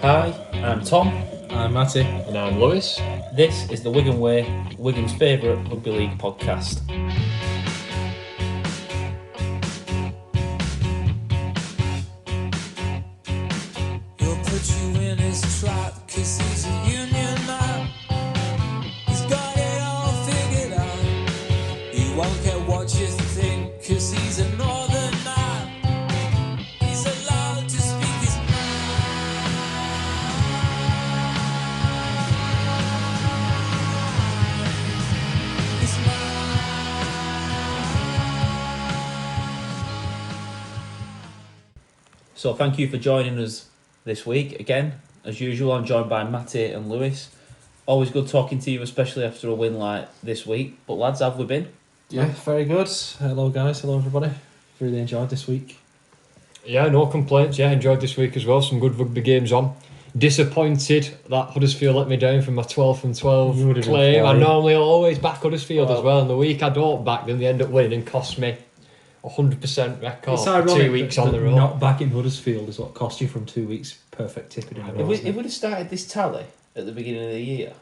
Hi, I'm Tom. I'm Matty. And I'm Lewis. This is the Wigan Way, Wigan's favourite rugby league podcast. He'll put you in his trap, 'cause he's a union man. He's got it all figured out. He won't care what you think, 'cause he's a northern man. He's allowed to speak his mind. His So thank you for joining us this week. Again, as usual, I'm joined by Matty and Lewis. Always good talking to you, especially after a win like this week. But lads, have we been? Yeah, very good. Hello, guys. Hello, everybody. Really enjoyed this week. Yeah, no complaints. Yeah, enjoyed this week as well. Some good rugby games on. Disappointed that Huddersfield let me down from my 12 from 12 You would have been claim. I flying. normally always back Huddersfield as well. And the week I don't back them, they end up winning and cost me 100% record It's for ironic 2 weeks that on the road. not backing Huddersfield is what cost you from 2 weeks perfect tipping in a row. If we'd have started this tally at the beginning of the year,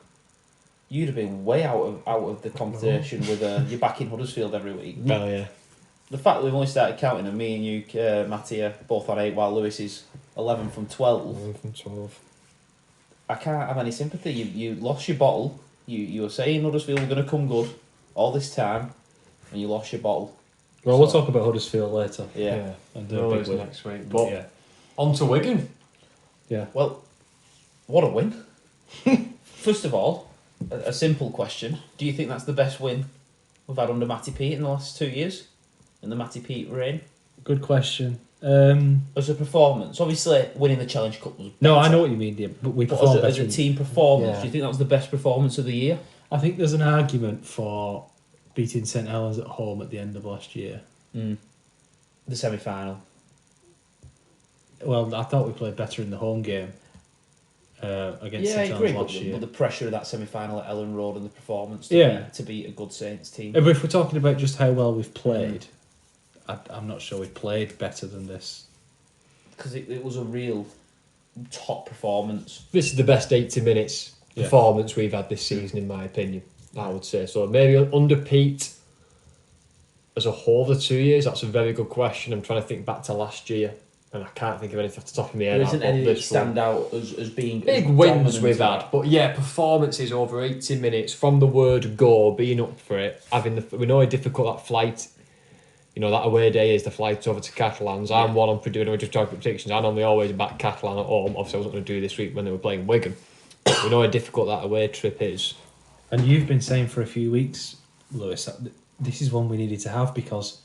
you'd have been way out of the competition with you're backing Huddersfield every week. Well, yeah. The fact that we've only started counting, and me and you, Matty, are both on 8, while Lewis is 11 from 12. 11 from 12. I can't have any sympathy. You lost your bottle. You were saying Huddersfield were going to come good all this time, and you lost your bottle. Well, we'll talk about Huddersfield later. Yeah. And We'll big lose win. next week. But yeah. on to Wigan. Yeah. Well, what a win. First of all, a simple question. Do you think that's the best win we've had under Matty Pete in the last 2 years? In the Matty Pete reign? Good question. As a performance, obviously winning the Challenge Cup was No, better, I know what you mean, yeah, but we but performed as better. a team performance, Yeah. do you think that was the best performance of the year? I think there's an argument for beating St Helens at home at the end of last year. The semi-final. Well, I thought we played better in the home game against Yeah, I St agree, Helens but, last year. but the pressure of that semi-final at Ellen Road and the performance Yeah. to beat a good Saints team. If we're talking about just how well we've played, I'm not sure we've played better than this. Because it was a real top performance. This is the best 80 minutes Yeah. performance we've had this season, in my opinion. I would say so. Maybe under Pete as a whole, the 2 years. That's a very good question. I'm trying to think back to last year, and I can't think of anything off the top of my head. There isn't But any that this stand one. out as being Big as wins dominant we've as had, that. but yeah, performances over 80 minutes from the word go, being up for it, we know how difficult that flight. That away day is, the flight over to Catalans. I'm one on doing just talking predictions. I normally always back Catalan at home. Obviously, I wasn't going to do this week when they were playing Wigan. We know how difficult that away trip is. And you've been saying for a few weeks, Lewis, that this is one we needed to have because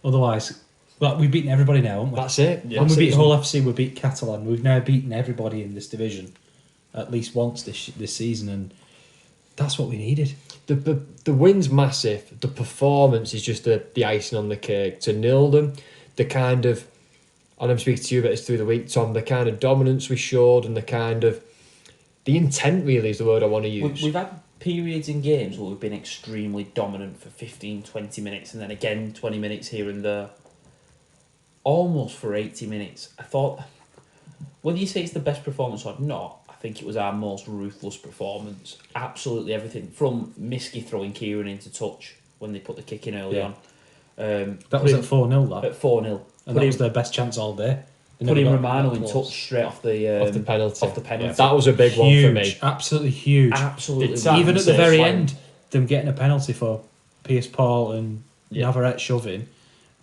otherwise, we've beaten everybody now, haven't we? That's it. When we beat Hull FC, we beat Catalan. We've now beaten everybody in this division at least once this season, and that's what we needed. The win's massive. The performance is just the icing on the cake. To nil them, the kind of, and I'm speaking to you about this through the week, Tom, the kind of dominance we showed and the intent really is the word I want to use. We've had periods in games where we've been extremely dominant for 15, 20 minutes and then again 20 minutes here and there. Almost for 80 minutes. I thought, whether you say it's the best performance or not, I think it was our most ruthless performance. Absolutely everything. From Miski throwing Kieran into touch when they put the kick in early on. That was at 4-0, that. At 4-0. And that was their best chance all day. They Putting never got Romano that in close. touch straight off the penalty. Off the penalty. Yeah, that was a big Huge, one for me. absolutely huge. Absolutely. It's that- Even at the Say very fine. end, them getting a penalty for Pierce Paul and Navarrete shoving,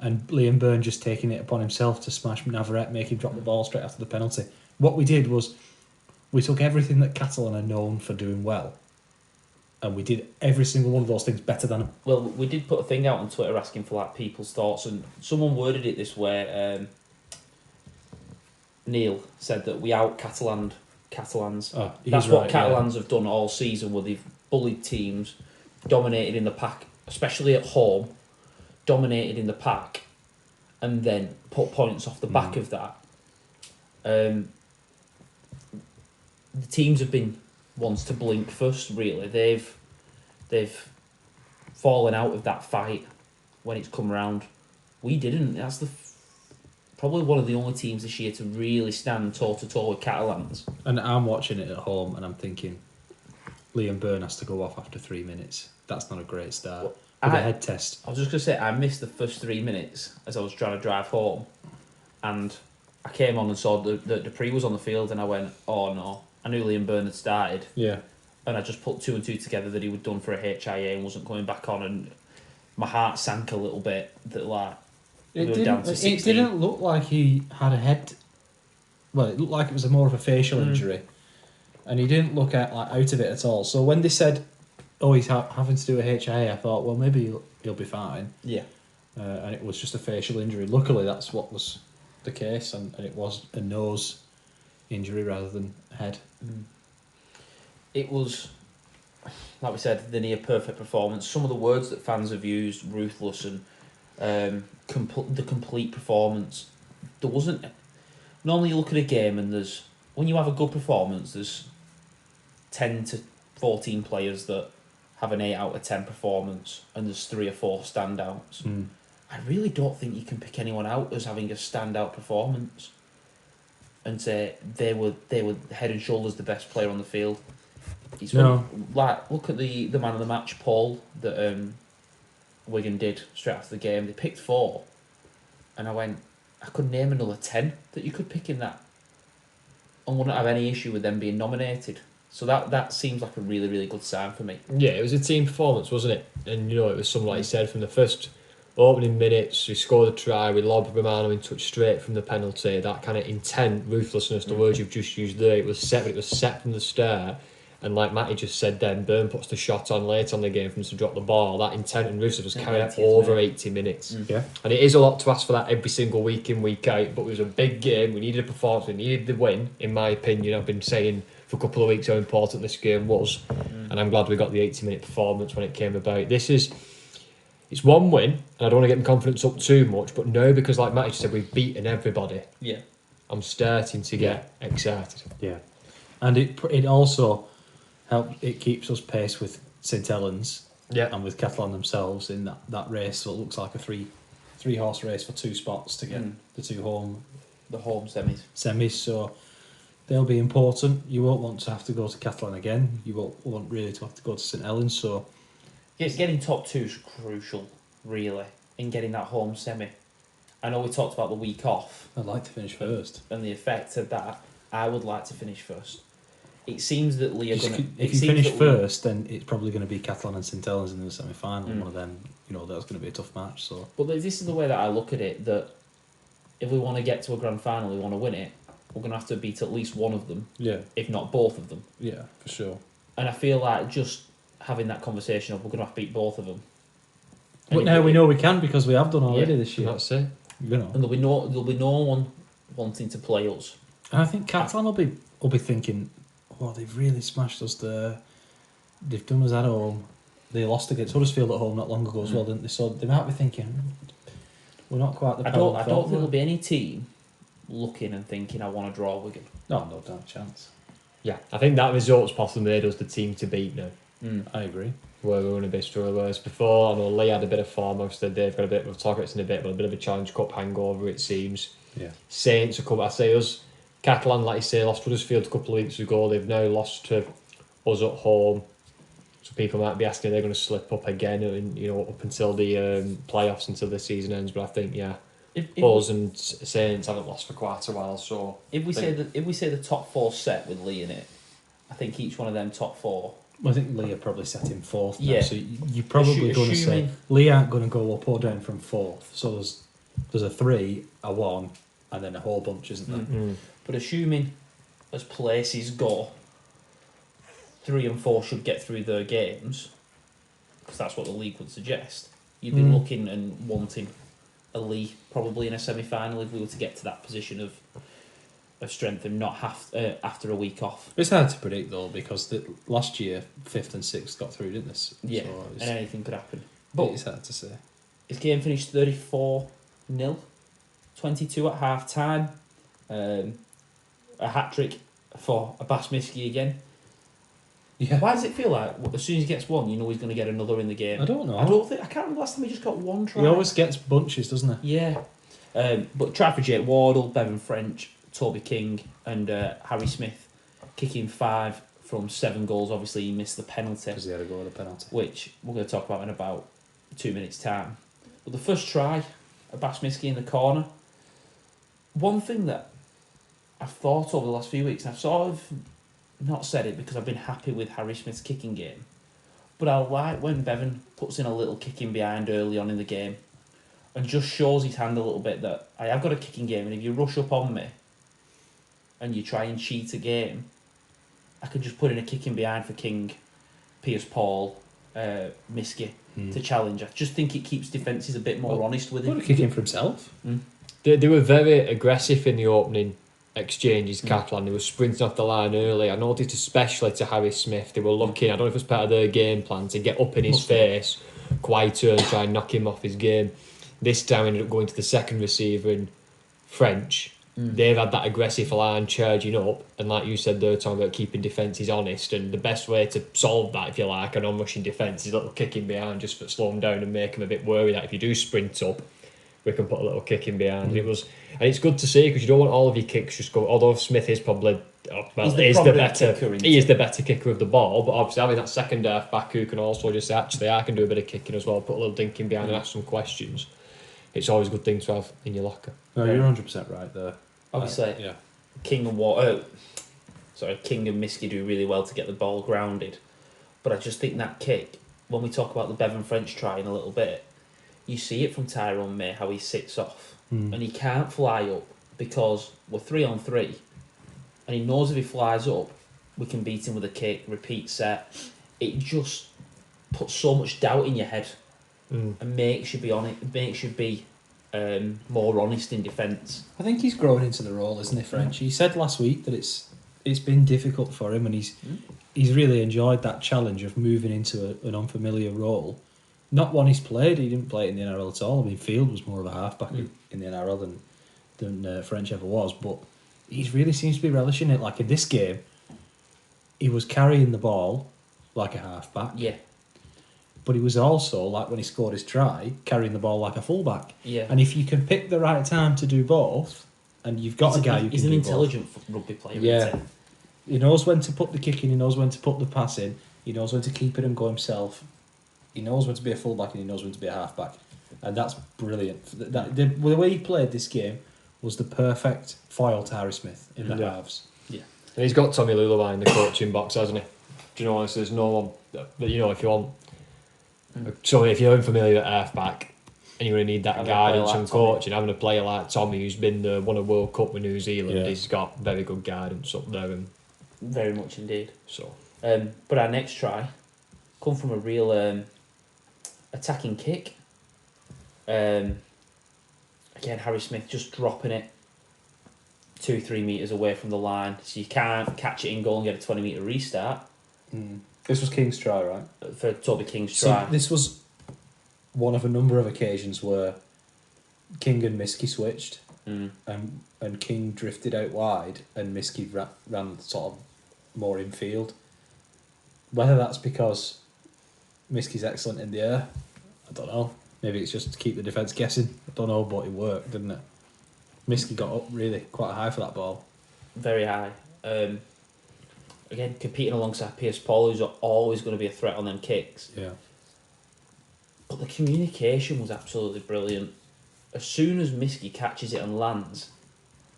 and Liam Byrne just taking it upon himself to smash Navarrete, make him drop the ball straight after the penalty. What we did was, we took everything that Catalan are known for doing well, and we did every single one of those things better than them. Well, we did put a thing out on Twitter asking for people's thoughts, and someone worded it this way. Neil said that we out Catalans. Oh, That's he's what right, Catalans have done all season, where they've bullied teams, dominated in the pack, especially at home, dominated in the pack, and then put points off the back of that. The teams have been ones to blink first. Really, they've fallen out of that fight when it's come round. We didn't. That's probably one of the only teams this year to really stand toe to toe with Catalans. And I'm watching it at home and I'm thinking, Liam Byrne has to go off after 3 minutes. That's not a great start. Well, With a head test. I was just going to say, I missed the first 3 minutes as I was trying to drive home, and I came on and saw that Dupree was on the field, and I went, oh no. I knew Liam Byrne had started, Yeah. and I just put 2 and 2 together that he was done for a HIA and wasn't coming back on, and my heart sank a little bit that, like, we were down to 16. It didn't look like he had a head. Well, it looked like it was more of a facial injury, and he didn't look out of it at all. So when they said, "Oh, he's having to do a HIA," I thought, well, maybe he'll be fine. Yeah. And it was just a facial injury. Luckily, that's what was the case, and it was a nose injury rather than head. It was, like we said, the near perfect performance. Some of the words that fans have used, ruthless and the complete performance. There wasn't. Normally, you look at a game and when you have a good performance, there's 10 to 14 players that have an 8 out of 10 performance, and there's 3 or 4 standouts. I really don't think you can pick anyone out as having a standout performance and say they were head and shoulders the best player on the field. It's like, look at the man of the match poll that Wigan did straight after the game. They picked 4, and I went, I could name another 10 that you could pick in that, and wouldn't have any issue with them being nominated. So that seems like a really, really good sign for me. Yeah, it was a team performance, wasn't it? And it was something like you said, from the first opening minutes, we scored a try, we lobbed Romano in touch straight from the penalty. That kind of intent, ruthlessness, the words you've just used there, it was set from the start. And like Matty just said then, Byrne puts the shot on late on the game for him to drop the ball. That intent and ruthlessness was carried out over 80 minutes. Yeah. And it is a lot to ask for that every single week in, week out, but it was a big game. We needed a performance, we needed the win, in my opinion. I've been saying for a couple of weeks how important this game was, and I'm glad we got the 80-minute performance when it came about. It's one win, and I don't want to get my confidence up too much, but no, because like Matty said, we've beaten everybody. Yeah. I'm starting to get excited. Yeah. And it also it keeps us pace with St Helens and with Catalan themselves in that race. So it looks like a three horse race for 2 spots to get the home semis. So they'll be important. You won't want to have to go to Catalan again. You won't want really to have to go to St Helens. So getting top 2 is crucial, really, in getting that home semi. I know we talked about the week off. I'd like to finish first. And the effect of that. I would like to finish first. It seems that Lee are going to... If you finish first, then it's probably going to be Catalan and St Helens in the semi-final. One of them, that's going to be a tough match. So, but this is the way that I look at it, that if we want to get to a grand final, we want to win it, we're going to have to beat at least one of them. Yeah. If not both of them. Yeah, for sure. And I feel like just having that conversation of we're going to have to beat both of them. But now we know we can, because we have done already this year. That's it. And there'll be no one wanting to play us. And I think Catalan will be thinking, oh, they've really smashed us there. They've done us at home. They lost against Huddersfield at home not long ago as well, didn't they? So they might be thinking, we're not quite the I don't think there'll be any team looking and thinking, I want to draw Wigan. No chance. Yeah, I think that result's possibly made us the team to beat now. I agree. Where we're going to be struggling. Whereas before, I know Lee had a bit of form, obviously they've got a bit, we'll talk about it in a bit, but a bit of a Challenge Cup hangover, it seems. Yeah. Saints are coming, I say us. Catalan, like you say, lost to Huddersfield a couple of weeks ago. They've now lost to us at home. So people might be asking if they're going to slip up again, up until the playoffs, until the season ends. But I think, us and Saints haven't lost for quite a while. So if we say the top 4 set with Lee in it, I think each one of them top 4. Well, I think Lee are probably set in 4th now. Yeah. So you're probably going to say Lee aren't going to go up or down from 4th. So there's a 3, a 1, and then a whole bunch, isn't there? But assuming as places go, 3 and 4 should get through their games, because that's what the league would suggest. You'd be looking and wanting a Lee probably in a semi-final if we were to get to that position of strength and not after a week off. It's hard to predict though, because last year 5th and 6th got through, didn't they? Yeah, so and anything could happen. But it's hard to say. His game finished 34-0, 22 at half time. A hat-trick for Abasmiski again. Yeah. Why does it feel like as soon as he gets one, you know he's going to get another in the game? I don't know. I can't remember last time he just got one try. He always gets bunches, doesn't he? Yeah. But try for Jake Wardle, Bevan French, Toby King, and Harry Smith kicking 5 from 7 goals. Obviously, he missed the penalty, Because he had a go at the penalty. which we're going to talk about in about 2 minutes' time. But the first try, Abbas Miski in the corner. One thing that I've thought over the last few weeks, and I've sort of not said it because I've been happy with Harry Smith's kicking game, but I like when Bevan puts in a little kicking behind early on in the game and just shows his hand a little bit that I have got a kicking game, and if you rush up on me and you try and cheat a game, I can just put in a kicking behind for King, Pierce Paul, Miski to challenge. I just think it keeps defences a bit more honest with What him. a kick in for himself. They were very aggressive in the opening exchanges, Catalan. They were sprinting off the line early. I noticed especially to Harry Smith, they were looking, I don't know if it was part of their game plan, to get up in his face quieter and try and knock him off his game. This time ended up going to the second receiver in French. They've had that aggressive line charging up, and like you said, they're talking about keeping defences honest, and the best way to solve that, if you like, an on-rushing defence is a little kick in behind just for slow them down and make them a bit worried that if you do sprint up, we can put a little kick in behind. And it's good to see, because you don't want all of your kicks just go. Although Smith is probably he is the better kicker of the ball, but obviously having that second half back who can also just say, actually, I can do a bit of kicking as well, put a little dink in behind and ask some questions. It's always a good thing to have in your locker. No, you're 100% right there. Obviously, Yeah. King and Miski do really well to get the ball grounded, but I just think that kick, when we talk about the Bevan French try in a little bit, you see it from Tyrone May how he sits off and he can't fly up because we're 3-on-3, and he knows if he flies up, we can beat him with a kick, repeat set. It just puts so much doubt in your head and makes you be on it. Makes you be more honest in defence. I think he's growing into the role, isn't he, French? He said last week that it's been difficult for him, and he's really enjoyed that challenge of moving into an unfamiliar role. Not one he's played. He didn't play it in the NRL at all. I mean, Field was more of a halfback in the NRL than French ever was, but he really seems to be relishing it. Like in this game, he was carrying the ball like a halfback. Yeah. But he was also, like when he scored his try, carrying the ball like a fullback. Yeah. And if you can pick the right time to do both, and you've got a guy who can do both. He's an intelligent rugby player. Yeah. He knows when to put the kick in, he knows when to put the pass in, he knows when to keep it and go himself. He knows when to be a fullback and he knows when to be a halfback. And that's brilliant. The way he played this game was the perfect foil to Harry Smith in the halves. Yeah. And he's got Tommy Lulubai in the coaching box, hasn't he? Do you know, honestly, there's no one that, you know, if you want. So if you're unfamiliar at halfback and you're going to need that guidance and coaching, having a player like Tommy, who's won a World Cup with New Zealand, he's got very good guidance up there. And very much indeed. So, but our next try come from a real attacking kick. Again, Harry Smith just dropping it 2-3 metres away from the line, so you can't catch it in goal and get a 20 metre restart. This was King's try, right? For Toby King's try. So this was one of a number of occasions where King and Miski switched, and King drifted out wide, and Miski ran sort of more infield. Whether that's because Miski's excellent in the air, I don't know. Maybe it's just to keep the defence guessing. I don't know, but it worked, didn't it? Miski got up really quite high for that ball. Very high. Again, competing alongside Pierce Paul, who's always going to be a threat on them kicks. Yeah. But the communication was absolutely brilliant. As soon as Miski catches it and lands,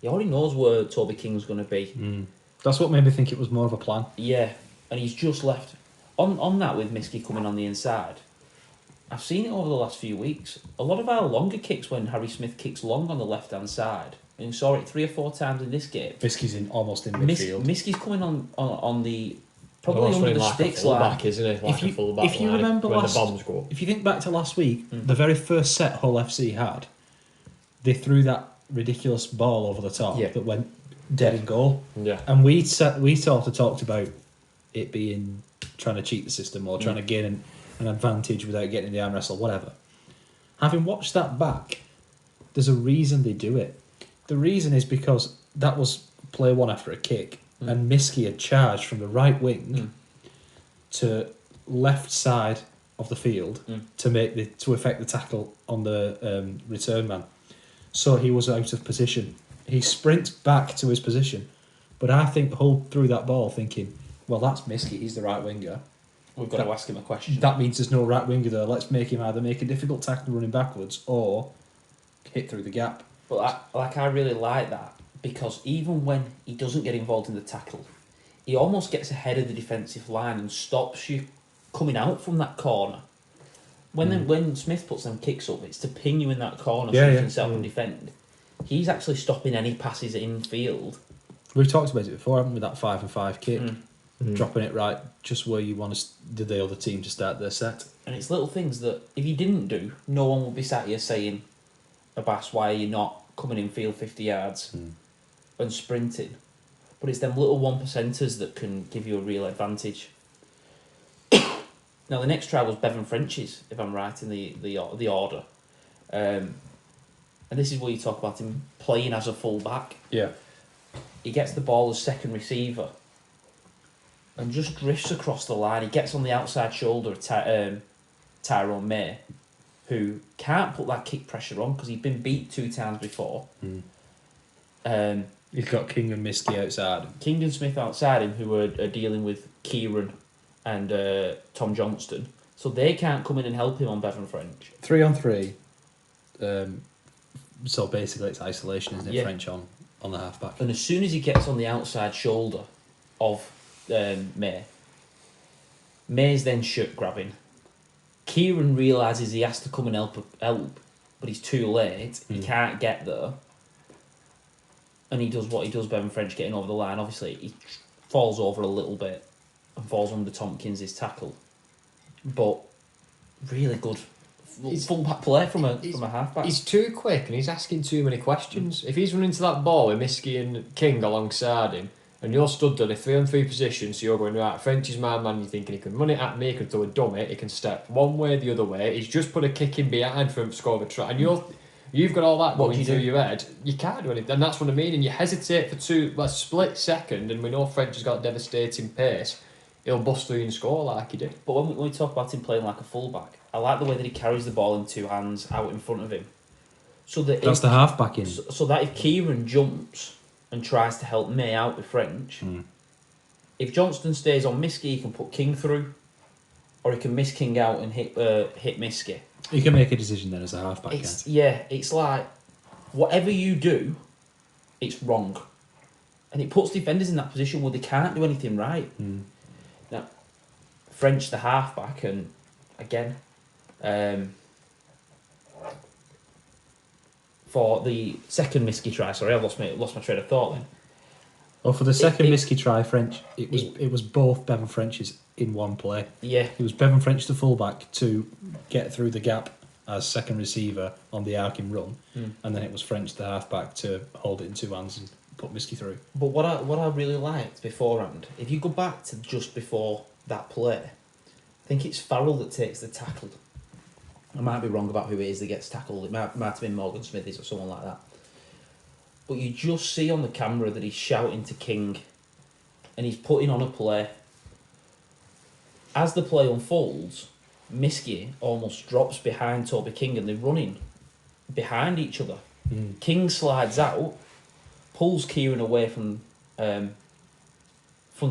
he already knows where Toby King's going to be. That's what made me think it was more of a plan. Yeah, and he's just left. On that, with Miski coming on the inside, I've seen it over the last few weeks. A lot of our longer kicks, when Harry Smith kicks long on the left-hand side, and you saw it 3 or 4 times in this game. Miski's almost in midfield. Miski's coming on the probably under the sticks line, isn't it? Like if you remember when last, the bombs go up. If you think back to last week, the very first set Hull FC had, they threw that ridiculous ball over the top that went dead in goal. Yeah. And we sort of talked about it being trying to cheat the system or trying to gain an advantage without getting in the arm wrestle, whatever. Having watched that back, there's a reason they do it. The reason is because that was play one after a kick, and Miski had charged from the right wing to left side of the field to affect the tackle on the return man. so he was out of position. He sprints back to his position, but I think Hull threw that ball thinking, well, that's Miski, he's the right winger. We've got to ask him a question. That means there's no right winger there. Let's make him either make a difficult tackle running backwards or hit through the gap. But I really like that, because even when he doesn't get involved in the tackle, he almost gets ahead of the defensive line and stops you coming out from that corner. When Smith puts them kicks up, it's to pin you in that corner so you can self and defend. He's actually stopping any passes infield. We've talked about it before, haven't we? That 5-and-5 kick, dropping it right just where you want the other team to start their set. And it's little things that if he didn't do, no one would be sat here saying, Abbas, why are you not coming in field 50 yards and sprinting? But it's them little 1%ers that can give you a real advantage. Now the next try was Bevan French's, if I'm right in the order. And this is where you talk about him playing as a full-back. Yeah. He gets the ball as second receiver and just drifts across the line. He gets on the outside shoulder of Tyrone May, who can't put that kick pressure on because he'd been beat 2 times before. He's got King and Miski outside. King and Smith outside him, who are dealing with Kieran and Tom Johnston. So they can't come in and help him on Bevan French. 3-on-3. So basically it's isolation, isn't it? Yeah. French on the half-back. And as soon as he gets on the outside shoulder of May's then shirt grabbing. Kieran realises he has to come and help, but he's too late. He can't get there. And he does what he does, Bevan French, getting over the line. Obviously, he falls over a little bit and falls under Tompkins' tackle. But really good full-back play from a half-back. He's too quick and he's asking too many questions. If he's running to that ball with Miski and King alongside him, and you're stood there in a 3-on-3 position, so you're going, right, French is my man, you're thinking he can run it at me, he can throw a dummy, he can step one way, the other way, he's just put a kick in behind for him to score a try, and you've got all that going through your head, you can't do anything, and that's what I mean, and you hesitate for a split second, and we know French has got devastating pace, he'll bust through and score like he did. But when we talk about him playing like a full-back, I like the way that he carries the ball in 2 hands out in front of him. So that That's the half-back in. So that if Kieran jumps and tries to help May out with French, if Johnston stays on Miski, he can put King through, or he can miss King out and hit Miski. You can make a decision then as a half-back. It's like, whatever you do, it's wrong. And it puts defenders in that position where they can't do anything right. Now, French, the half-back, and again, for the second Miski try, sorry, I lost my train of thought then. Well, for the second Miski try, French, it was both Bevan French's in one play. Yeah. It was Bevan French, the fullback, to get through the gap as second receiver on the arcing run, and then it was French, the halfback, to hold it in 2 hands and put Miski through. But what I really liked beforehand, if you go back to just before that play, I think it's Farrell that takes the tackle. I might be wrong about who it is that gets tackled. It might have been Morgan Smithies or someone like that. But you just see on the camera that he's shouting to King and he's putting on a play. As the play unfolds, Miski almost drops behind Toby King and they're running behind each other. King slides out, pulls Kieran away from the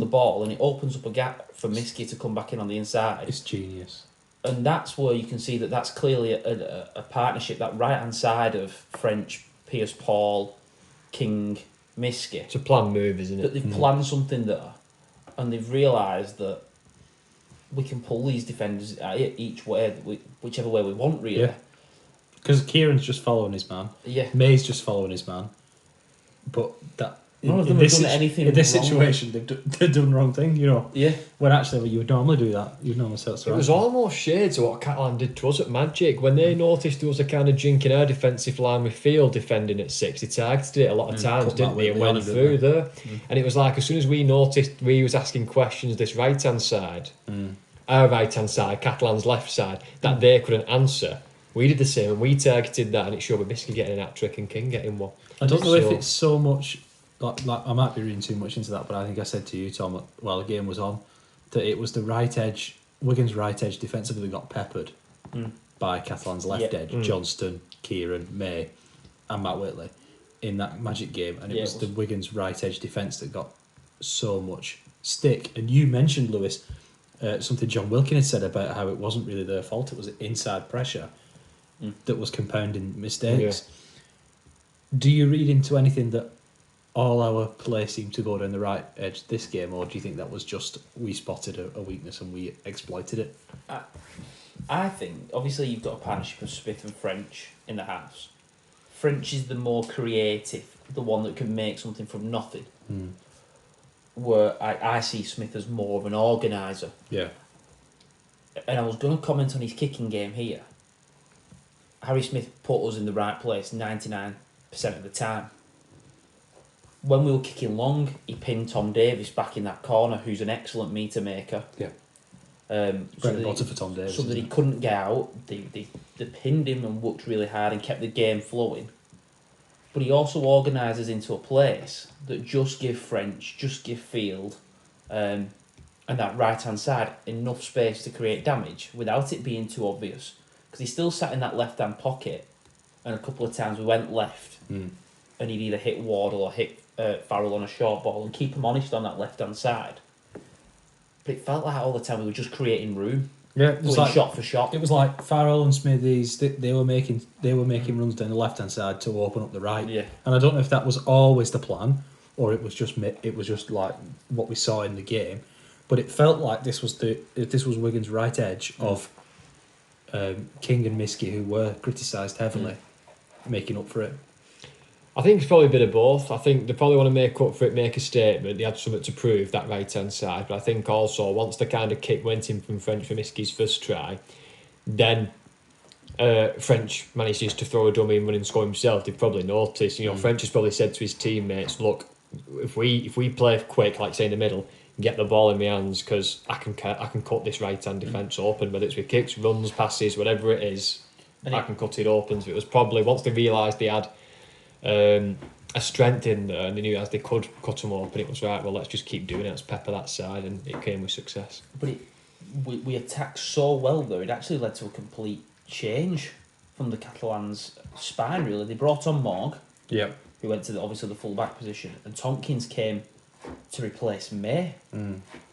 ball, and it opens up a gap for Miski to come back in on the inside. It's genius. And that's where you can see that that's clearly a partnership, that right-hand side of French, Pierce Paul, King, Miski. It's a planned move, isn't it? That they've planned something there, and they've realised that we can pull these defenders each way, whichever way we want, really. Yeah. Because Kieran's just following his man. Yeah. May's just following his man. But that... None of them have done anything in this wrong. situation, they've done the wrong thing, you know. Yeah. When actually you would normally do that. You'd normally say that's It right. was almost shades of what Catalan did to us at Magic. When they noticed there was a kind of jink in our defensive line with Field defending at 6, they targeted it a lot of times, put didn't that they? And way went on, through didn't there. And it was like, as soon as we noticed we was asking questions this right-hand side, our right-hand side, Catalan's left side, that they couldn't answer, we did the same and we targeted that, and it showed with Miski getting an hat-trick and King getting one. I don't know if it's so much... Like I might be reading too much into that, but I think I said to you, Tom, while the game was on, that it was the right edge, Wigan's right edge defensively got peppered by Catalan's left edge, Johnston, Kieran, May, and Matt Whitley in that Magic game, and it was the Wigan's right edge defence that got so much stick. And you mentioned, Lewis, something John Wilkin had said about how it wasn't really their fault, it was inside pressure that was compounding mistakes. Do you read into anything that all our play seemed to go down the right edge this game, or do you think that was just we spotted a weakness and we exploited it? I think, obviously, you've got a partnership of Smith and French in the house. French is the more creative, the one that can make something from nothing. Where I see Smith as more of an organiser. Yeah. And I was going to comment on his kicking game here. Harry Smith put us in the right place 99% of the time. When we were kicking long, he pinned Tom Davis back in that corner, who's an excellent meter maker. Yeah. For Tom Davis, so that he couldn't get out. They pinned him and worked really hard and kept the game flowing. But he also organises into a place that just give French, just give Field, and that right hand side enough space to create damage without it being too obvious. Because he still sat in that left hand pocket, and a couple of times we went left, and he'd either hit Wardle or hit Farrell on a short ball and keep him honest on that left hand side. But it felt like all the time we were just creating room. Yeah, it was like shot for shot. It was like Farrell and Smithies. They were making runs down the left hand side to open up the right. Yeah. And I don't know if that was always the plan, or it was just like what we saw in the game. But it felt like this was Wigan's right edge of King and Miskey, who were criticised heavily, making up for it. I think it's probably a bit of both. I think they probably want to make up for it, make a statement. They had something to prove, that right-hand side. But I think also, once the kind of kick went in from French for Miskey's first try, then French manages to throw a dummy and run and score himself. They've probably noticed. French has probably said to his teammates, look, if we play quick, like say in the middle, get the ball in my hands, because I can cut this right-hand defence open, whether it's with kicks, runs, passes, whatever it is, I can cut it open. So it was probably, once they realised they had a strength in there and they knew as they could cut them open, it was right, well, let's just keep doing it, let's pepper that side, and it came with success. But we attacked so well though, it actually led to a complete change from the Catalans' spine really. They brought on Morg, who went to obviously the full back position, and Tompkins came to replace May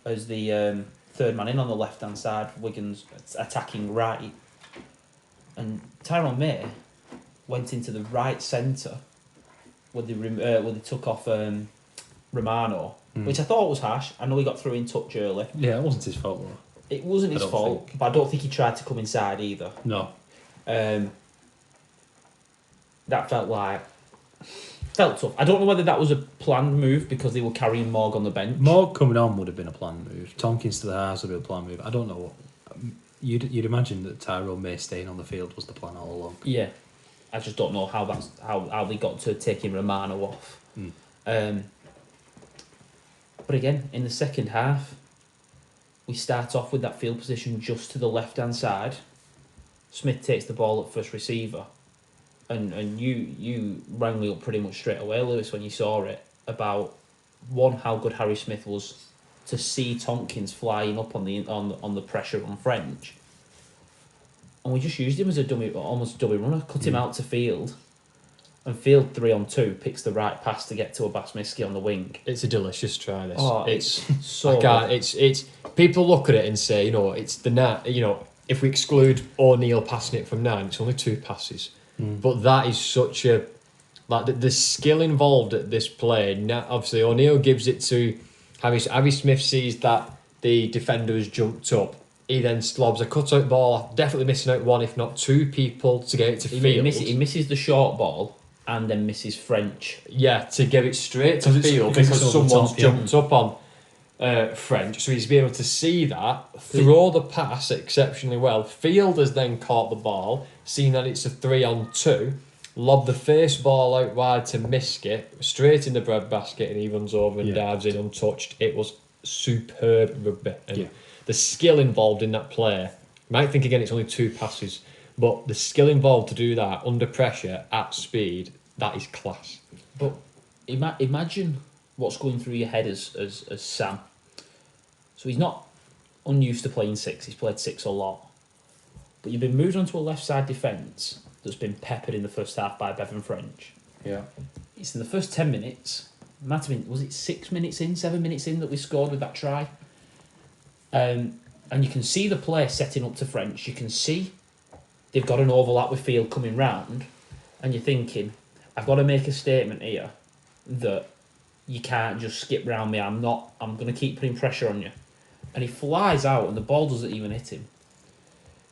as the third man in on the left hand side, Wigan's attacking right, and Tyrone May went into the right centre where they took off Romano, which I thought was harsh. I know he got through in touch early. Yeah, it wasn't his fault though. It wasn't his fault, but I don't think he tried to come inside either. No. That felt tough. I don't know whether that was a planned move because they were carrying Morg on the bench. Morg coming on would have been a planned move. Tompkins to the house would have been a planned move. I don't know. You'd imagine that Tyrone May staying on the field was the plan all along. Yeah. I just don't know how they got to taking Romano off. But again, in the second half, we start off with that field position just to the left-hand side. Smith takes the ball at first receiver. And you rang me up pretty much straight away, Lewis, when you saw it, about, one, how good Harry Smith was to see Tompkins flying up on the pressure on French. And we just used him as a dummy, almost dummy runner, cut him out to Field. And Field 3-on-2 picks the right pass to get to Abbas Miski on the wing. It's a delicious try, this. Oh, it's so good. It's people look at it and say, it's the if we exclude O'Neill passing it from 9, it's only 2 passes. But that is such a the skill involved at this play. Now, obviously, O'Neill gives it to Harry Smith, sees that the defender has jumped up. He then slobs a cut-out ball, definitely missing out 1, if not 2 people to get it to Field. He misses the short ball and then misses French. Yeah, to get it straight to Field because someone's jumped up on French. So he's been able to see that, throw the pass exceptionally well. Field has then caught the ball, seen that it's a 3-on-2, lobbed the first ball out wide to Miskey, straight in the breadbasket, and he runs over and dives in untouched. It was superb rugby. And the skill involved in that play, you might think again it's only 2 passes, but the skill involved to do that under pressure at speed, that is class. But imagine what's going through your head as Sam. So he's not unused to playing 6, he's played 6 a lot. But you've been moved onto a left side defence. that's been peppered in the first half by Bevan French. Yeah. It's in the first 10 minutes. Might have been, was it 7 minutes in that we scored with that try? And you can see the play setting up to French. You can see they've got an overlap with Field coming round, and you're thinking, I've got to make a statement here that you can't just skip round me. I'm going to keep putting pressure on you. And he flies out, and the ball doesn't even hit him.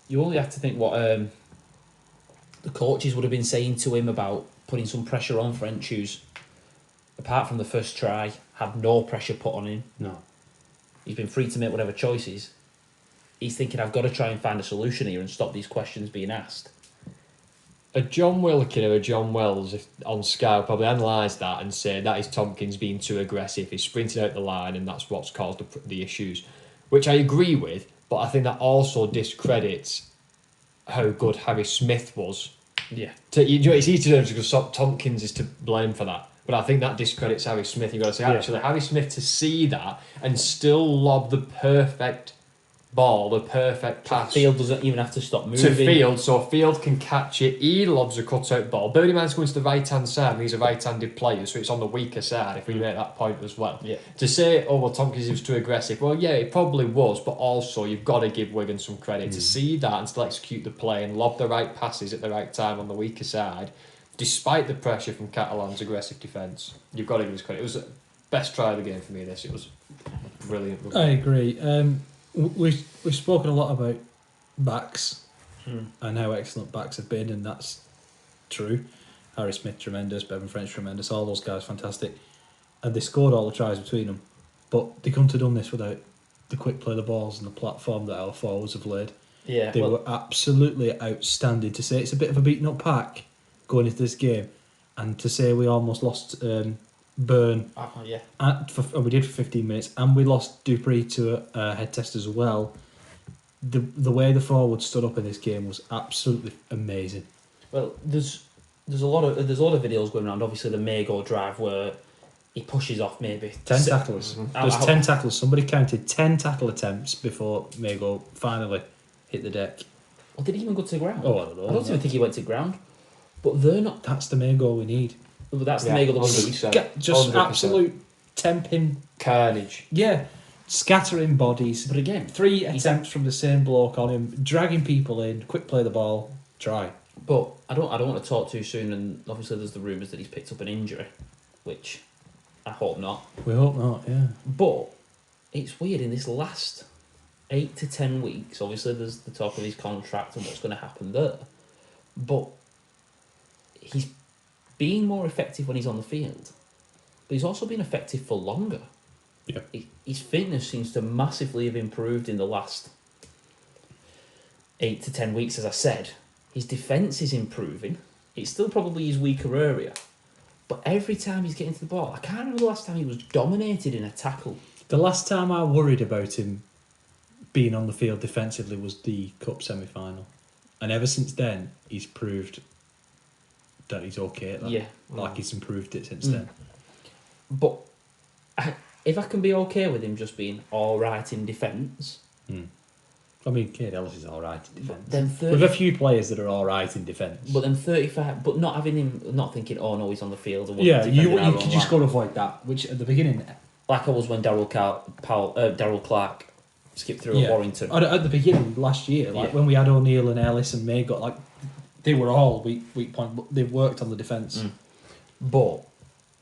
You only have to think what the coaches would have been saying to him about putting some pressure on French, who's, apart from the first try, had no pressure put on him. No. He's been free to make whatever choices. He's thinking, I've got to try and find a solution here and stop these questions being asked. A John Wilkin or a John Wells on Sky will probably analyse that and say that is Tompkins being too aggressive. He's sprinting out the line and that's what's caused the issues, which I agree with, but I think that also discredits how good Harry Smith was. Yeah. It's easy to know because Tompkins is to blame for that. But I think that discredits Harry Smith. You've got to say, actually, Harry Smith to see that and still lob the perfect ball, the perfect pass. Field doesn't even have to stop moving. To Field, so Field can catch it. He lobs a cut-out ball. Bearing in mind it's going to the right-hand side, and he's a right-handed player, so it's on the weaker side, if we make that point as well. Yeah. To say, oh, well, Tompkins was too aggressive, well, yeah, it probably was, but also you've got to give Wigan some credit. To see that and still execute the play and lob the right passes at the right time on the weaker side, despite the pressure from Catalans' aggressive defence, you've got to give us credit. It was the best try of the game for me, this. It was brilliant. I agree. We've spoken a lot about backs and how excellent backs have been, and that's true. Harry Smith, tremendous. Bevan French, tremendous. All those guys, fantastic. And they scored all the tries between them. But they couldn't have done this without the quick play of the balls and the platform that our forwards have laid. Yeah, They were absolutely outstanding. To say it's a bit of a beaten up pack going into this game, and to say we almost lost Byrne, yeah. and we did for 15 minutes, and we lost Dupree to a head test as well. The way the forwards stood up in this game was absolutely amazing. Well, there's a lot of videos going around. Obviously, the Mago drive where he pushes off maybe 10 tacklers. There's 10 tacklers. Somebody counted 10 tackle attempts before Mago finally hit the deck. Or did he even go to the ground? Oh, I don't know. I don't even think he went to the ground. But they're not. That's the Mago we need. But that's the Mago that we need. 100%. Just 100%. absolute temping. Carnage. Yeah. Scattering bodies. But again, 3 attempts from the same bloke on him, dragging people in, quick play the ball, try. But I don't want to talk too soon, and obviously there's the rumours that he's picked up an injury, which I hope not. We hope not, yeah. But it's weird, in this last 8 to 10 weeks, obviously there's the talk of his contract and what's going to happen there. But he's being more effective when he's on the field. But he's also been effective for longer. Yeah. His fitness seems to massively have improved in the last 8 to 10 weeks, as I said. His defence is improving. It's still probably his weaker area. But every time he's getting to the ball, I can't remember the last time he was dominated in a tackle. The last time I worried about him being on the field defensively was the Cup semi-final. And ever since then, he's proved that he's okay at that. Yeah. Like he's improved it since then. But if I can be okay with him just being all right in defence... I mean, Cade Ellis is all right in defence. Then With a few players that are all right in defence. But then 35... But not having him... Not thinking, oh no, he's on the field. Or yeah, you defending our could own just line. go to avoid that, which at the beginning... Like I was when Darryl Clark skipped through at Warrington. At the beginning last year, when we had O'Neill and Ellis and May got they were all weak point, but they worked on the defence. But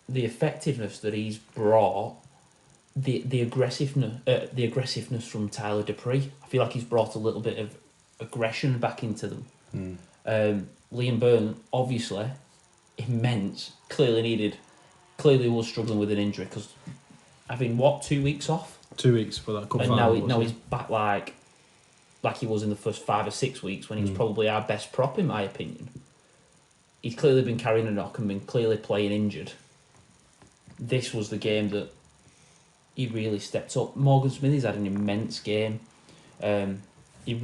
the effectiveness that he's brought, the aggressiveness from Tyler Dupree, I feel like he's brought a little bit of aggression back into them. Liam Byrne, obviously, immense, clearly was struggling with an injury because having 2 weeks off, 2 weeks for that cup and final. now he's back like he was in the first 5 or 6 weeks when he was probably our best prop in my opinion. He's clearly been carrying a knock and been clearly playing injured. This was the game that he really stepped up. Morgan Smithy's had an immense game. He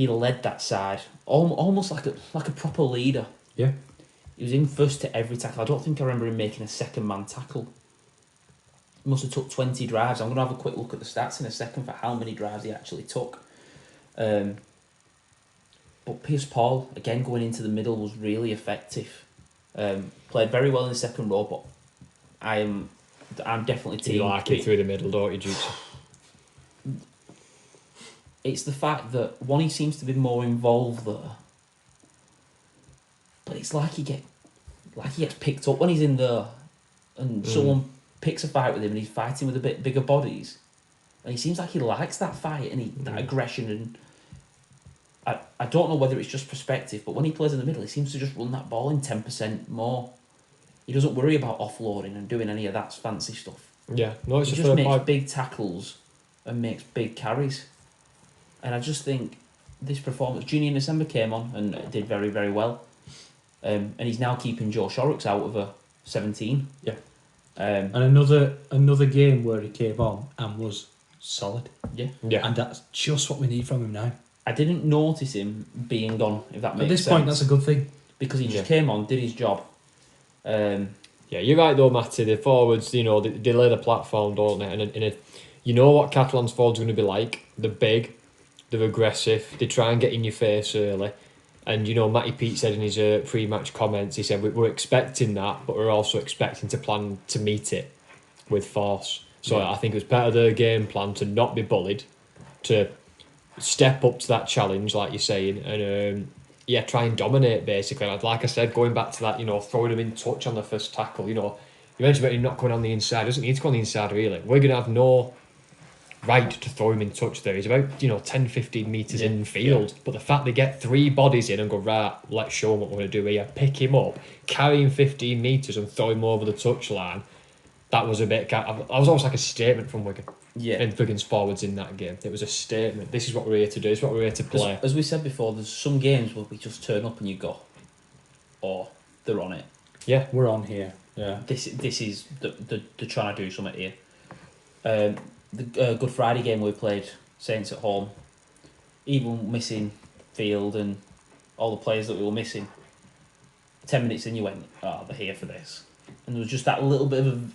led that side almost like a proper leader. Yeah. He was in first to every tackle. I don't think I remember him making a second man tackle. He must have took 20 drives. I'm going to have a quick look at the stats in a second for how many drives he actually took. But Pierce Paul, again, going into the middle was really effective. Played very well in the second row, but I'm definitely team. You like it through the middle, don't you, Jukes? It's the fact that one, he seems to be more involved there, but it's like he gets picked up when he's in there, and someone picks a fight with him, and he's fighting with a bit bigger bodies, and he seems like he likes that fight and that aggression. And I don't know whether it's just perspective, but when he plays in the middle, he seems to just run that ball in 10% more. He doesn't worry about offloading and doing any of that fancy stuff. Yeah, no, it's He a just fair makes point. big tackles and makes big carries. And I just think this performance, Junior December came on and did very, very well. And he's now keeping Joe Shorrocks out of a 17. Yeah. And another game where he came on and was solid. Yeah. Yeah. And that's just what we need from him now. I didn't notice him being gone, if that makes sense. At this point, that's a good thing. Because he just came on, did his job. Yeah, you're right though, Matty. The forwards, they lay the platform, don't they? And you know what Catalans forwards are going to be like. They're big, they're aggressive, they try and get in your face early. And Matty Pete said in his pre-match comments, he said we're expecting that, but we're also expecting to plan to meet it with force. So I think it was part of their game plan to not be bullied, to step up to that challenge, like you're saying, and try and dominate basically. Like I said, going back to that, throwing him in touch on the first tackle. You mentioned about him not going on the inside. He doesn't need to go on the inside really. We're going to have no right to throw him in touch there. He's about 10-15 metres in field, but the fact they get 3 bodies in and go, right, let's show him what we're going to do here, pick him up, carry him 15 metres and throw him over the touchline, that was a bit. That was almost like a statement from Wigan. Yeah. And Wigan's forwards in that game. It was a statement. This is what we're here to do. This is what we're here to play. As we said before, there's some games where we just turn up and you go, oh, they're on it. Yeah, We're on here. Yeah. This is they're trying to do something here. The Good Friday game we played, Saints at home, even missing Field and all the players that we were missing, 10 minutes in you went, oh, they're here for this. And there was just that little bit of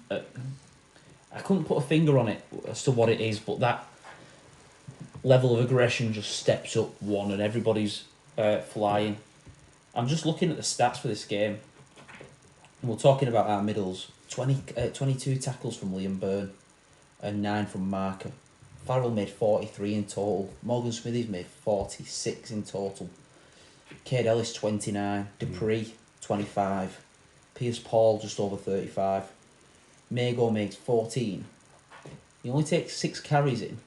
I couldn't put a finger on it as to what it is, but that level of aggression just steps up one and everybody's flying. I'm just looking at the stats for this game, and we're talking about our middles. 22 tackles from Liam Byrne and 9 from Marker. Farrell made 43 in total. Morgan Smithies made 46 in total. Cade Ellis 29. Dupree 25. Pierce Paul just over 35. Mago makes 14. He only takes 6 carries in,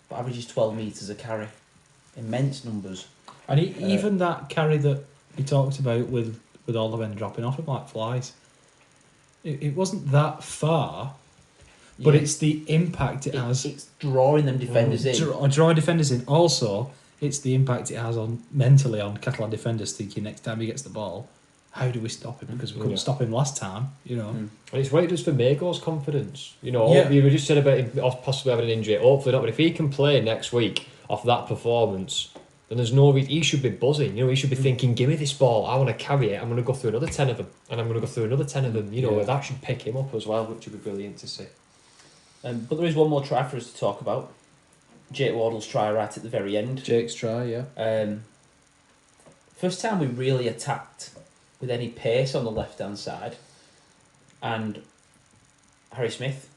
but averages 12 metres a carry. Immense numbers. And even that carry that he talked about with all the men dropping off him like flies, it wasn't that far, but it's the impact it has. It's drawing them defenders in. Drawing defenders in. Also, it's the impact it has mentally on Catalan defenders, thinking next time he gets the ball, how do we stop him? Because we couldn't stop him last time, And it's what it does for Mago's confidence. You were just said about him possibly having an injury. Hopefully not, but if he can play next week off that performance, then there's no reason. He should be buzzing. He should be thinking, give me this ball, I want to carry it, I'm going to go through another 10 of them, and I'm going to go through another 10 of them. That should pick him up as well, which would be brilliant to see. But there is one more try for us to talk about. Jake Wardle's try right at the very end. Jake's try, yeah. First time we really attacked with any pace on the left-hand side, and Harry Smith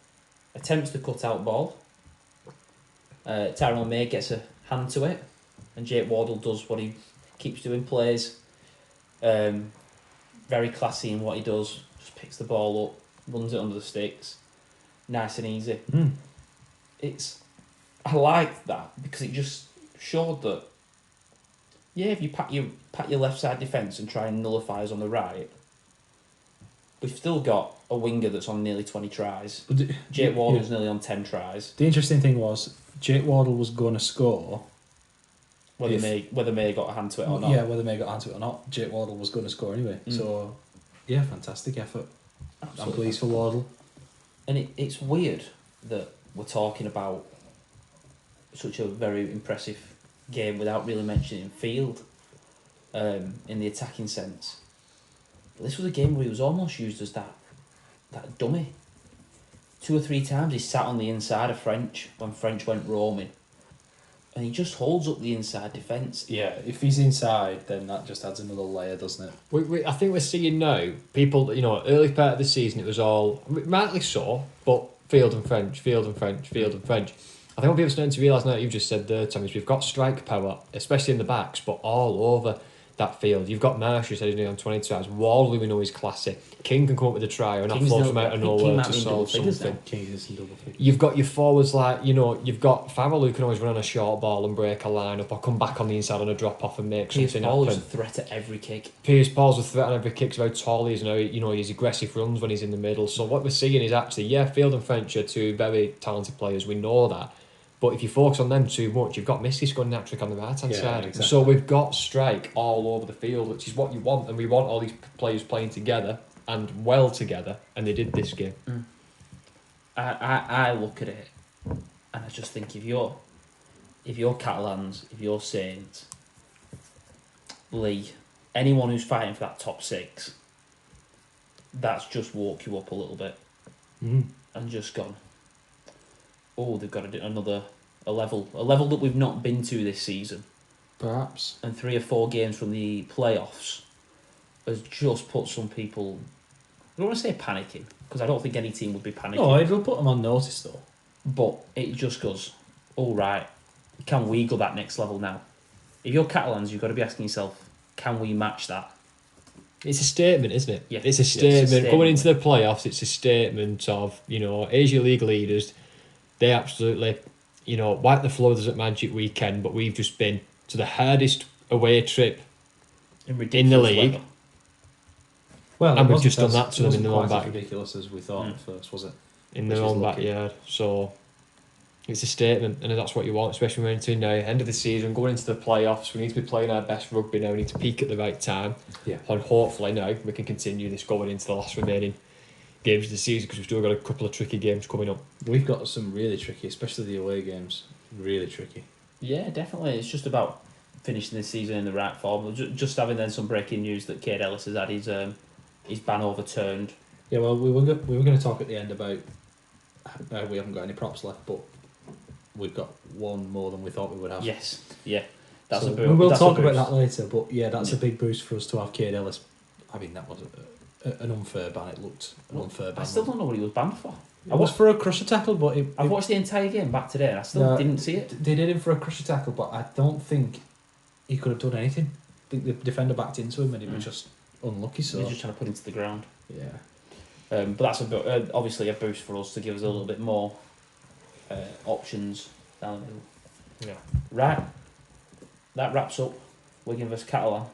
attempts to cut out ball. Tyrone May gets a hand to it, and Jake Wardle does what he keeps doing, plays very classy in what he does, just picks the ball up, runs it under the sticks, nice and easy. I liked that because it just showed that, if you pat your left side defence and try and nullify us on the right, we've still got a winger that's on nearly 20 tries. Jake Wardle's nearly on 10 tries. The interesting thing was, Jake Wardle was going to score. Whether May got a hand to it or not. Yeah, whether May got a hand to it or not, Jake Wardle was going to score anyway. So, fantastic effort. Absolutely. I'm pleased for Wardle. And it's weird that we're talking about such a very impressive game without really mentioning Field in the attacking sense. But this was a game where he was almost used as that dummy. 2 or 3 times he sat on the inside of French when French went roaming, and he just holds up the inside defence. Yeah, if he's inside, then that just adds another layer, doesn't it? I think we're seeing now people. Early part of the season it was all rightly so, but Field and French, Field and French, Field and French. I think what people are starting to realise now, you've just said there, Tom, is we've got strike power, especially in the backs, but all over that field. You've got Marsh, who said he's on 22 hours. Wardley, we know he's classy. King can come up with a try, and that floats from out of nowhere to solve something. You've got your forwards like, you've got Farrell who can always run on a short ball and break a line up, or come back on the inside on a drop off and make something happen. Pierce Paul's a threat at every kick. Pierce Paul's a threat on every kick, so how tall he is now. His aggressive runs when he's in the middle. So what we're seeing is actually, Field and French are two very talented players. We know that. But if you focus on them too much, you've got Misty scoring that trick on the right-hand side. Exactly. So we've got strike all over the field, which is what you want. And we want all these players playing together and well together. And they did this game. I look at it and I just think if you're Catalans, if you're Saints, Lee, anyone who's fighting for that top 6, that's just woke you up a little bit. And just gone, they've got to do a level that we've not been to this season. Perhaps. And 3 or 4 games from the playoffs has just put some people, I don't want to say panicking, because I don't think any team would be panicking. No, it'll put them on notice though. But it just goes, all right, can we go that next level now? If you're Catalans, you've got to be asking yourself, can we match that? It's a statement, isn't it? Yeah. It's a statement. Going into the playoffs, it's a statement of, Asia League leaders, they absolutely, wiped the floor with us at Magic Weekend, but we've just been to the hardest away trip in the league. Weather. Well, and we've just done that to them in their own backyard. back. Ridiculous as we thought at first, was it? In their own backyard. So it's a statement, and that's what you want, especially when we're into now, end of the season, going into the playoffs. We need to be playing our best rugby now. We need to peak at the right time. Yeah. And hopefully now we can continue this going into the last remaining games of the season, because we've still got a couple of tricky games coming up. We've got some really tricky, especially the away games. Really tricky. Yeah, definitely. It's just about finishing this season in the right form. Just having then some breaking news that Cade Ellis has had his ban overturned. Yeah, well, we were going to talk at the end about we haven't got any props left, but we've got one more than we thought we would have. Yes, yeah. That's so a boost. We will talk about that later, but yeah, that's a big boost for us to have Cade Ellis. I mean, that was an unfair ban. It looked an unfair ban. I still don't know what he was banned for. It was for a crusher tackle, but I watched the entire game back today and I still didn't see it. They did him for a crusher tackle, but I don't think he could have done anything. I think the defender backed into him and he was just unlucky. So he was just trying to put him to the ground. Yeah. But that's obviously a boost for us to give us a little bit more options down the middle. Yeah. Right. That wraps up Wigan vs Catalan.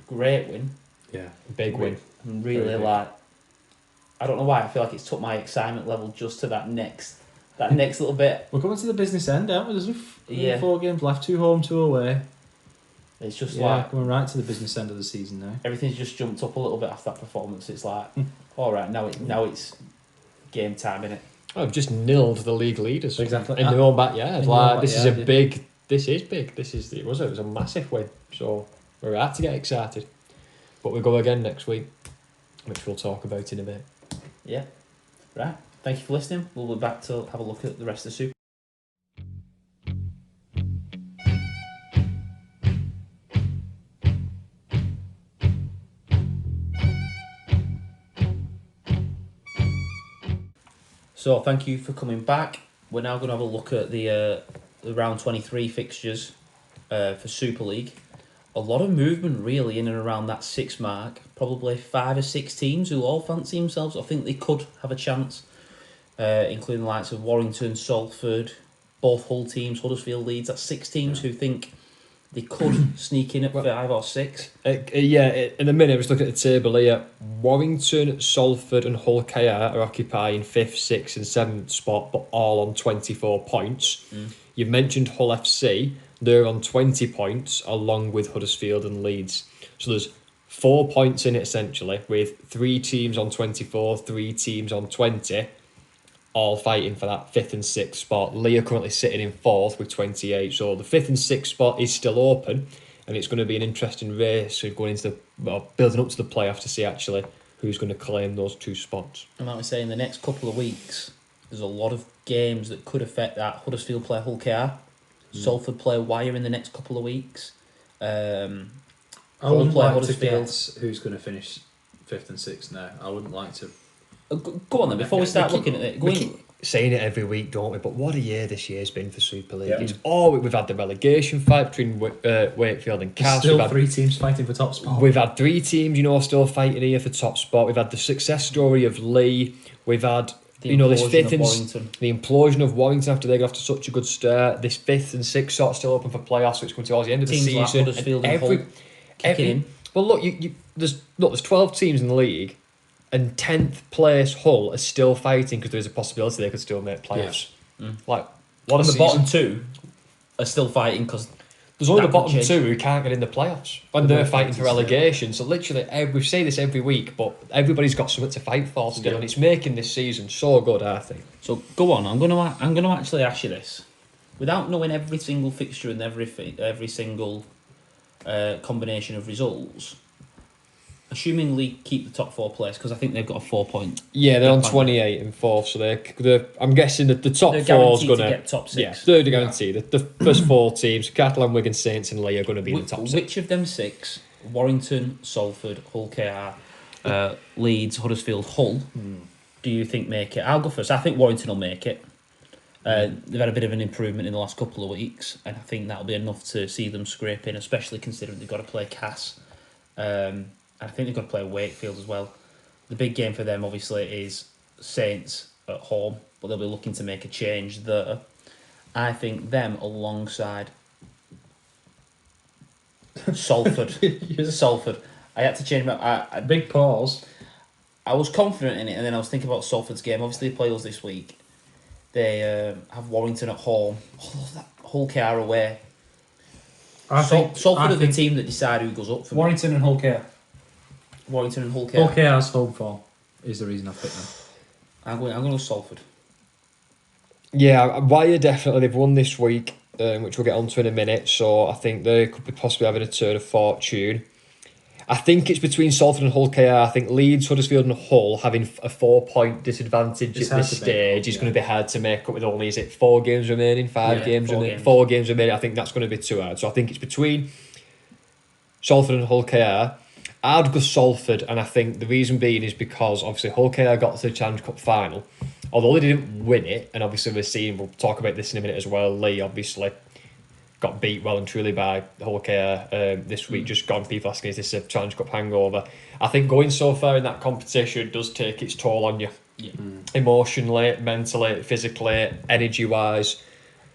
Great win. Yeah. Big win. And really, I don't know why, I feel like it's took my excitement level just to that next little bit. We're coming to the business end, aren't we? There's 4 games left, 2 home, 2 away. It's just coming right to the business end of the season now. Everything's just jumped up a little bit after that performance. It's like, all right, now it's game time, innit? I've just nilled the league leaders. Exactly. In their own backyard. This is big. It was a massive win. So we're right to get excited. But we go again next week, which we'll talk about in a bit. Yeah. Right. Thank you for listening. We'll be back to have a look at the rest of the Super. So thank you for coming back. We're now going to have a look at the round 23 fixtures for Super League. A lot of movement really in and around that 6 mark. Probably 5 or 6 teams who all fancy themselves. I think they could have a chance, including the likes of Warrington, Salford, both Hull teams, Huddersfield, Leeds. That's 6 teams who think they could sneak in at 5 or 6. In a minute, I was looking at the table here. Warrington, Salford and Hull KR are occupying 5th, 6th and 7th spot, but all on 24 points. You've mentioned Hull FC. They're on 20 points, along with Huddersfield and Leeds. So there's 4 points in it, essentially, with 3 teams on 24, 3 teams on 20, all fighting for that 5th and 6th spot. Lee are currently sitting in 4th with 28, so the 5th and 6th spot is still open, and it's going to be an interesting race going into building up to the playoff to see actually who's going to claim those 2 spots. And like we say, in the next couple of weeks, there's a lot of games that could affect that. Huddersfield play Hull KR. Salford play Wire in the next couple of weeks. I wouldn't play like to Huddersfield. guess who's going to finish 5th and 6th now. I wouldn't like to. Go on then, before we start looking at it. Go We in. keep saying it every week, don't we? But what a year this year's been for Super League. Yeah. It's we've had the relegation fight between Wakefield and There's Cass. still We've had 3 teams fighting for top spot. We've had 3 teams, still fighting here for top spot. We've had the success story of Lee. We've had, The this implosion 5th of and Warrington. the implosion of Warrington after they got off to such a good start. This 5th and 6th sort of still open for playoffs, which comes towards the end of Teams the like season. Huddersfield and Hull kicking in. Well, look, there's 12 teams in the league, and 10th place Hull are still fighting because there's a possibility they could still make playoffs. Like, what a And the season. bottom 2 are still fighting because There's only that the could bottom change. 2 who can't get in the playoffs when they're fighting for relegation. So literally, we say this every week, but everybody's got something to fight for still, and it's making this season so good, I think. So go on. I'm gonna actually ask you this, without knowing every single fixture and every single combination of results. Assuming League keep the top 4 place, because I think they've got a 4-point. Yeah, they're on Fine. 28 and 4th, so they're I'm guessing that the top They're 4's guaranteed going to get top 6. Yeah, they're guaranteed. The first 4 teams, Catalan, Wigan, Saints, and Lee, are going to be in the top 6. Which of them 6? Warrington, Salford, Hull KR, Leeds, Huddersfield, Hull. Do you think make it? I'll go first. I think Warrington will make it. They've had a bit of an improvement in the last couple of weeks, and I think that'll be enough to see them scrape in, especially considering they've got to play Cass. I think they've got to play Wakefield as well. The big game for them, obviously, is Saints at home, but they'll be looking to make a change there. I think them alongside Salford. Salford. I had to change my... Big pause. I was confident in it, and then I was thinking about Salford's game. Obviously, they play us this week. They have Warrington at home. Hull KR away. Salford are the team that decide who goes up for Warrington and Hull KR. Warrington and Hull KR. Hull KR's home form is the reason I picked them. I'm going to go Salford. Yeah, Wire definitely, they've won this week, which we'll get onto in a minute, so I think they could be possibly having a turn of fortune. I think it's between Salford and Hull KR. I think Leeds, Huddersfield and Hull having a 4-point disadvantage It's at this hard to make stage up, is yeah. going to be hard to make up with only, is it 4 games remaining, 5 Yeah, games 4 remaining? games. 4 games remaining. I think that's going to be too hard. So I think it's between Salford and Hull KR. I'd go Salford, and I think the reason being is because obviously Hull KR got to the Challenge Cup final. Although they didn't win it, and obviously we'll talk about this in a minute as well, Lee obviously got beat well and truly by Hull KR this week. Just gone, people asking, is this a Challenge Cup hangover? I think going so far in that competition does take its toll on you. Yeah. Emotionally, mentally, physically, energy-wise.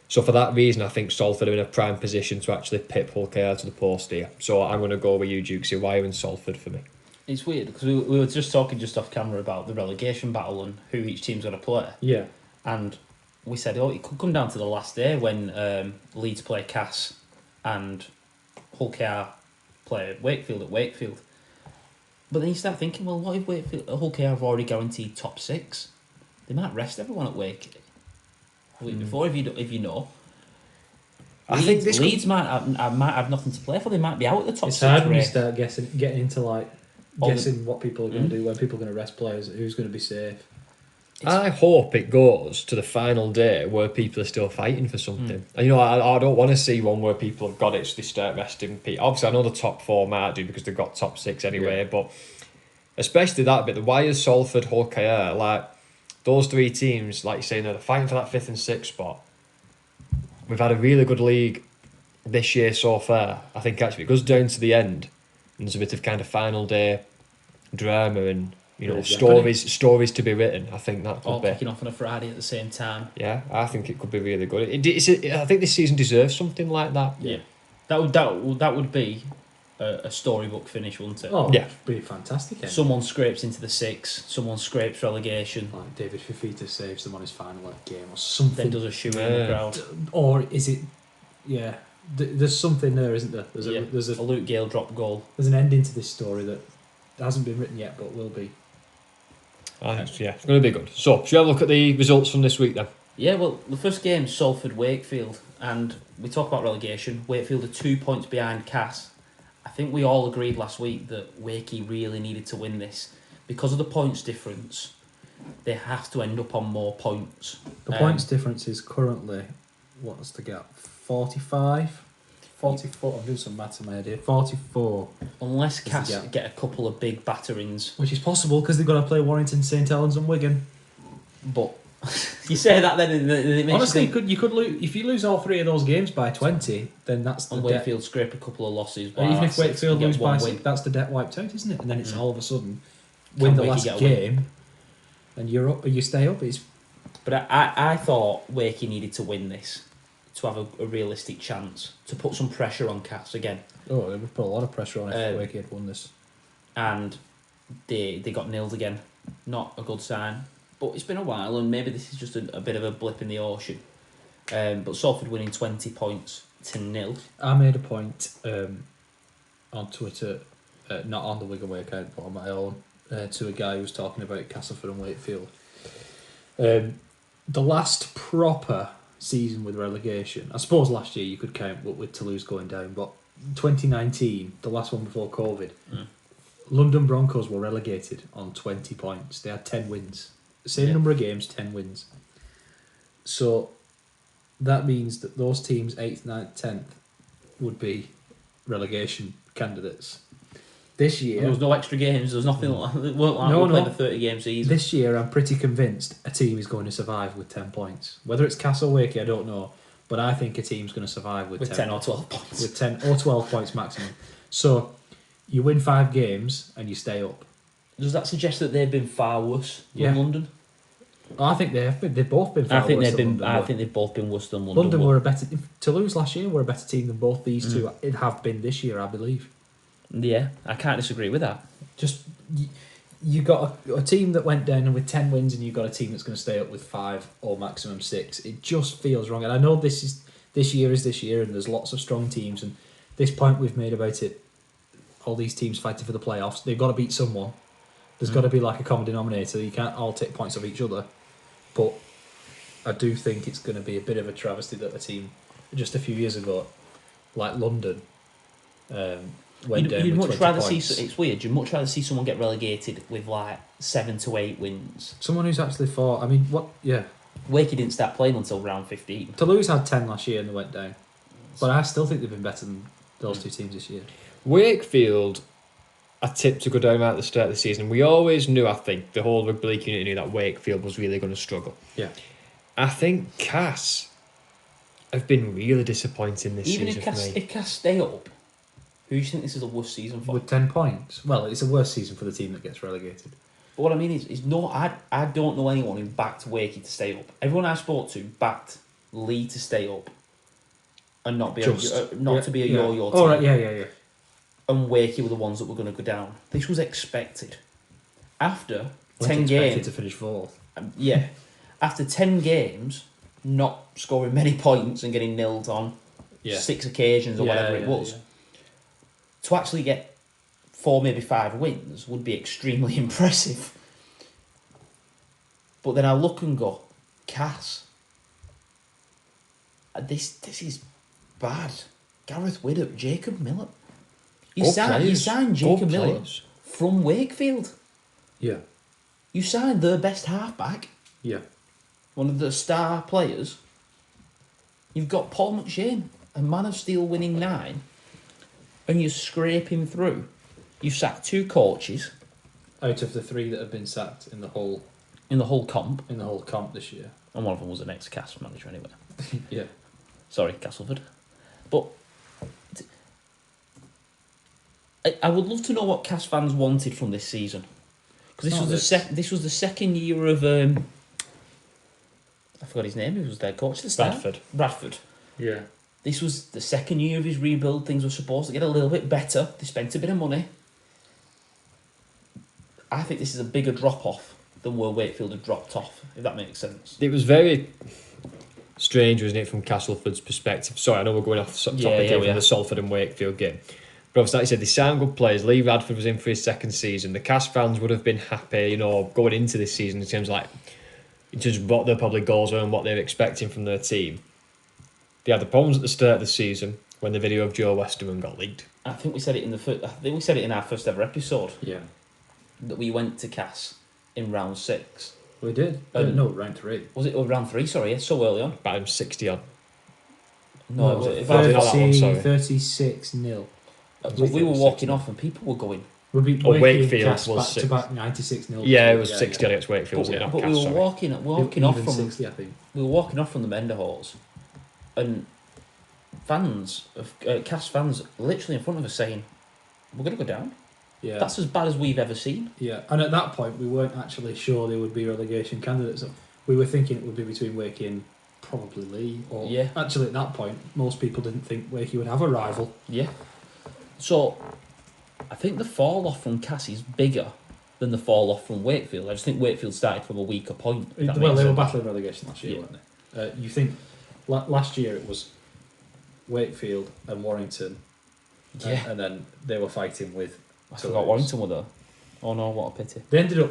So for that reason, I think Salford are in a prime position to actually pip Hull KR to the post here. So I'm going to go with you, Dukesy. Wire and Salford for me. It's weird, because we were just talking just off camera about the relegation battle and who each team's going to play. Yeah. And we said, it could come down to the last day when Leeds play Cass and Hull KR play Wakefield at Wakefield. But then you start thinking, well, what if Hull KR have already guaranteed top 6? They might rest everyone at Wake a week before, if you know. I think this Leeds might have nothing to play for. They might be out at the top It's 6 hard when you race. start getting into guessing what people are going to do, when people are going to rest players, who's going to be safe. I hope it goes to the final day where people are still fighting for something. And I don't want to see one where people have got it, so they start resting people. Obviously, I know the top 4 might do because they've got top 6 anyway, but especially that bit, the Wires, Salford, Hull KR, like those 3 teams, like you say, they're fighting for that 5th and 6th spot. We've had a really good league this year so far. I think actually it goes down to the end, and there's a bit of kind of final day drama and stories to be written. I think that could All be kicking off on a Friday at the same time. Yeah, I think it could be really good. I think this season deserves something like that. Yeah, that would be a storybook finish, wouldn't it? Oh, Yeah. it'd be fantastic. Someone scrapes into the 6, someone scrapes relegation, Like David Fifita saves them on his final game or something. then does a shoe in the crowd. Or is it? Yeah, there's something there, isn't there? There's a Luke Gale drop goal. there's an ending to this story that hasn't been written yet, but will be. It's going to be good. So, should we have a look at the results from this week then? Yeah, well, the first game, Salford Wakefield, and we talk about relegation. Wakefield are 2 points behind Cass. I think we all agreed last week that Wakey really needed to win this because of the points difference. They have to end up on more points. The points difference is currently, what's the gap? 45, 44. I'm doing some maths in my head here. 44, Unless the Cass gap? get a couple of big batterings. which is possible because they've got to play Warrington, St Helens, and Wigan. But you say that then, and it makes Honestly, you think, you could lose if you lose all three of those games by 20. Then that's the and debt. Wakefield scrape a couple of losses. Or even if Wakefield lose by one 6, win. that's the debt wiped out, isn't it? And then it's all of a sudden Can win the Wakey last get a win? game, and you're up, or you stay up. It's But I thought Wakey needed to win this to have a realistic chance to put some pressure on Cass again, oh, it would put a lot of pressure on if Um, Wakey had won this. and they got nilled again. Not a good sign. But it's been a while, and maybe this is just a bit of a blip in the ocean. But Salford winning 20 points to 0. I made a point on Twitter, not on the Wigan Way account, but on my own, to a guy who was talking about Castleford and Wakefield. The last proper season with relegation, I suppose last year you could count with Toulouse going down, but 2019, the last one before COVID, London Broncos were relegated on 20 points. They had 10 wins. Same number of games, 10 wins. So that means that those teams, 8th, 9th, 10th, would be relegation candidates. This year... There was no extra games, there was nothing like that. It weren't like No, we played no. a 30-game season. This year, I'm pretty convinced a team is going to survive with 10 points. Whether it's Castle Wakey, I don't know. But I think a team's going to survive with 10 or 12 points. With 10 or 12 points maximum. So, you win 5 games and you stay up. Does that suggest that they've been far worse Yeah. than London? I think they've both been far I think worse they've than been. London, I but think they've both been worse than London. London were a better... Toulouse last year were a better team than both these two have been this year, I believe. Yeah, I can't disagree with that. Just... You got a team that went down with 10 wins and you've got a team that's going to stay up with 5 or maximum 6. It just feels wrong. And I know this year and there's lots of strong teams, and this point we've made about it, all these teams fighting for the playoffs, they've got to beat someone. There's got to be like a common denominator. You can't all take points off each other. But I do think it's going to be a bit of a travesty that a team just a few years ago, like London, went down You'd with much 20 rather points. see. It's weird. You'd much rather see someone get relegated with like 7 to 8 wins. Someone who's actually fought. I mean, what? Yeah, Wakey didn't start playing until round 15. Toulouse had 10 last year and they went down. But I still think they've been better than those two teams this year. Wakefield, I tipped to go down at the start of the season. We always knew, I think, the whole rugby league community knew that Wakefield was really going to struggle. Yeah. I think Cass have been really disappointing this Even season if Cass, for me. if Cass stay up, who do you think this is the worst season for? With 10 points. Well, it's a worse season for the team that gets relegated. But what I mean is no. I don't know anyone who backed Wakey to stay up. Everyone I spoke to backed Lee to stay up, and not be to be a yo-yo team. Oh, right, yeah. And Wakey were the ones that were going to go down. This was expected. After Weren't 10 expected games, to finish fourth. yeah, after 10 games, not scoring many points and getting nilled on 6 occasions or whatever it was, to actually get 4, maybe 5 wins would be extremely impressive. But then I look and go, Cass, this is bad. Gareth Widdop, Jacob Miller. You signed Jacob Miller from Wakefield. Yeah. You signed their best halfback, Yeah. one of the star players. You've got Paul McShane, a Man of Steel winning 9, and you're scraping through. You've sacked 2 coaches Out of the 3 that have been sacked in the whole comp, comp this year. and one of them was an ex-Cass manager anyway. Yeah. Sorry, Castleford. But I would love to know what Cass fans wanted from this season, because this was the second year of I forgot his name. Who was their coach at the start? Bradford. Yeah. This was the second year of his rebuild. Things were supposed to get a little bit better. They spent a bit of money. I think this is a bigger drop-off than where Wakefield had dropped off, if that makes sense. It was very strange, wasn't it, from Castleford's perspective? Sorry, I know we're going off the topic here from the Salford and Wakefield game. But obviously, like you said, they signed good players. Lee Radford was in for his second season. The Cass fans would have been happy, going into this season in terms of what their probably goals were and what they're expecting from their team. They had the problems at the start of the season when the video of Joe Westerman got leaked. I think we said it in our first ever episode. Yeah. That we went to Cass in round 6. We did. No, round 3. Was it round 3? Sorry, yeah, so early on. About him 60 odd. No, was it it was- not that one, sorry. 36-0. but we were walking off and people were going. We beat Oh, Wakey and Wakefield Cass was back to back 96-0. Yeah, it was 60 against Wakefield, But, wasn't it? Not but we Cass, were sorry. walking off Even from 60, I think. we were walking off from the Mender halls, and fans of cast fans literally in front of us saying, "We're going to go down." Yeah. That's as bad as we've ever seen. Yeah, and at that point we weren't actually sure they would be relegation candidates. We were thinking it would be between Wakey and probably Lee. Or Yeah. Actually, at that point, most people didn't think Wakey would have a rival. Yeah. So, I think the fall off from Cassie's bigger than the fall off from Wakefield. I just think Wakefield started from a weaker point. if that Well, makes they were sense. battling relegation last year, Yeah. weren't they? You think last year it was Wakefield and Warrington, Yeah. and then they were fighting with. I Toulouse. forgot Warrington were there. Oh no, what a pity. They ended up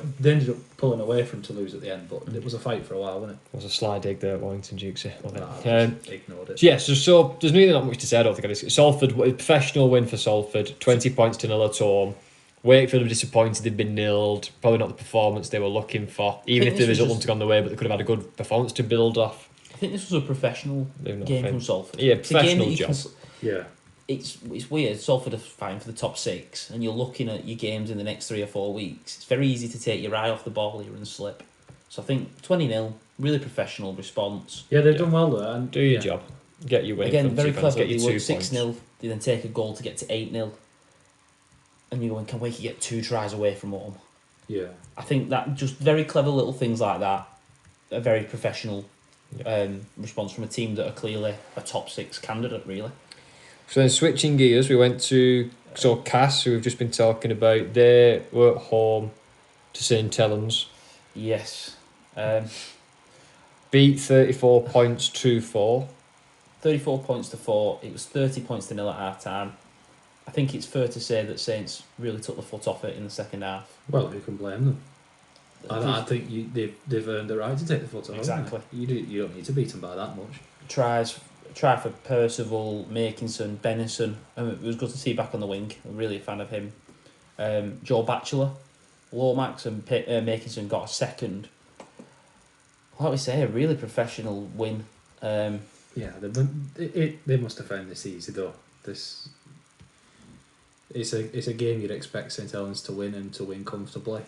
pulling away from Toulouse at the end, but it was a fight for a while, wasn't it? There was a sly dig there at Warrington Dukesy. Love it. Nah, just ignored it. Yeah, so there's really not much to say. I don't think. Salford, a professional win for Salford, 20 points to 0 at home. Wakefield were disappointed they'd been nilled. Probably not the performance they were looking for. Even think if the this was result just- hadn't gone their way, but they could have had a good performance to build off. I think this was a professional They've not game failed. from Salford. Yeah, It's a game professional that you job. Yeah. It's weird. Salford are fighting for the top 6, and you're looking at your games in the next 3 or 4 weeks. It's very easy to take your eye off the ball here and slip. So I think 20-0, really professional response. Yeah, they've Yeah. done well there. And Do your job. Get your win. Again, from very two fans, clever. Get They your won 2 points. 6-0. They then take a goal to get to 8-0. And you're going, can Wakey get 2 tries away from home? Yeah. I think that just very clever little things like that, a very professional response from a team that are clearly a top 6 candidate, really. So then switching gears, we went to Cass, who we've just been talking about. They were at home to St Helens. Yes. Beat 34 points 2-4. 34 points to 4. It was 30 points to 0 at half time. I think it's fair to say that Saints really took the foot off it in the second half. Well, who can blame them? I think they've earned the right to take the foot off. Exactly. You don't need to beat them by that much. Try for Percival, Makinson, Benison. It was good to see back on the wing. I'm really a fan of him. Joe Batchelor, Lomax and Makinson got a second. Like we say, a really professional win. Yeah, they must have found this easy though. It's a game you'd expect St Helens to win and to win comfortably.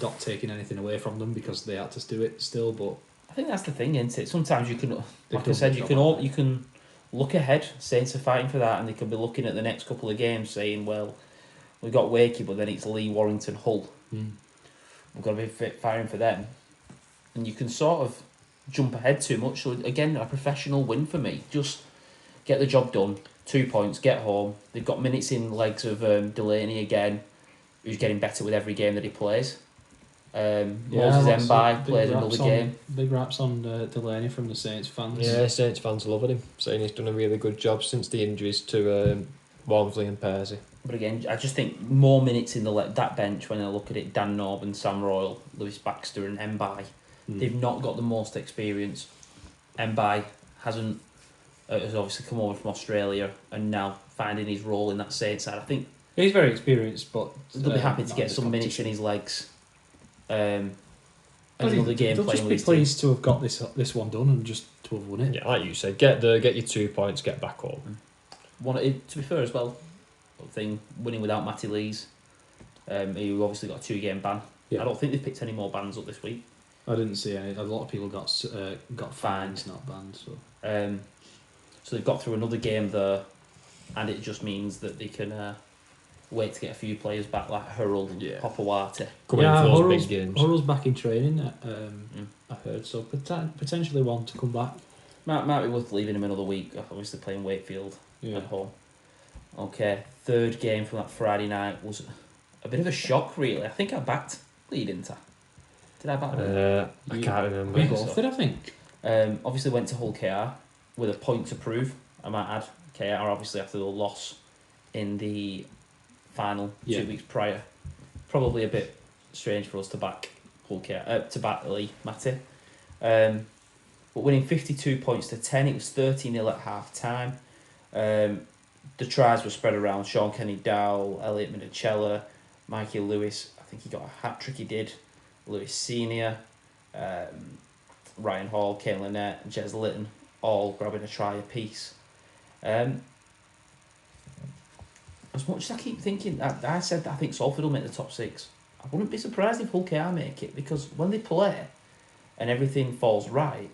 Not taking anything away from them because they had to do it still, but I think that's the thing, isn't it? Sometimes you can, They've like I done said, the you job. can look ahead. Saints are fighting for that, and they can be looking at the next couple of games, saying, "Well, we've got Wakey, but then it's Lee, Warrington, Hull. We've got to be firing for them." And you can sort of jump ahead too much. So again, a professional win for me. Just get the job done. 2 points, get home. They've got minutes in legs of Delaney again, who's getting better with every game that he plays. Moses Mbai plays another game. Big raps on Delaney from the Saints fans. Yeah, Saints fans loving him, saying he's done a really good job since the injuries to Walmsley and Percy. But again, I just think more minutes in that bench when I look at it. Dan Norman, Sam Royal, Lewis Baxter and Mbai. They've not got the most experience. Mbai has obviously come over from Australia and now finding his role in that Saints side. I think He's very experienced, but they'll be happy to not get in some the minutes in competition. his legs. And But another game they'll playing just with be his team. pleased to have got this one done and just to have won it. Yeah, like you said, get your 2 points, get back home. To be fair as well, winning without Matty Lees, who obviously got a 2-game ban. Yeah. I don't think they've picked any more bans up this week. I didn't see any. A lot of people got fines, not banned. So So they've got through another game there, and it just means that they can wait to get a few players back, like Hurrell, Popawati. Coming in for those Hurl's, big games. Hurl's back in training. I heard so. Potentially one to come back. Might be worth leaving him another week. Obviously playing Wakefield at home. Okay, third game from that Friday night was a bit of a shock, really. I think I backed Lee, didn't I? Did I back Lee? I can't remember. We both did, I think. Obviously went to Hull KR with a point to prove. I might add, KR obviously after the loss in the final 2 weeks prior. Probably a bit strange for us to back Hull KR, to back Lee Matty. But winning 52 points to 10, it was 13-0 at half time. The tries were spread around. Sean Kenny Dowell, Elliot Minicella, Mikey Lewis. I think he got a hat trick. He did. Lewis Senior, Ryan Hall, Kane Lynette, Jez Litton all grabbing a try apiece. As much as I keep thinking, I said that I think Salford will make the top 6. I wouldn't be surprised if Hull KR make it, because when they play and everything falls right,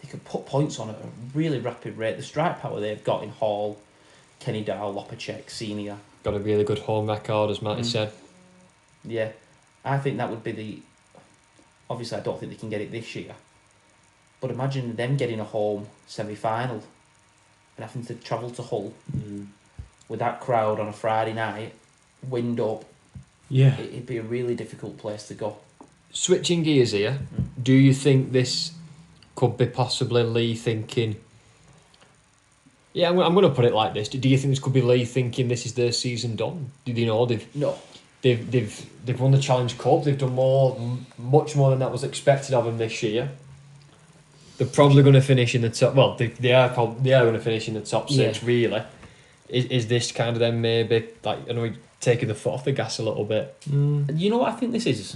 they could put points on at a really rapid rate. The strike power they've got in Hall, Kenny Dow, Lopacek, Senior. Got a really good home record, as Matty said. Yeah, I think that would be the... Obviously, I don't think they can get it this year. But imagine them getting a home semi-final and having to travel to Hull with that crowd on a Friday night, wind up. Yeah. It'd be a really difficult place to go. Switching gears here, do you think this could be possibly Lee thinking... Yeah, I'm going to put it like this. Do you think this could be Lee thinking this is their season done? Did you know No. They've won the Challenge Cup. They've done much more than that was expected of them this year. They're probably going to finish in the top. Well, they are going to finish in the top 6. Yeah. Really, is this kind of them maybe like, I know, taking the foot off the gas a little bit? You know what I think this is?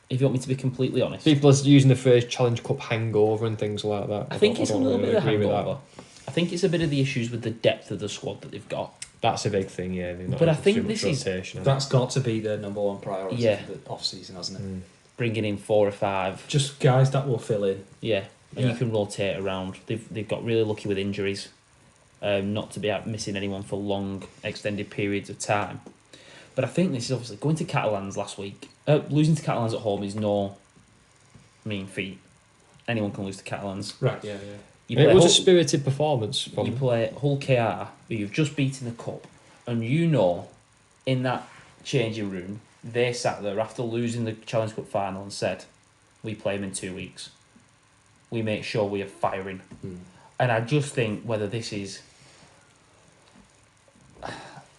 If you want me to be completely honest, People are using the phrase Challenge Cup hangover and things like that. I think it's a little bit of a agree with that. hangover. I think it's a bit of the issues with the depth of the squad that they've got. That's a big thing, yeah. But I think this is... That's got to be their number one priority Yeah. for the off-season, hasn't it? Bringing in 4 or 5. Just guys that will fill in. Yeah, and Yeah. you can rotate around. They've got really lucky with injuries, not to be out missing anyone for long, extended periods of time. But I think this is obviously going to Catalans last week. Losing to Catalans at home is no mean feat. Anyone can lose to Catalans. Right, yeah. You It was Hull- a spirited performance from You play Hull KR, who you've just beaten the cup, and you know, in that changing room, they sat there after losing the Challenge Cup final and said, "We play them in 2 weeks. We make sure we are firing." And I just think whether this is...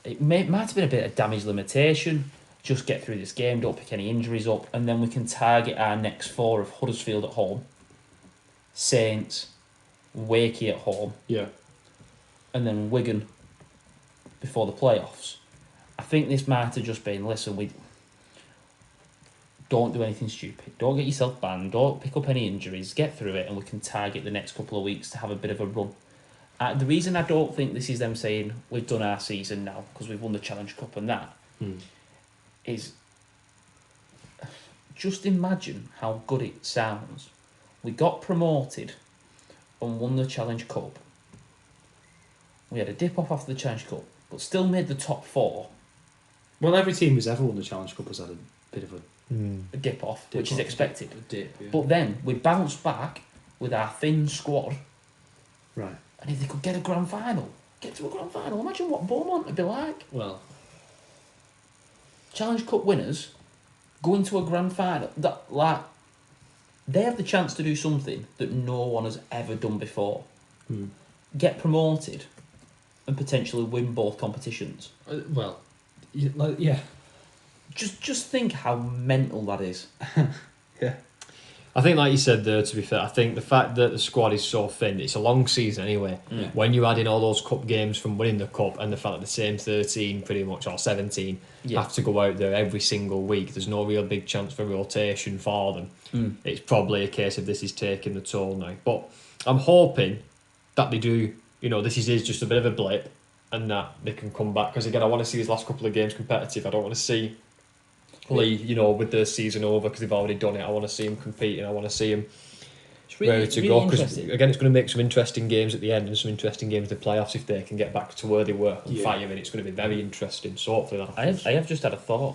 It might have been a bit of damage limitation. Just get through this game, don't pick any injuries up, and then we can target our next 4 of Huddersfield at home, Saints, Wakey at home, Yeah. and then Wigan before the playoffs. I think this might have just been, listen, we don't do anything stupid. Don't get yourself banned. Don't pick up any injuries. Get through it, and we can target the next couple of weeks to have a bit of a run. The reason I don't think this is them saying we've done our season now because we've won the Challenge Cup and that is just imagine how good it sounds. We got promoted and won the Challenge Cup. We had a dip off after the Challenge Cup, but still made the top 4. Well, every team who's ever won the Challenge Cup has had a bit of A dip off, which is off. expected. a dip. Yeah. But then we bounced back with our thin squad, Right. and if they could get to a grand final, imagine what Beaumont would be like. Well, Challenge Cup winners going to a grand final. They have the chance to do something that no one has ever done before. Get promoted and potentially win both competitions. yeah. Just think how mental that is. Yeah. I think, like you said there, to be fair, I think the fact that the squad is so thin, it's a long season anyway. Yeah. When you add in all those cup games from winning the cup and the fact that the same 13 pretty much, or 17, have to go out there every single week, there's no real big chance for rotation for them. It's probably a case of this is taking the toll now. But I'm hoping that they do, this is just a bit of a blip and that they can come back. Because again, I want to see his last couple of games competitive. I don't want to see Lee, with the season over because they've already done it. I want to see him competing. I want to see him ready to go. Because again, it's going to make some interesting games at the end and some interesting games in the playoffs if they can get back to where they were and firing. It's going to be very interesting. So hopefully that. I have just had a thought,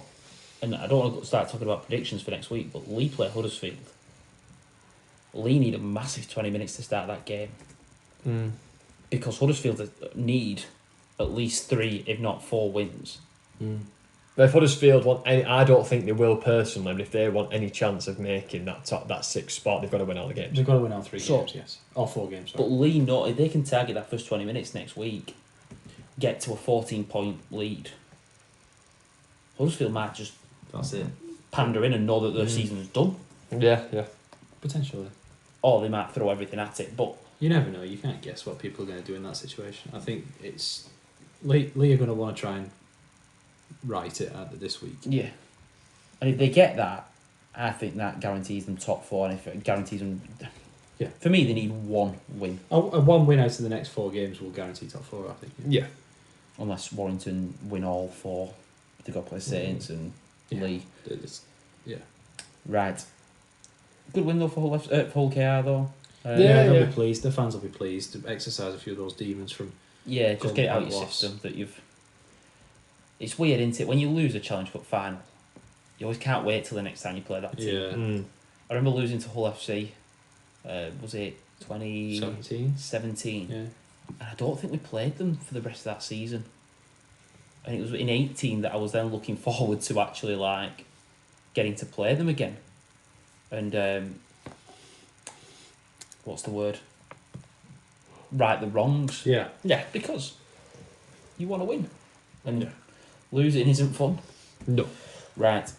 and I don't want to start talking about predictions for next week, but Lee play Huddersfield. Lee need a massive 20 minutes to start that game. Because Huddersfield need at least 3, if not 4 wins. But if Huddersfield want any, I don't think they will personally, but if they want any chance of making that 6th spot, they've got to win all the games. They've got to win all 3 games, yes. All 4 games, sorry. But Lee, if they can target that first 20 minutes next week, get to a 14-point lead, Huddersfield might just pander in and know that their season's done. Yeah. Potentially. Or they might throw everything at it, but... You never know. You can't guess what people are going to do in that situation. I think it's... Lee are going to want to try and right it out this week. Yeah. And if they get that, I think that guarantees them top 4, and if it guarantees them... For me, they need one win, A one win out of the next 4 games will guarantee top 4, I think. Yeah. unless Warrington win all 4. They've got to play Saints and Lee. Yeah. Right. Good win though for Hull KR though. They'll be pleased. The fans will be pleased to exercise a few of those demons from. Yeah, just get it out of your loss. system that you've. It's weird, isn't it? When you lose a Challenge Cup final, you always can't wait till the next time you play that team. Yeah. I remember losing to Hull FC. Was it 2017? Yeah. And I don't think we played them for the rest of that season. And it was in 18 that I was then looking forward to actually like getting to play them again. And what's the word? Right the wrongs. Yeah. Yeah, because you want to win. And losing isn't fun. No. Right.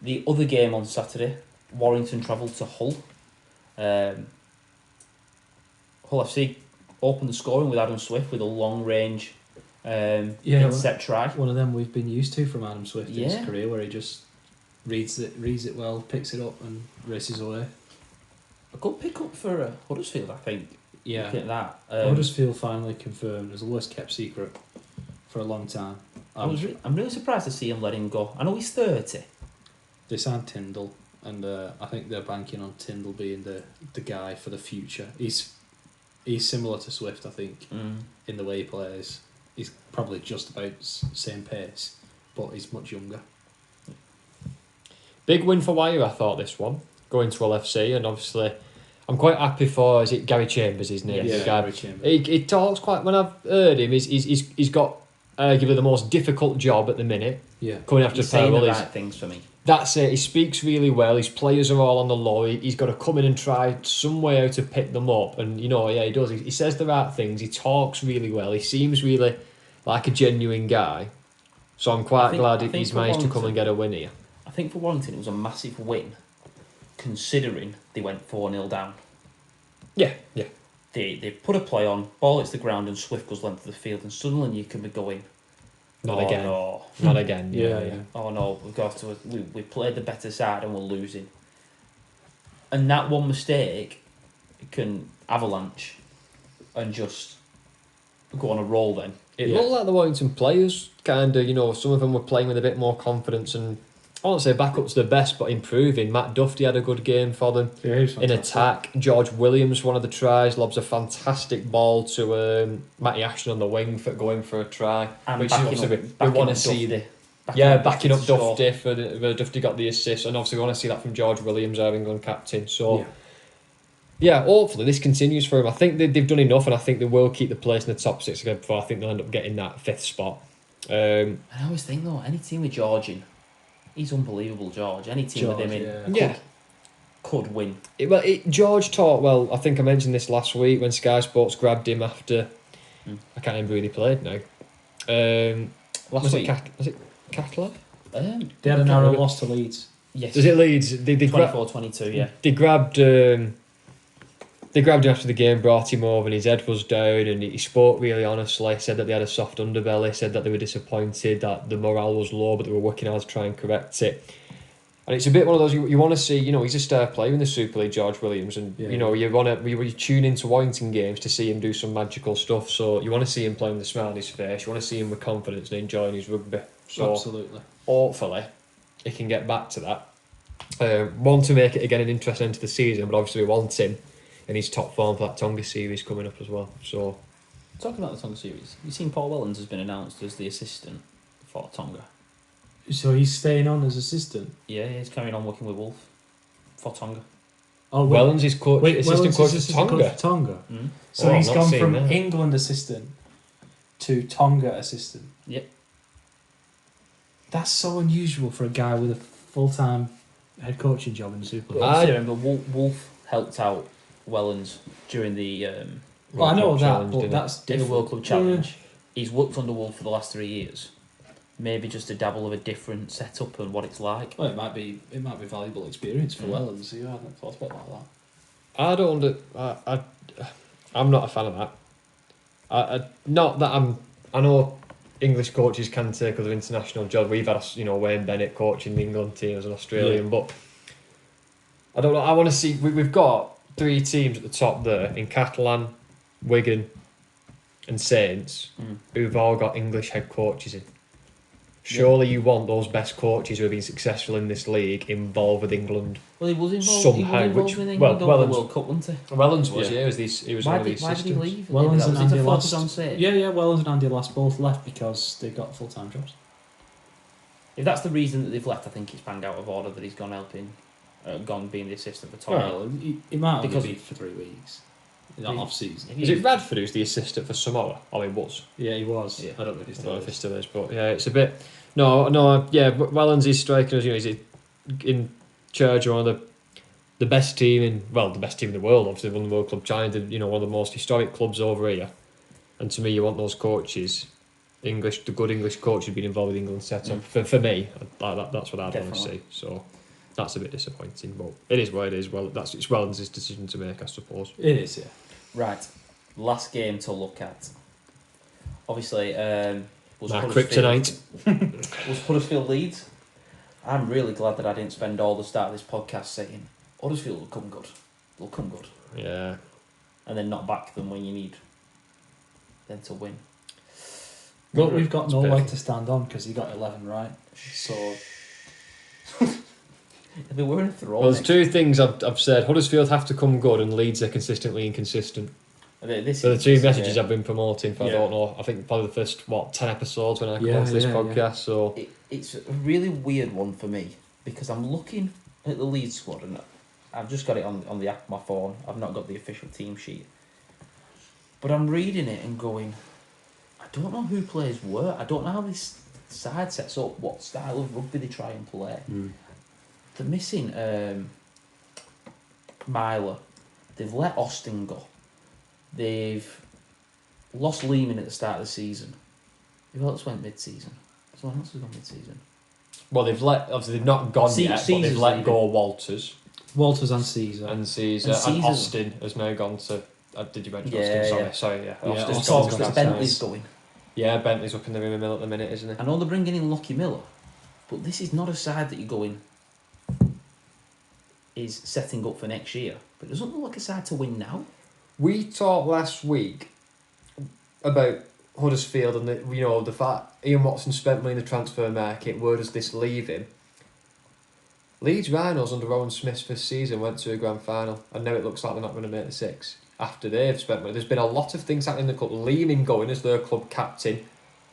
The other game on Saturday, Warrington travelled to Hull. Hull FC opened the scoring with Adam Swift with a long range intercept try. One of them we've been used to from Adam Swift in Yeah. his career, where he just reads it well, picks it up, and races away. A good pick-up for Huddersfield, I think. Yeah. Looking at that. Huddersfield finally confirmed as the worst kept secret for a long time. I'm really surprised to see him let him go. I know he's 30. They signed Tyndall, and I think they're banking on Tyndall being the guy for the future. He's similar to Swift, I think, in the way he plays. He's probably just about same pace, but he's much younger. Big win for Wire, I thought, this one. Going to LFC, and obviously I'm quite happy for, is it Gary Chambers, his name? Yeah, The guy. Gary Chambers. He talks quite, when I've heard him, he's got arguably the most difficult job at the minute. Yeah. Coming after He's saying the Farrell. right things for me. That's it, he speaks really well, his players are all on the low, he's got to come in and try some way how to pick them up, and he does, he says the right things, he talks really well, he seems really like a genuine guy, so I'm quite glad he's managed to come and get a win here. I think for Warrington it was a massive win, considering they went 4-0 down. Yeah. They put a play on, ball hits the ground and Swift goes length of the field, and suddenly you can be going, Not oh again. no. Not again, Yeah. Oh no, we played the better side and we're losing. And that one mistake can avalanche and just go on a roll then. It looked like the Warrington players kind of, some of them were playing with a bit more confidence, and I won't say back up to the best, but improving. Matt Duffy had a good game for them. Yeah, he's in fantastic. attack. George Williams, one of the tries, lobs a fantastic ball to Matty Ashton on the wing for going for a try. And which backing obviously up- we want backing to up see. Duffy. Backing up to score. Duffy for Duffy got the assist, and obviously we want to see that from George Williams having gone captain. So. Yeah, hopefully this continues for him. I think they've done enough, and I think they will keep the place in the top 6 again before I think they'll end up getting that 5th spot. I always think though, any team with George in, he's unbelievable, George. Any team with him in could win. George taught well. I think I mentioned this last week when Sky Sports grabbed him after. I can't remember who they played now. Last week. Was it Catalans? They had a narrow loss to Leeds. Yes. Was it Leeds? They 24-22, yeah. They grabbed him after the game, brought him over, and his head was down, and he spoke really honestly. Said that they had a soft underbelly. Said that they were disappointed, that the morale was low, but they were working hard to try and correct it. And it's a bit one of those you want to see. He's a star player in the Super League, George Williams, and you tune into Warrington games to see him do some magical stuff. So you want to see him playing with a smile on his face. You want to see him with confidence and enjoying his rugby. So Absolutely. hopefully he can get back to that. Want to make it again an interesting end to the season, but obviously we want him in his top form for that Tonga series coming up as well. So, talking about the Tonga series, you've seen Paul Wellens has been announced as the assistant for Tonga. So he's staying on as assistant. Yeah, he's carrying on working with Wolf for Tonga. Oh, Wellens is assistant coach for Tonga. Tonga. Mm. So Oh, he's I've not gone seen from that. England assistant to Tonga assistant. Yep. That's so unusual for a guy with a full-time head coaching job in the Super League. I remember Wolf helped out Wellens during the Well, I know World Cup that, Challenge, but didn't that's in the different. World Club Challenge. He's worked under Wolf for the last 3 years. Maybe just a dabble of a different setup and what it's like. Well, it might be valuable experience for Wellens. Yeah, I hadn't thought about it like that. I don't. I'm not a fan of that. Not that I know English coaches can take other international jobs. We've had Wayne Bennett coaching the England team as an Australian, but I don't know. I want to see. We've got three teams at the top there in Catalan, Wigan, and Saints, who've all got English head coaches in. Surely you want those best coaches who have been successful in this league involved with England. Well, he was involved. Somehow, he was involved which- with well, England over the Wellens- World Cup, wasn't he? Wellens was, Yeah. yeah. He was Why one of the did he assistants. leave? Wellens Was and it Andy to focus Last. on Saints? Yeah, Wellens and Andy Last both left because they got full-time jobs. If that's the reason that they've left, I think it's bang out of order that he's gone helping, gone being the assistant for Tommy. Well, he might only Because- be for 3 weeks. Not He- off season. Is it Radford who's the assistant for Samoa? Oh, he was. Yeah, he was. Yeah. I don't know if he's I don't still know if he is. still is, but yeah, it's a bit. No, yeah. Wellens is striking us. You know, he's in charge of one of the best team in the best team in the world. Obviously, won the World Club China. One of the most historic clubs over here. And to me, you want those coaches, the good English coaches, being involved with England setup. For me, that's what I'd want to Definitely. see. So that's a bit disappointing, but it is what it is. Well, it's Wellens' decision to make, I suppose. It is, yeah. Right, last game to look at. Obviously, was My Huddersfield- kryptonite. was Huddersfield Leeds. I'm really glad that I didn't spend all the start of this podcast saying Huddersfield will come good. They'll come good. Yeah. And then not back them when you need them to win. Look, we've got It's no leg perfect. to stand on because he got 11 right. So, They were in a throw. Well, there's two things I've said. Huddersfield have to come good, and Leeds are consistently inconsistent. So the two messages I've been promoting for, I don't know, I think probably the first, 10 episodes when I come onto this podcast, so... It's a really weird one for me because I'm looking at the Leeds squad and I've just got it on the app of my phone. I've not got the official team sheet. But I'm reading it and going, I don't know who plays where. I don't know how this side sets up, what style of rugby they try and play. They're missing Myler. They've let Austin go. They've lost Lehman at the start of the season. Who else went mid-season? Someone else has gone mid-season. Well, obviously they've not gone yet, but they've Caesar's let leaving. go Walters Walters and Caesar. and Caesar, And and Caesar's- Austin has now gone to... did you mention Yeah, Austin? yeah. Sorry, yeah. Yeah, Austin's There's gone Austin's talks to that gone. Bentley's going. Yeah, Bentley's up in the River Mill at the minute, isn't he? I know they're bringing in Lockie Miller, but this is not a side that you're going is setting up for next year. But it doesn't look like a side to win now. We talked last week about Huddersfield and the fact Ian Watson spent money in the transfer market. Where does this leave him? Leeds Rhinos under Owen Smith's first season went to a grand final, and now it looks like they're not going to make the six after they've spent money. There's been a lot of things happening in the club. Lehman going as their club captain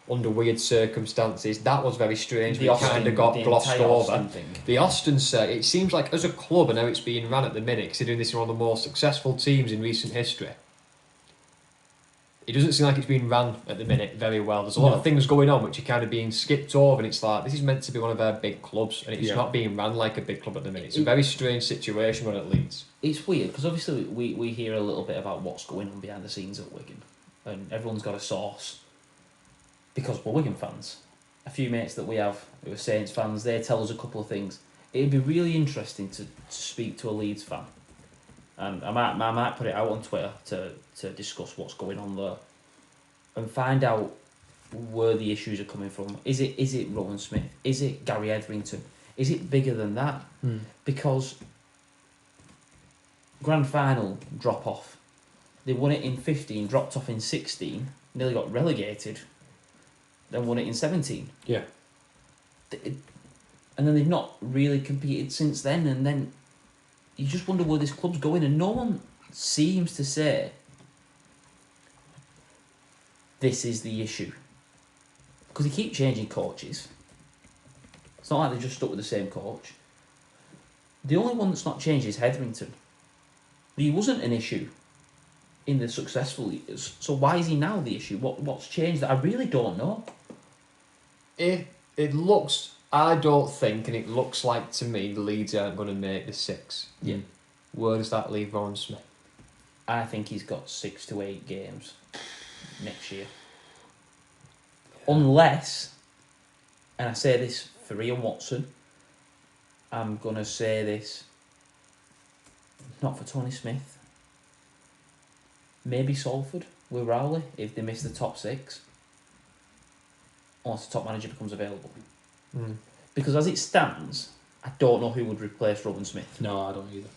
under weird circumstances. That was very strange. We kind of got glossed over. The Austin it seems like as a club and how it's being run at the minute, considering this is one of the more successful teams in recent history, it doesn't seem like it's being run at the minute very well. There's a lot of things going on which are kind of being skipped over, and it's like this is meant to be one of our big clubs, and it's not being run like a big club at the minute. It's a very strange situation when it leads. It's weird because obviously we hear a little bit about what's going on behind the scenes at Wigan, and everyone's got a source because we're Wigan fans. A few mates that we have who are Saints fans, they tell us a couple of things. It'd be really interesting to speak to a Leeds fan, and I might put it out on Twitter to discuss what's going on there and find out where the issues are coming from. Is it Rowan Smith? Is it Gary Etherington? Is it bigger than that? Because grand final drop off. They won it in 15, dropped off in 16, nearly got relegated, then won it in 17. Yeah. And then they've not really competed since then, and then you just wonder where this club's going, and no one seems to say this is the issue. Because they keep changing coaches. It's not like they're just stuck with the same coach. The only one that's not changed is Hetherington. He wasn't an issue in the successful years, so why is he now the issue? What's changed that I really don't know. It looks, I don't think, and it looks like to me the Leeds aren't going to make the six. Yeah. Where does that leave Rowan Smith? I think he's got 6 to 8 games next year. Unless, and I say this for Ian Watson, I'm going to say this not for Tony Smith, maybe Salford with Rowley if they miss the top 6, unless the top manager becomes available. Because as it stands, I don't know who would replace Rowan Smith. No, I don't either.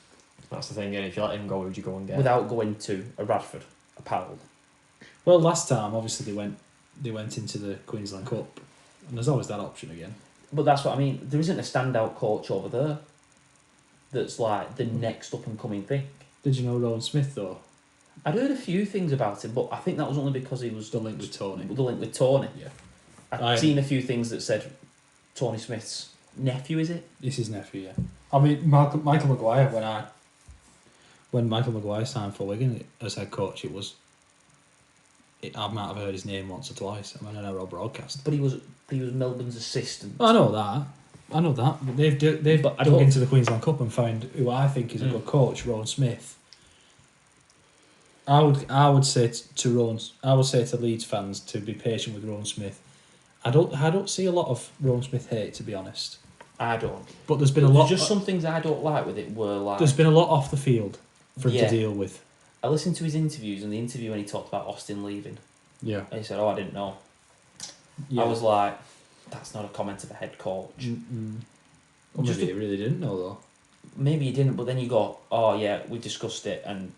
That's the thing, and if you let him go, who'd you go and get? without going to a Radford, a Powell. Well, last time obviously they went into the Queensland Cup, and there's always that option again. But that's what I mean. There isn't a standout coach over there that's like the next up and coming thing. Did you know Rowan Smith though? I'd heard a few things about him, but I think that was only because he was The link with Tony. The link with Tony. Yeah. I'd seen a few things that said Tony Smith's nephew, is it? It's his nephew, yeah. I mean, Michael Maguire, when Michael Maguire signed for Wigan as head coach, I might have heard his name once or twice. I mean, an NRL broadcast. But he was Melbourne's assistant. I know that. But they've dug into the Queensland Cup and found who I think is a good coach, Rowan Smith. I would say to Leeds fans to be patient with Rowan Smith. I don't see a lot of Rowan Smith hate, to be honest. I don't. But there's been a lot. Just some things I don't like with it were like. There's been a lot off the field for him to deal with. I listened to his interviews, and the interview when he talked about Austin leaving. Yeah. And he said, "Oh, I didn't know." Yeah. I was like, "That's not a comment of a head coach." Well, maybe he really didn't know though. Maybe he didn't, but then you go, "Oh yeah, we discussed it, and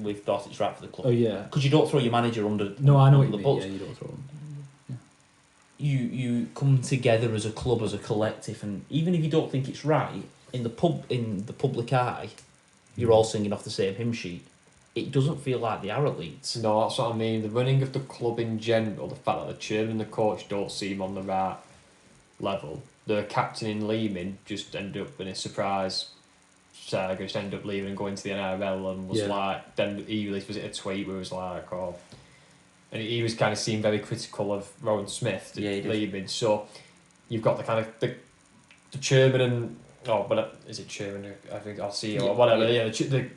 we thought it's right for the club." Oh yeah. Because you don't throw your manager under. No, I know under what you the mean. bus. Yeah, you don't throw him. You come together as a club, as a collective, and even if you don't think it's right, in the public eye, you're all singing off the same hymn sheet. It doesn't feel like they are at Leeds. No, that's what I mean. The running of the club in general, the fact that the chairman and the coach don't seem on the right level. The captain in leaving just ended up in a surprise saga, just ended up leaving and going to the NRL and was like, then he released, was it a tweet where it was like, oh, and he was kind of seen very critical of Rowan Smith leaving. So you've got the kind of the chairman and is it chairman? I think I'll see or whatever. Yeah, the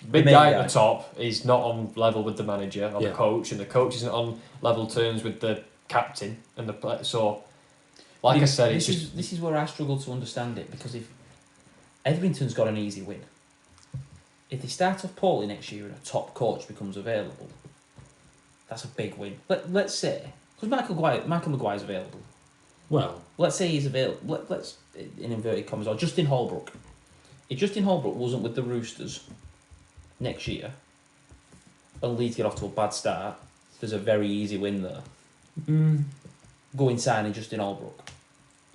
big guy at the top is not on level with the manager or the coach, and the coach isn't on level terms with the captain and the player. So, I said, this is where I struggle to understand it, because if Edmonton's got an easy win, if they start off poorly next year and a top coach becomes available, that's a big win. Let's say, because Michael Maguire's available. Well, let's say he's available. Let's in inverted commas, or Justin Holbrook. If Justin Holbrook wasn't with the Roosters next year, and Leeds get off to a bad start, there's a very easy win there. Go and sign Justin Holbrook,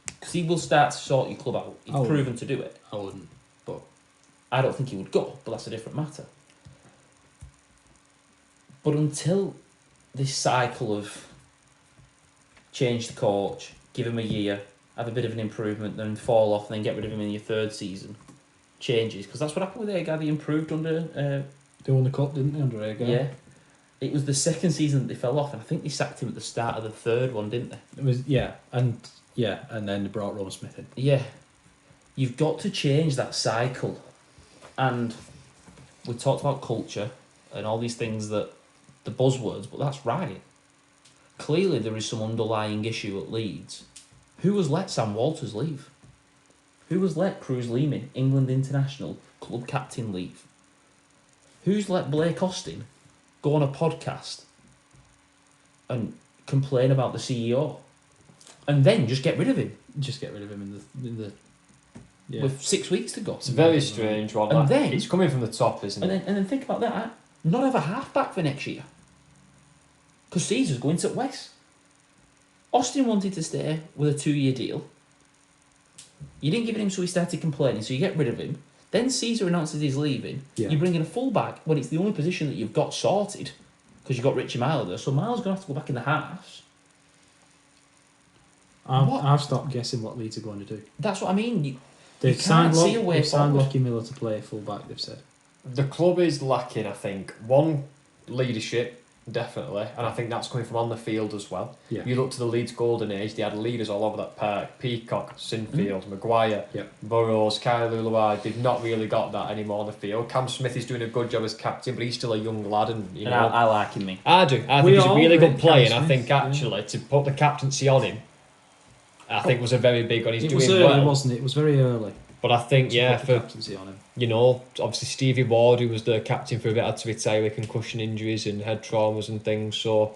because he will start to sort your club out. He's proven to do it. I wouldn't, but I don't think he would go. But that's a different matter. But until this cycle of change the coach, give him a year, have a bit of an improvement, then fall off, and then get rid of him in your third season, changes, because that's what happened with Agar. They improved under. They won the cup, didn't they, under Agar? Yeah. It was the second season that they fell off, and I think they sacked him at the start of the third one, didn't they? It was and then they brought Rowan Smith in. Yeah, you've got to change that cycle, and we talked about culture and all these things that the buzzwords, but that's right. Clearly, there is some underlying issue at Leeds. Who has let Sam Walters leave? Who has let Cruz Leeming, England international club captain, leave? Who's let Blake Austin go on a podcast and complain about the CEO, and then just get rid of him? Just get rid of him in the with 6 weeks to go. It's a very strange one. And then it's coming from the top, isn't it? And then think about that. Not have a half-back for next year, because Caesar's going to West. Austin wanted to stay with a 2-year deal. You didn't give it him, so he started complaining, so you get rid of him. Then Caesar announces he's leaving. Yeah. You bring in a full-back when it's the only position that you've got sorted, because you've got Richie Myler there, so Myler's going to have to go back in the halves. I've stopped guessing what Leeds are going to do. That's what I mean. They've signed forward. Lockie Miller to play full-back, they've said. The club is lacking, I think, one, leadership, definitely, and I think that's coming from on the field as well. Yeah. You look to the Leeds Golden Age, they had leaders all over that park: Peacock, Sinfield, Maguire, Burrows, Kyle Luluai. They've not really got that anymore on the field. Cam Smith is doing a good job as captain, but he's still a young lad, and I like him, me. I do. I think he's a really good player, and I think actually to put the captaincy on him, I think was a very big one. He's doing early, well, wasn't it? It was very early. But I think for captaincy on him. Obviously Stevie Ward, who was the captain for a bit, had to retire with concussion injuries and head traumas and things. So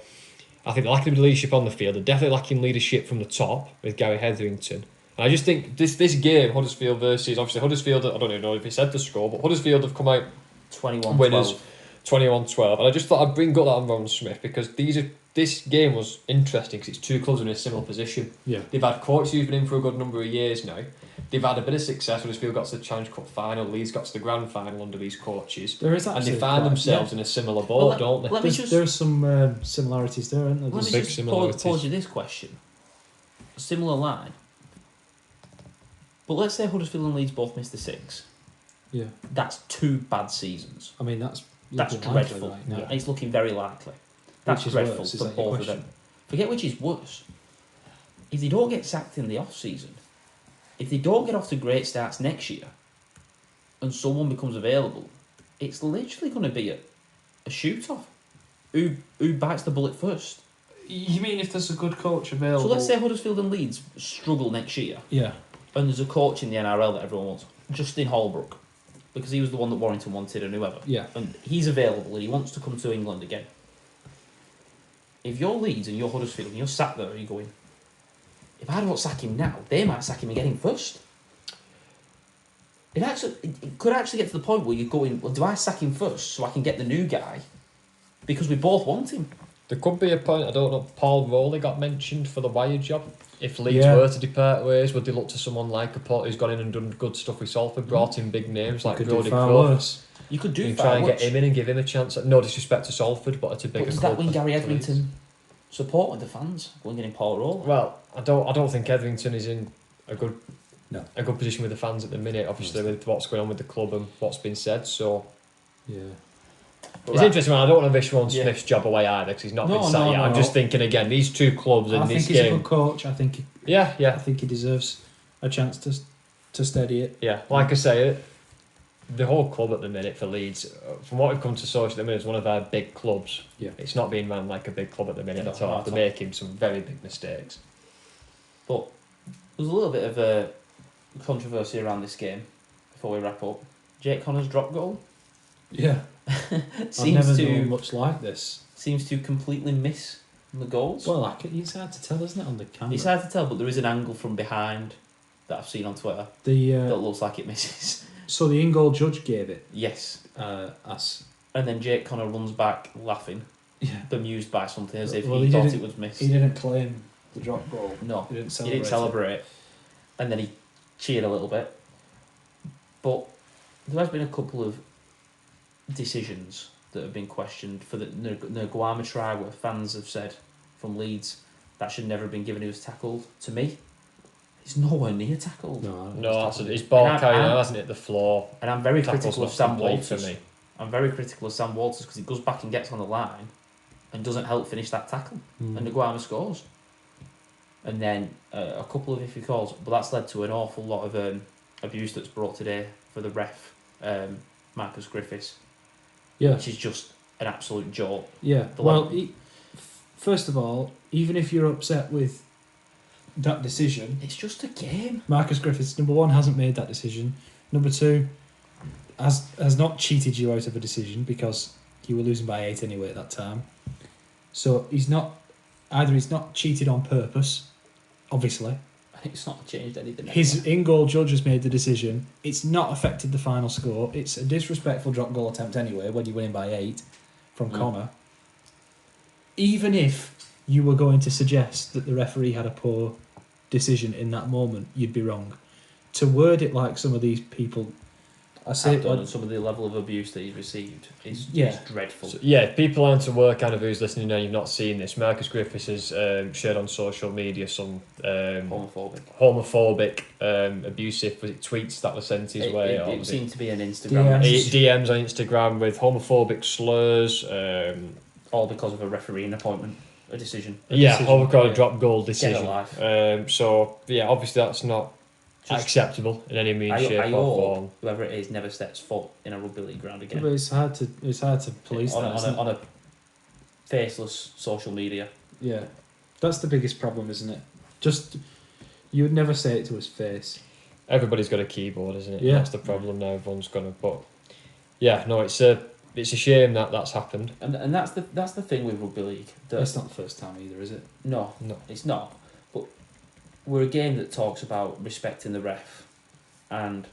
I think they're lacking leadership on the field. They're definitely lacking leadership from the top with Gary Hetherington. And I just think this game, Huddersfield versus, obviously Huddersfield, I don't even know if he said the score, but Huddersfield have come out 21-12. winners, 21-12. And I just thought I'd bring up that on Ron Smith because this game was interesting because it's two clubs in a similar position. Yeah. They've had coaches who've been in for a good number of years now. They've had a bit of success. Huddersfield got to the Challenge Cup final, Leeds got to the Grand Final under these coaches. There is And actually they find quite- themselves in a similar boat, Well, don't they? let me just There's some similarities there, aren't there? let me big just similarities. pose you this question. A similar line. But let's say Huddersfield and Leeds both missed the 6. Yeah. That's 2 bad seasons. I mean, that's That's looking likely dreadful. right now. It's looking very likely. That's Which is dreadful worse? Is for that your both of question? them. Forget which is worse. If they don't get sacked in the off season, if they don't get off to great starts next year, and someone becomes available, it's literally going to be a shoot off. Who bites the bullet first? You mean if there's a good coach available? So let's say Huddersfield and Leeds struggle next year, Yeah. and there's a coach in the NRL that everyone wants, Justin Holbrook, because he was the one that Warrington wanted and whoever. Yeah. And he's available and he wants to come to England again. If you're Leeds and you're Huddersfield and you're sat there and you're going, if I don't sack him now, they might sack him and get him first. It could actually get to the point where you're going, well, do I sack him first so I can get the new guy? Because we both want him. There could be a point, I don't know, Paul Rowley got mentioned for the wire job. If Leeds Yeah. were to depart ways, would they look to someone like a Port who's gone in and done good stuff with Salford, brought in big names like Could do Brody far Croft? worse. You could do You far try and worse. get him in and give him a chance. No disrespect to Salford, but it's a bigger But does club. that win Gary for Leeds. Edrington support with the fans? Going getting Paul Roll? Well, I don't think Etherington is in a good No. position with the fans at the minute. Obviously, with what's going on with the club and what's been said, so Yeah. it's interesting. Man, I don't want to wish Ron Yeah. Smith's job away either because he's not No, been sat no, yet. no, I'm no. just thinking again, these two clubs in I this think he's a game. good coach. I think Yeah. he deserves a chance to steady it. Yeah, like I say, the whole club at the minute for Leeds, from what we've come to social at the minute, is one of our big clubs. Yeah. It's not being run like a big club at the minute No, at all. not They're at all. making some very big mistakes. But there's a little bit of a controversy around this game before we wrap up. Jake Connor's drop goal Yeah. I've seems never to known much like this. completely miss the goals. Well, it's hard to tell, isn't it, on the camera? It's hard to tell, but there is an angle from behind that I've seen on Twitter The that looks like it misses. so the in-goal judge gave it Yes. as And then Jake Connor runs back laughing, yeah. bemused by something as if Well, he he thought didn't- it was missed. He didn't claim the drop goal. No, He didn't he celebrate. didn't celebrate. And then he cheered a little bit. But there has been a couple of decisions that have been questioned for the Nguama try where fans have said from Leeds that should never have been given. He was tackled. To me, he's nowhere near tackled. No, I don't No, know. his ball And carrier I'm- hasn't hit the floor. And I'm very Tackle's critical of not Sam complete Walters. for me. I'm very critical of Sam Walters because he goes back and gets on the line and doesn't help finish that tackle. Mm. And Nguama scores. And then a couple of iffy calls, but that's led to an awful lot of abuse that's brought today for the ref, Marcus Griffiths, Yeah. which is just an absolute jolt. Yeah. The Well, level. first of all, even if you're upset with that decision, It's just a game. Marcus Griffiths, number one, hasn't made that decision. Number two, has not cheated you out of a decision because you were losing by 8 anyway at that time. So he's not cheated on purpose, obviously. It's not changed anything. His in-goal judge has made the decision. It's not affected the final score. It's a disrespectful drop goal attempt anyway when you're winning by 8 from Connor. Even if you were going to suggest that the referee had a poor decision in that moment, you'd be wrong. To word it like some of these people, I say I've done, and some of the level of abuse that he's received is dreadful. So, yeah, if people aren't aware, kind of who's listening and you've not seen this, Marcus Griffiths has shared on social media some homophobic, abusive tweets that were sent his way. It seemed to be an Yeah. Instagram, DMs on Instagram with homophobic slurs. all because of a refereeing appointment, a decision. Homophobic drop goal decision. life. So yeah, obviously that's not acceptable in any means, shape, I or hope form. whoever it is never steps foot in a rugby league ground again. But it's hard to police that, isn't it? on a faceless social media. Yeah, that's the biggest problem, isn't it? Just you would never say it to his face. Everybody's got a keyboard, isn't it? Yeah. That's the problem now. Everyone's gonna. But yeah, no, it's a shame that that's happened. And that's the thing with rugby league. That's not the first time either, is it? No, No. it's not. But we're a game that talks about respecting the ref, and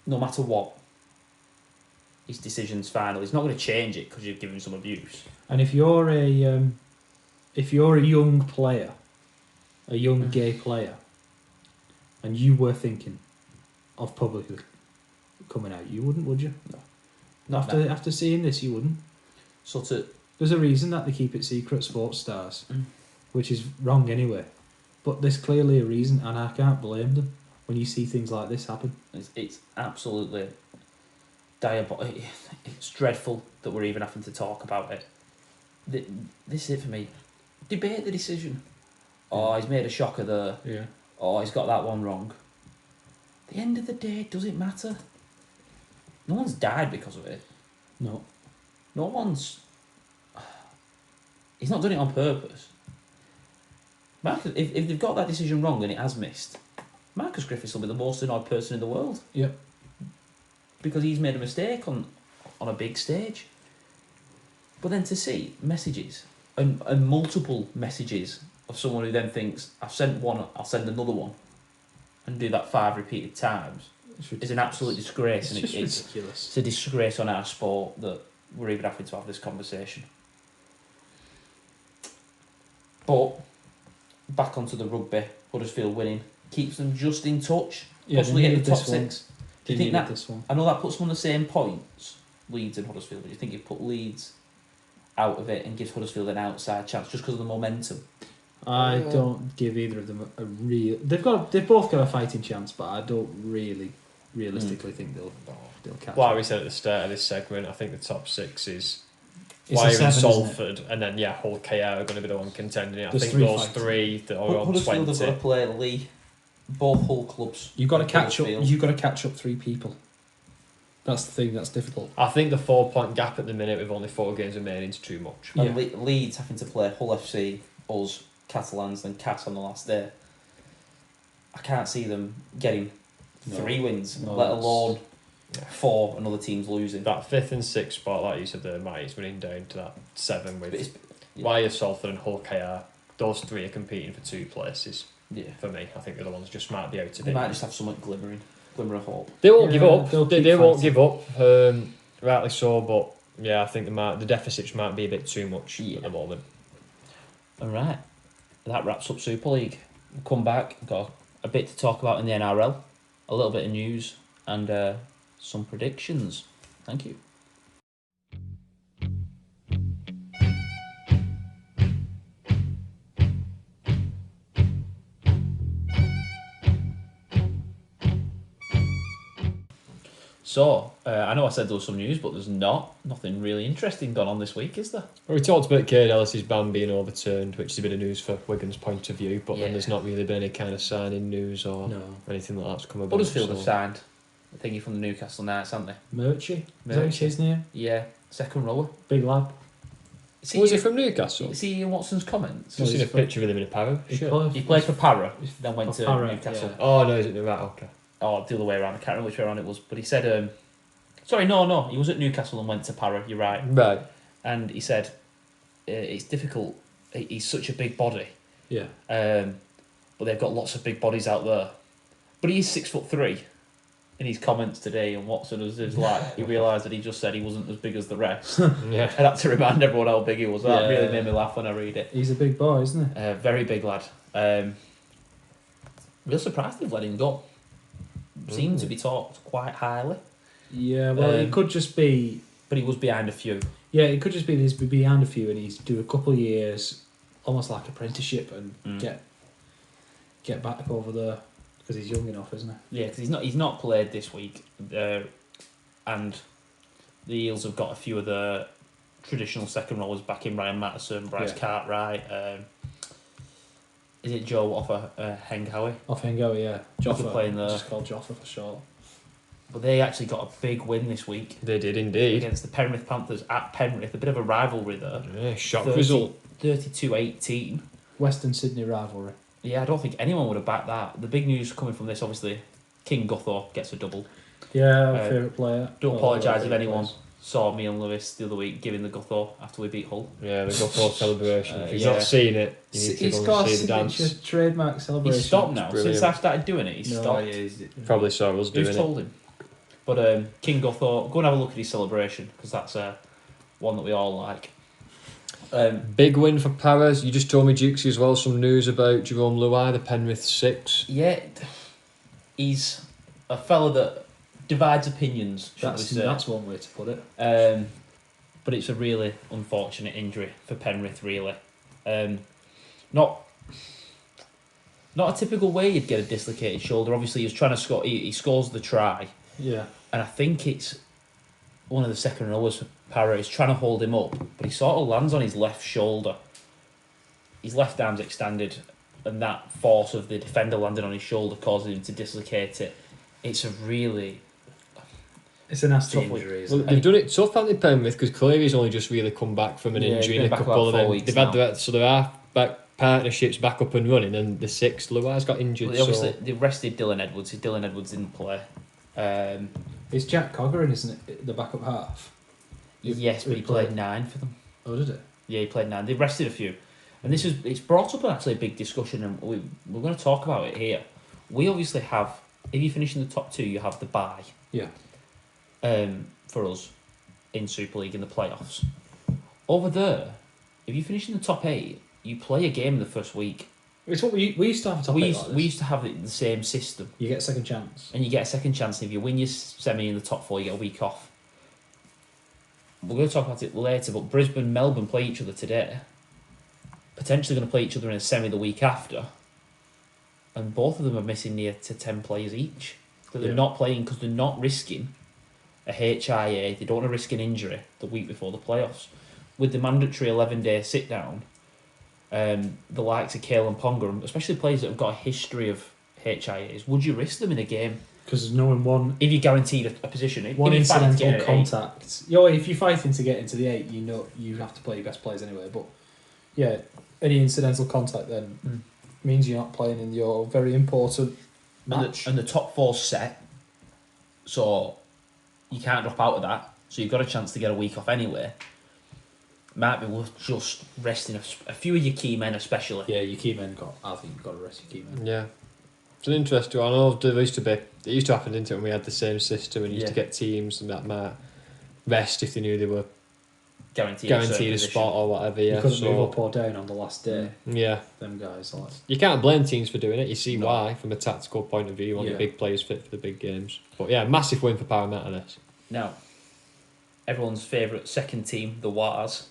no matter what, his decision's final. He's not going to change it because you've given him some abuse. And if you're a young player, a young gay player, and you were thinking of publicly coming out, you wouldn't, would you? No. Not now. After seeing this, you wouldn't. There's a reason that they keep it secret, sports stars, which is wrong anyway. But there's clearly a reason, and I can't blame them when you see things like this happen. It's absolutely diabolical. It's dreadful that we're even having to talk about it. This is it for me. Debate the decision. Oh, he's made a shocker there. Yeah. Oh, he's got that one wrong. At the end of the day, does it matter? No one's died because of it. No. No one's... He's not done it on purpose. Marcus, if they've got that decision wrong and it has missed, Marcus Griffiths will be the most annoyed person in the world. Yep. Because he's made a mistake on a big stage. But then to see messages and multiple messages of someone who then thinks, I've sent one, I'll send another one, and do that 5 repeated times, is an absolute disgrace. It's just ridiculous. It's a disgrace on our sport that we're even having to have this conversation. But back onto the rugby, Huddersfield winning keeps them just in touch, possibly get the top 6. Do you think that? This one. I know that puts them on the same points, Leeds and Huddersfield. But do you think you put Leeds out of it and gives Huddersfield an outside chance just because of the momentum? I don't give either of them a real. They've both got a fighting chance, but I don't realistically think they'll catch. Well, up. we said at the start of this segment, I think the top 6 is It's a Wyre and 7, Salford, and then Hull KR are going to be the one contending it. I There's think 3 those fights. 3 that are on Huddersfield 20. have got to play Lee, both Hull clubs. You've got to catch up. Huddersfield. You've got to catch up 3 people. That's the thing that's difficult. I think the 4-point gap at the minute with only 4 games remaining is too much. And Leeds having to play Hull FC, us, Catalans, and Cass on the last day. I can't see them getting 3 wins, let alone 4 and other teams losing. That 5th and 6th spot, like you said there, Matt, is running down to that 7 with Wyre, Salford and Hull KR. Those 3 are competing for 2 places. Yeah. For me, I think the other ones just might be out of They it. might just have something glimmer of hope. They won't give up. they'll They keep won't fighting. give up. Rightly so, but yeah, I think the deficits might be a bit too much at the moment. All right, that wraps up Super League. We'll come back. We've got a bit to talk about in the NRL, a little bit of news, and some predictions. Thank you. So, I know I said there was some news, but there's nothing really interesting gone on this week, is there? Well, we talked about Kade Ellis's ban being overturned, which is a bit of news for Wigan's point of view, but then there's not really been any kind of signing news or anything like that's come about. Huddersfield have signed a thingy from the Newcastle Knights, haven't they? Murchie. Is that his name? Yeah, second rower. Big lad. Was he from Newcastle? See Ian Watson's comments? Just seen a picture of him in a Para. He He played for Para, then went to Para, Newcastle. yeah. Oh no, is it right? Okay. Oh, the other way around. I can't remember which way around it was, but he said, sorry, no, he was at Newcastle and went to Para. You're right. Right. And he said, it's difficult. He's such a big body. Yeah. But they've got lots of big bodies out there. But he's 6'3". In his comments today, and Watson was like, he realised that he just said he wasn't as big as the rest. Yeah. I had to remind everyone how big he was. That Yeah. really made me laugh when I read it. He's a big boy, isn't he? Very big lad. Real surprised they've let him go. Seemed to be talked quite highly. Yeah, well, it could just be... But he was behind a few. Yeah, it could just be he's behind a few and he's do a couple of years, almost like apprenticeship, and get back over there because he's young enough, isn't he? Yeah, because he's not played this week, and the Eels have got a few of the traditional second rollers back in. Ryan Matterson, Bryce Cartwright. Is it Joe off Hengawi? Off Hengawi, yeah. Joffa playing there. Just called Joffa for short. But they actually got a big win this week They did indeed. against the Penrith Panthers at Penrith. A bit of a rivalry there. Yeah, shock result. 32-18. Western Sydney rivalry. Yeah, I don't think anyone would have backed that. The big news coming from this, obviously, King Gutho gets a double. Yeah, our favourite player. Don't Well, apologise our if favourite anyone players. saw me and Lewis the other week giving the Gutho after we beat Hull. Yeah, the Gutho celebration. If you've yeah. not seen it, you need to He's go got and a see the dance. signature trademark celebration. He's stopped now. Brilliant. Since I started doing it, he's stopped. Probably saw us doing Who's it. told him? But King Gutho, go and have a look at his celebration, because that's one that we all like. Big win for Paras. You just told me, Jukesy, as well, some news about Jerome Luai, the Penrith 6. Yeah, he's a fella that divides opinions, should we say. That's one way to put it. But it's a really unfortunate injury for Penrith, really. Not a typical way you'd get a dislocated shoulder. Obviously, he was trying to score. He scores the try. Yeah. And I think it's one of the second rowers for Para. He's trying to hold him up, but he sort of lands on his left shoulder. His left arm's extended, and that force of the defender landing on his shoulder causes him to dislocate it. It's a nasty tough injury, Well, isn't it? they've done it tough, haven't they, Penrith? Because Cleary's only just really come back from an Yeah, injury he's in been a back couple about of 4 them. weeks They've had now. their half-back partnerships back up and running, and the 6th, Luai's got injured. Well, obviously, they rested Dylan Edwards. Dylan Edwards didn't play. It's Jack Coggerin, isn't it? The backup half. Yes, but he played 9 for them. Oh, did it? Yeah, he played 9. They rested a few. And it's brought up actually a big discussion, and we're going to talk about it here. We obviously have, if you finish in the top 2, you have the bye. Yeah. For us in Super League in the playoffs. Over there, if you finish in the top 8, you play a game in the first week. It's what we used to have a top We eight used, like this. we used to have it the same system. You get a second chance. And you get a second chance. And if you win your semi in the top 4, you get a week off. We're going to talk about it later, but Brisbane and Melbourne play each other today. Potentially going to play each other in a semi the week after. And both of them are missing near to 10 players each. That they're not playing because they're not risking a HIA. They don't want to risk an injury the week before the playoffs. With the mandatory 11-day sit-down, the likes of Kale and Ponga, especially players that have got a history of HIAs, would you risk them in a game? Because there's no one If you're guaranteed a position. one if you're fighting to incidental get an 8, contact. Yo, if you're fighting to get into the 8, you know you have to play your best players anyway. But yeah, any incidental contact then means you're not playing in your very important match. And the top 4 set, so you can't drop out of that. So you've got a chance to get a week off anyway. Might be worth just resting a few of your key men, especially. Yeah, your key men I think you've got to rest your key men. Yeah. It's an interesting one. I know there used to be... It used to happen, didn't it, when we had the same system and you used to get teams and that might rest if they knew they were Guaranteed a spot or whatever. Yeah, You couldn't so, move up or down on the last day. yeah. Them guys, like You can't blame teams for doing it. You see No. why, from a tactical point of view. You want Yeah. the big players fit for the big games. But yeah, massive win for Parramatta this. Now, everyone's favourite second team, the Wars,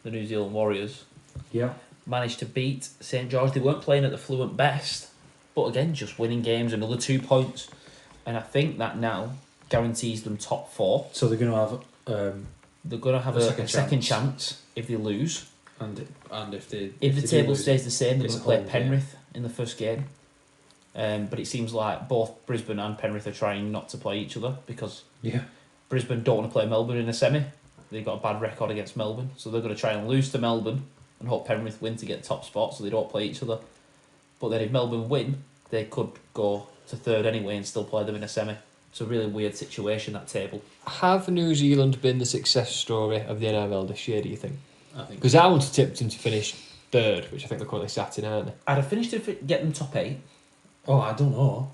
the New Zealand Warriors, managed to beat St George. They weren't playing at the fluent best, but again, just winning games, another 2 points. And I think that now guarantees them top 4. So they're going to have They're going to have a second chance if they lose. and if they If the they table do lose, stays the same, they're it's going to play a home Penrith in the first game. But it seems like both Brisbane and Penrith are trying not to play each other because yeah, Brisbane don't want to play Melbourne in a semi. They've got a bad record against Melbourne, so they're going to try and lose to Melbourne and hope Penrith win to get top spot so they don't play each other. But then if Melbourne win, they could go to third anyway and still play them in a semi. It's a really weird situation, that table. Have New Zealand been the success story of the NRL this year, do you think? I think Because I would have tipped them to finish 3rd, which I think they're currently sat in, aren't they? I'd have finished if it get them top 8 I don't know.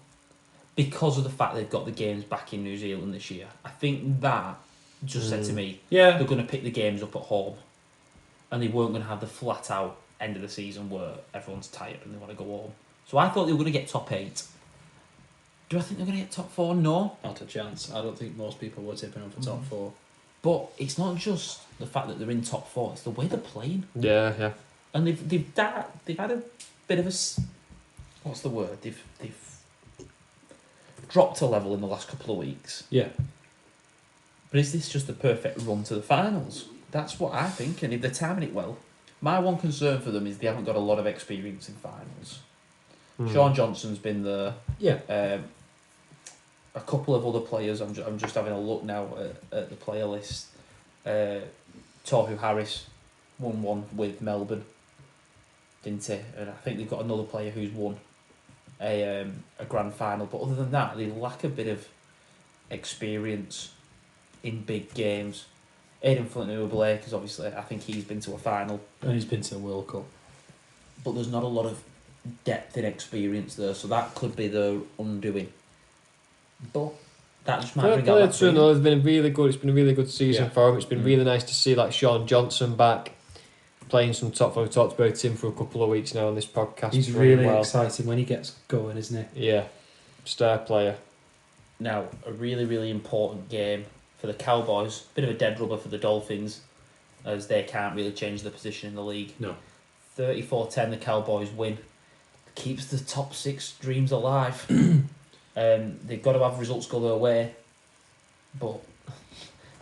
because of the fact they've got the games back in New Zealand this year. I think that just said to me, Yeah, they're going to pick the games up at home and they weren't going to have the flat out end of the season where everyone's tired and they want to go home. So I thought they were going to get top 8. Do I think they're going to get top 4? No. not a chance. I don't think most people were tipping them for top 4. But it's not just the fact that they're in top 4, it's the way they're playing. Yeah, yeah. And they've had a bit of a... What's the word? They've dropped a level in the last couple of weeks. Yeah, But is this just the perfect run to the finals? That's what I think, and if they're timing it well. My one concern for them is they haven't got a lot of experience in finals. Sean Johnson's been there. yeah. A couple of other players, I'm just having a look now at the player list. Tohu Harris won one with Melbourne, didn't he? And I think they've got another player who's won a grand final. But other than that, they lack a bit of experience. in big games. Aidan Flint-Blake, because obviously I think he's been to a final, And he's been to the World Cup. but there's not a lot of depth and experience there, so that could be the undoing. But that just might Fair bring play out that to him, though. It's been really good. It's been a really good season Yeah. for him. It's been really nice to see like Sean Johnson back playing some top. We've talked about him for a couple of weeks now on this podcast. He's playing really well. exciting when he gets going, isn't he? Yeah, star player. Now, a really, really important game for the Cowboys. Bit of a dead rubber for the Dolphins, as they can't really change their position in the league. No. 34-10, the Cowboys win. Keeps the top 6 dreams alive. They've got to have results go their way. But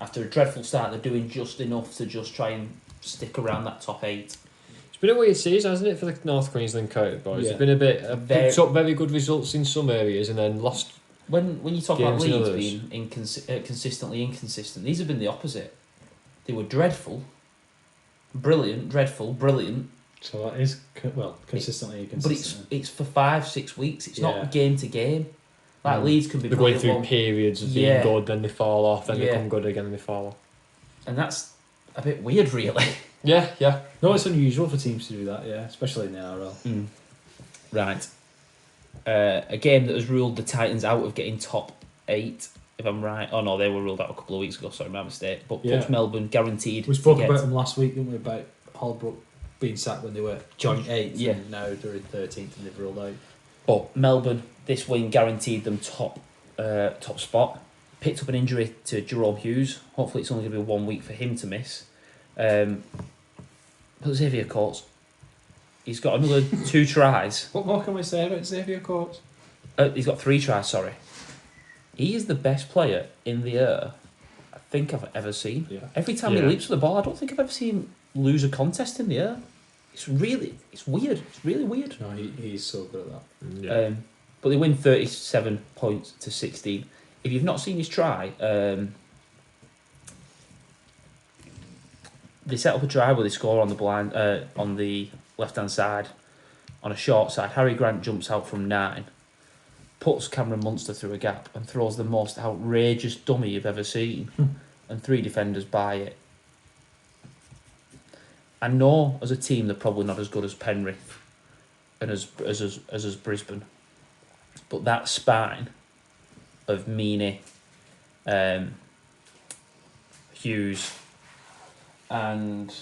after a dreadful start, they're doing just enough to just try and stick around that top 8. It's been a weird season, hasn't it, for the North Queensland Cowboys? Yeah. It's been a bit Very- picked up very good results in some areas and then lost. When you talk about Games in Leeds others. being consistently inconsistent, these have been the opposite. They were dreadful, brilliant, dreadful, brilliant, So that is consistently but inconsistent. it's for 5-6 weeks. It's Yeah. not game to game. Like Leeds can be They're going brilliant through one, periods of being Yeah. good, then they fall off, then they Yeah. come good again, and they fall off. and that's a bit weird, really. Yeah, yeah. No, it's unusual for teams to do that, yeah, especially in the NRL. Right. A game that has ruled the Titans out of getting top 8, if I'm right. Oh no, they were ruled out a couple of weeks ago. Sorry, my mistake. But Yeah. puts Melbourne guaranteed. We spoke to get- about them last week, didn't we, about Holbrook being sacked when they were joint 8th, Yeah. and now they're in 13th and they've ruled out. But Melbourne, this win guaranteed them top spot. Picked up an injury to Jerome Hughes. Hopefully it's only going to be 1 week for him to miss. But Xavier Coates, he's got another 2 tries. What more can we say about Xavier Coates? He's got 3 tries, sorry. He is the best player in the air I think I've ever seen. Yeah. Every time he Yeah. leaps for the ball, I don't think I've ever seen him lose a contest in the air. It's weird. It's really weird. No, he's so good at that. Yeah. But they win 37 points to 16. If you've not seen his try, they set up a try where they score on the blind on the left hand side, on a short side. Harry Grant jumps out from 9, puts Cameron Munster through a gap, and throws the most outrageous dummy you've ever seen, and 3 defenders buy it. I know as a team they're probably not as good as Penrith and as Brisbane, but that spine of Meany, Hughes, and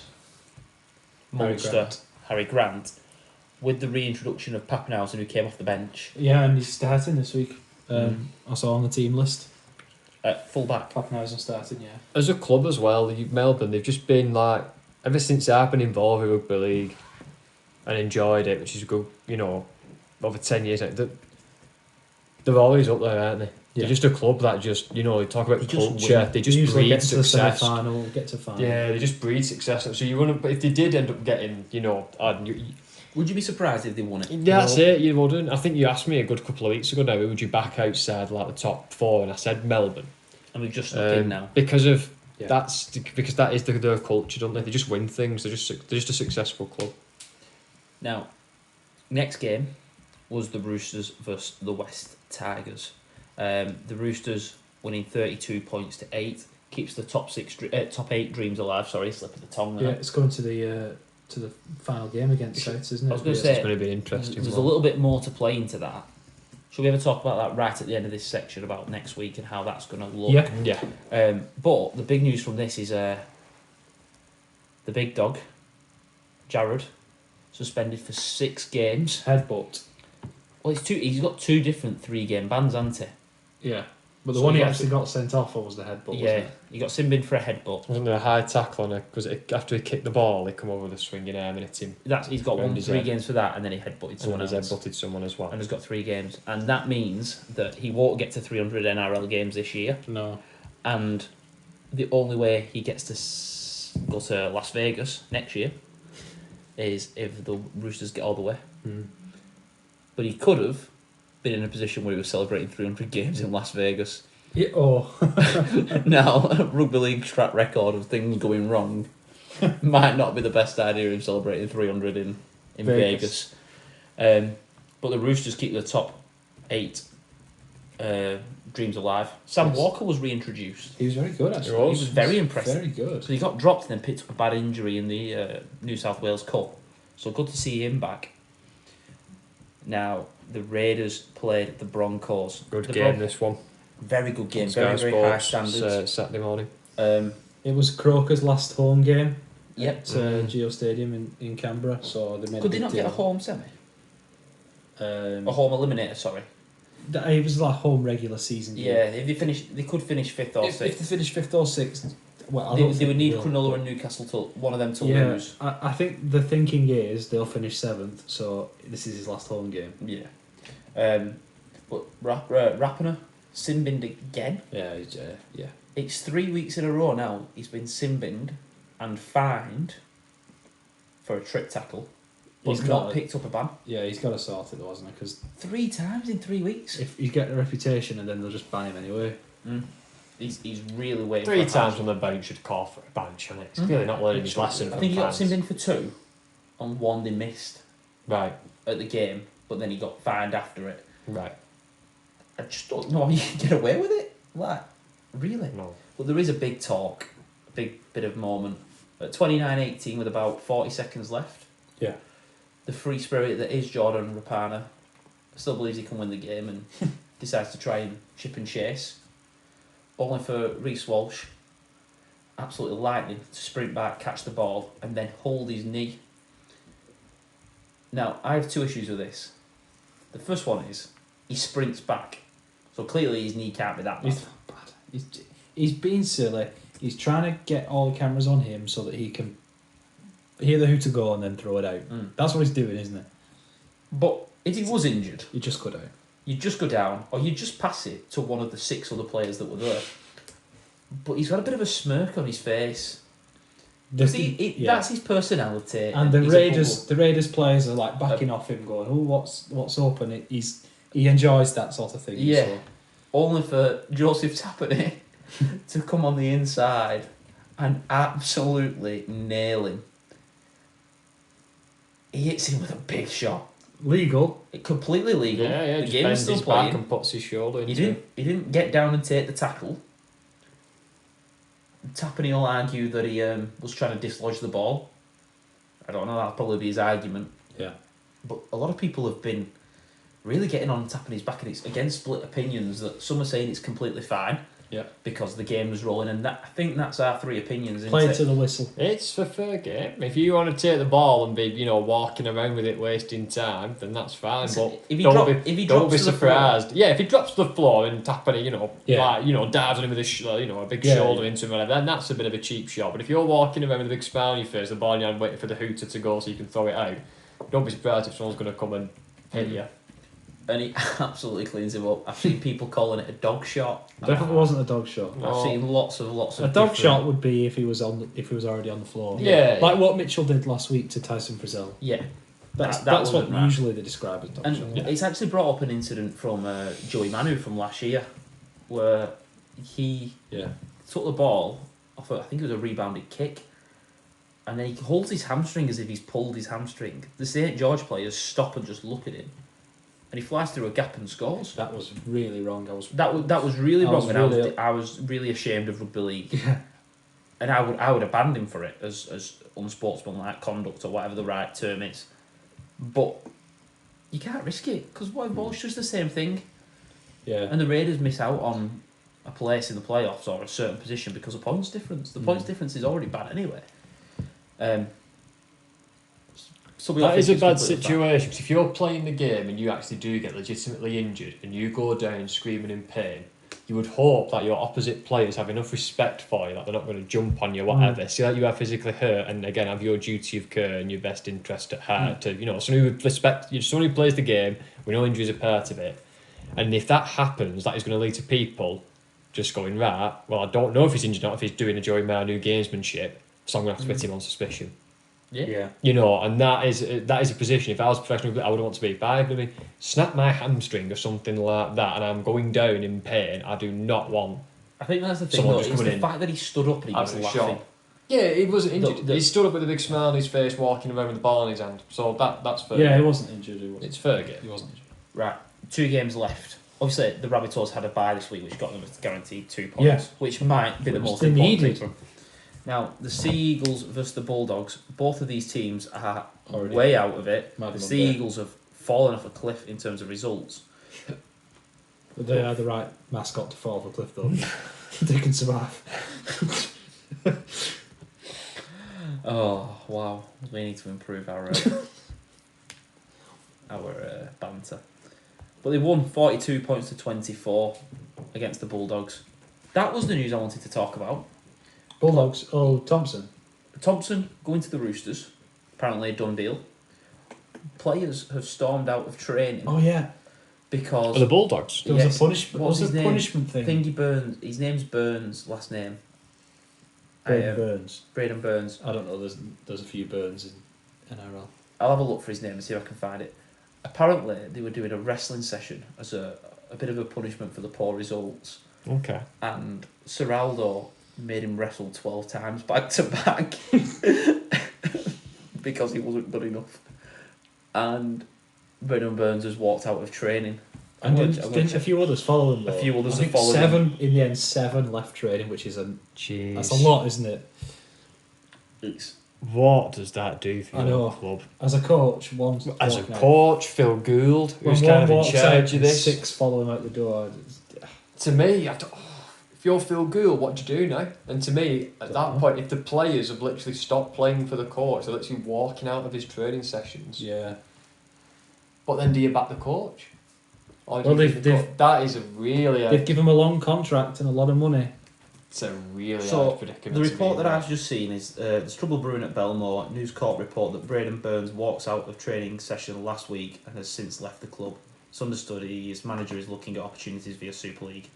Munster, Harry Grant, with the reintroduction of Pappenhausen, who came off the bench Yeah, and he's starting this week. I saw on the team list. at full back. Pappenhausen starting, yeah. As a club as well, Melbourne, they've just been like, ever since I've been involved with rugby league and enjoyed it, which is good, over 10 years, they're always up there, aren't they? Yeah. They're just a club that just, talk about They just culture, win. they just Usually breed get to the success. semi-final, get to final. Yeah, they just breed success. So you wouldn't, but if they did end up getting, Would you be surprised if they won it? yeah, that's it. You wouldn't. I think you asked me a good couple of weeks ago now, who would you back outside like the top 4, and I said Melbourne. And we've just snuck in now. Because of Yeah. because that is their culture, don't they? They just win things. They're just a successful club. Now, next game was the Roosters versus the West Tigers. The Roosters winning 32 points to 8, keeps the top 8 dreams alive. Sorry, slip of the tongue there. Yeah, it's going to the final game against Souths, isn't it? I was going to It's say, going to be an interesting there's a one. little bit more to play into that. Shall we ever talk about that right at the end of this section about next week and how that's going to look? Yeah. Yeah. But the big news from this is the big dog, Jared, suspended for 6 games. Headbutt. Well, he's got 2 different 3-game bans, hasn't he? Yeah. But the So one he he got actually got sent off for was the headbutt, Yeah, wasn't it? he got sin bin for a headbutt. Wasn't there a high tackle on it? Was it after he kicked the ball, he come over with a swinging arm and hit him, He's got Round his 3 head. games for that, and then he headbutted and someone then else. he's headbutted someone as well. And has got 3 games, and that means that he won't get to 300 NRL games this year. No. And the only way he gets to go to Las Vegas next year is if the Roosters get all the way. But he could have been in a position where he was celebrating 300 games in Las Vegas. Yeah, oh. Now, rugby league's track record of things going wrong might not be the best idea of celebrating 300 in Vegas. Vegas. But the Roosters keep the top 8 Dreams Alive. Sam Walker was reintroduced. He was very good, actually. He He was very impressive. Very good. So he got dropped and then picked up a bad injury in the New South Wales Cup. So good to see him back. Now, the Raiders played the Broncos. Good The game, this one. Very good game. Sky Very, very high Sports, standards. Saturday morning. It was Croker's last home game Yep. at Geo Stadium in Canberra, so they made Could a they big not get a deal. home semi? Um, A home eliminator, sorry. It was like home regular season game. Yeah, if they could finish fifth or If sixth. they finish 5th or 6th, well, I They don't would think need will, Cronulla but- and Newcastle to one of them to Yeah, lose. I think the thinking is they'll finish 7th, so this is his last home game. Yeah. But Rapiner sin binned again. Yeah, yeah. It's 3 weeks in a row now. He's been sin binned and fined for a trip tackle. But He's he's got not a- picked up a ban. Yeah, he's got to sort it though, hasn't he? Because 3 times in 3 weeks. if he's getting a reputation and then they'll just ban him anyway. He's really waiting 3 for a times patch. on the bench should call for a ban, shouldn't it? He's clearly not learning his lesson I from think he got fans. sin binned for 2 on 1 they missed Right, at the game, but then he got fined after it. right. I just don't know how you can get away with it. Like, really? No. But there is a big talk, a big bit of moment. At 29-18 with about 40 seconds left, Yeah. the free spirit that is Jordan Rapana still believes he can win the game and decides to try and chip and chase. Bowling for Reece Walsh. Absolutely lightning to sprint back, catch the ball, and then hold his knee. Now, I have 2 issues with this. The first one is he sprints back. So clearly his knee can't be that bad. He's not bad. He's being silly. He's trying to get all the cameras on him so that he can hear the who to go and then throw it out. That's what he's doing, isn't it? But if he was injured, You just cut out. you just go down, or you just pass it to one of the 6 other players that were there. But he's got a bit of a smirk on his face. That's his personality. And the he's a Raiders players are like backing off him, going, "Oh, what's open?" He enjoys that sort of thing. Yeah. So. Only for Joseph Tapani to come on the inside and absolutely nail him. He hits him with a big shot. Legal. Completely legal. Yeah, The just game is bends still his playing. back and puts his shoulder into He it. didn't get down and take the tackle. Tapani will argue that he was trying to dislodge the ball. I don't know, that'll probably be his argument. Yeah. But a lot of people have been really getting on Tapani's back, and it's against split opinions. That some are saying it's completely fine Yeah. because the game was rolling, and I think that's our 3 opinions. isn't Play it? to the whistle. It's a fair game. If you want to take the ball and be, walking around with it, wasting time, then that's fine. So But if he don't drop- be, if he don't drops be to the surprised. Yeah, if he drops to the floor and Tapani, Yeah. dives on him with a big Yeah, shoulder yeah. into him, whatever, then that's a bit of a cheap shot. But if you're walking around with a big smile on your face, the ball in your hand, waiting for the hooter to go so you can throw it out, don't be surprised if someone's going to come and hit you. And he absolutely cleans him up. I've seen people calling it a dog shot. Definitely wasn't a dog shot. No. I've seen lots of A dog different- shot would be if he was already on the floor. Yeah. Like what Mitchell did last week to Tyson Frizzell. Yeah, That's That what wasn't right. usually they describe as dog and shot. it's actually brought up an incident from Joey Manu from last year, where he Yeah. took the ball off. I think it was a rebounded kick, and then he holds his hamstring as if he's pulled his hamstring. The St George players stop and just look at him, and he flies through a gap and scores. That was really wrong. That was really I wrong, was and really- I was really ashamed of rugby league. Yeah. And I would have banned him for it as unsportsmanlike conduct or whatever the right term is. But you can't risk it, because what if Walsh does the same thing Yeah. and the Raiders miss out on a place in the playoffs or a certain position because of points difference? The points difference is already bad anyway. So we all That think is a it's bad completely fine. situation, because if you're playing the game and you actually do get legitimately injured and you go down screaming in pain, you would hope that your opposite players have enough respect for you that they're not going to jump on you, whatever. See that you are physically hurt, and again have your duty of care and your best interest at heart. To someone who would respect you, someone who plays the game. We know injuries are part of it, and if that happens, that is going to lead to people just going, right, well, I don't know if he's injured or not, if he's doing a Joey Manu gamesmanship, so I'm going to have to put him on suspicion. Yeah. And that is a position. If I was a professional, I would want to be. If I snap my hamstring or something like that, and I'm going down in pain, I do not want. I think that's the thing, Someone though. just It's coming the in. fact that he stood up and he was Having a laughing. shot. Yeah, he wasn't injured. The- He stood up with a big smile on his face, walking around with the ball in his hand. So that's fair. Yeah, he wasn't injured. He wasn't. It's fair game. He wasn't injured. Right, 2 games left. Obviously, the Rabbitohs had a bye this week, which got them a guaranteed 2 points, Yeah. which might be the Which most they important thing needed. for them. Now, the Sea Eagles versus the Bulldogs, both of these teams are Already way out of it. Mad The Monday. Sea Eagles have fallen off a cliff in terms of results. But they are the right mascot to fall off a cliff, though. They can survive. Oh, wow. We need to improve our banter. But they won 42 points to 24 against the Bulldogs. That was the news I wanted to talk about. Bulldogs. Oh, Thompson. Thompson going to the Roosters. Apparently a done deal. Players have stormed out of training Oh yeah. because... Oh, the Bulldogs. There was Yes. a punishment. What was What was his the name? punishment thing? Thingy Burns. His name's Burns, last name. Braden Burns. Braden Burns. I don't know. There's a few Burns in NRL. I'll have a look for his name and see if I can find it. Apparently, they were doing a wrestling session as a bit of a punishment for the poor results. Okay. And Seraldo made him wrestle 12 times back to back because he wasn't good enough. And Braden Burns has walked out of training. And I'm didn't gonna a few others follow him? A Though? few others I have think followed seven in the end. 7 left training, which is Jeez. that's a lot, isn't it? It's, What does that do for I your know. club? As a coach, one As a walking out. coach, Phil Gould, When who's one kind of in walks charge out of and this. 6 follow him out the door. To me, if you're Phil Gould, what do you do now? And to me, at that point, if the players have literally stopped playing for the coach, they're literally walking out of his training sessions. Yeah. But then do you back the coach? Or do Well, you they've- give the coach? That is a really... They've given him a long contract and a lot of money. It's a really So, hard predicament. the to report be that in. I've just seen is there's trouble brewing at Belmore. News Corp report that Braden Burns walks out of training session last week and has since left the club. It's understood his manager is looking at opportunities via Super League.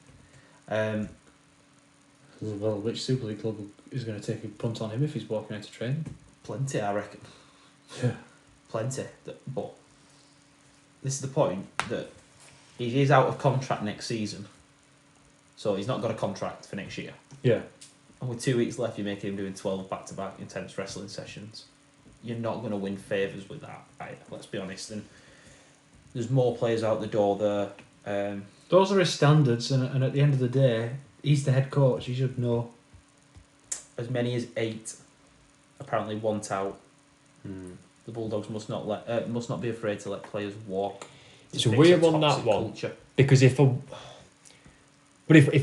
Well, which Super League club is going to take a punt on him if he's walking out of training? Plenty, I reckon. Yeah. Plenty. But this is the point that he is out of contract next season. So he's not got a contract for next year. Yeah. And with 2 weeks left, you're making him doing 12 back-to-back intense wrestling sessions. You're not going to win favours with that, let's be honest. And there's more players out the door there. Those are his standards, and at the end of the day, he's the head coach. He should know. As many as 8 apparently want out. The Bulldogs must not be afraid to let players walk. It's a weird one, that toxic one. culture. Because if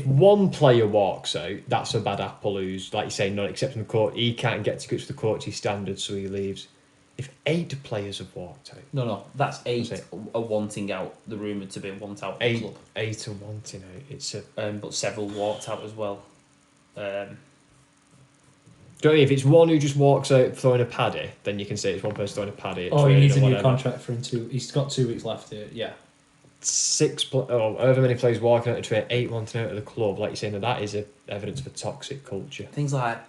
one player walks out, that's a bad apple who's, like you say, not accepting the coach. He can't get to grips with the coach's standards, so he leaves. If 8 players have walked out, No, that's 8 That's are wanting out. The rumoured to be want out of the 8 club. 8 are wanting out. It's a. But several walked out as well. Don't you, if it's one who just walks out throwing a paddy, then you can say it's one person throwing a paddy. at Oh, he training needs or a new whatever. contract for him too. He's got 2 weeks left here. Yeah. 6 however many players walking out of train, 8 wanting out of the club, like you're saying, that is evidence of a toxic culture. Things like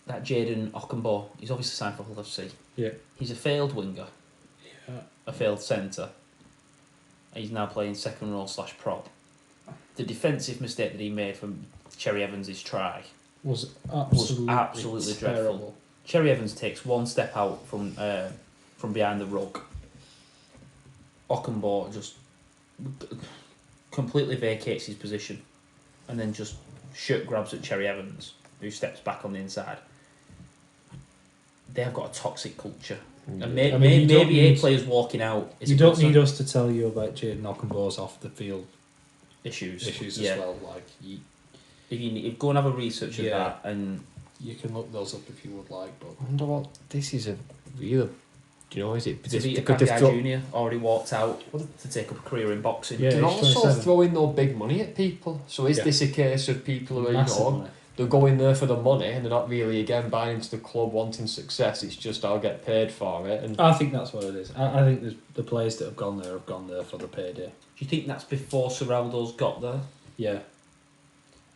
that Jaden Ockenbaugh, he's obviously signed for Hull FC. Yeah. He's a failed winger, Yeah. a failed centre. He's now playing second row / prop. The defensive mistake that he made from Cherry Evans' try Was was absolutely, absolutely dreadful. terrible. Cherry Evans takes one step out from behind the ruck. Ockenbaugh just completely vacates his position and then just shirt grabs at Cherry Evans, who steps back on the inside. They have got a toxic culture. And I mean, you don't maybe 8 need- players walking out is You a don't good need sign. us to tell you about Jaden Ockenbaugh's off the field issues issues as well. Like If you go and have a research of Yeah. that, and you can look those up if you would like, but I wonder what this is a real. Do you know? Is it? Tavita could they Pagai throw, Jr. already walked out to take up a career in boxing. Yeah. they're he's also 27. throwing no big money at people. So is Yeah. this a case of people who are, massive money. they're going there for the money and they're not really again buying into the club wanting success? It's just I'll get paid for it. And I think that's what it is. I think the players that have gone there for the payday. Do you think that's before Seraldo's got there? Yeah.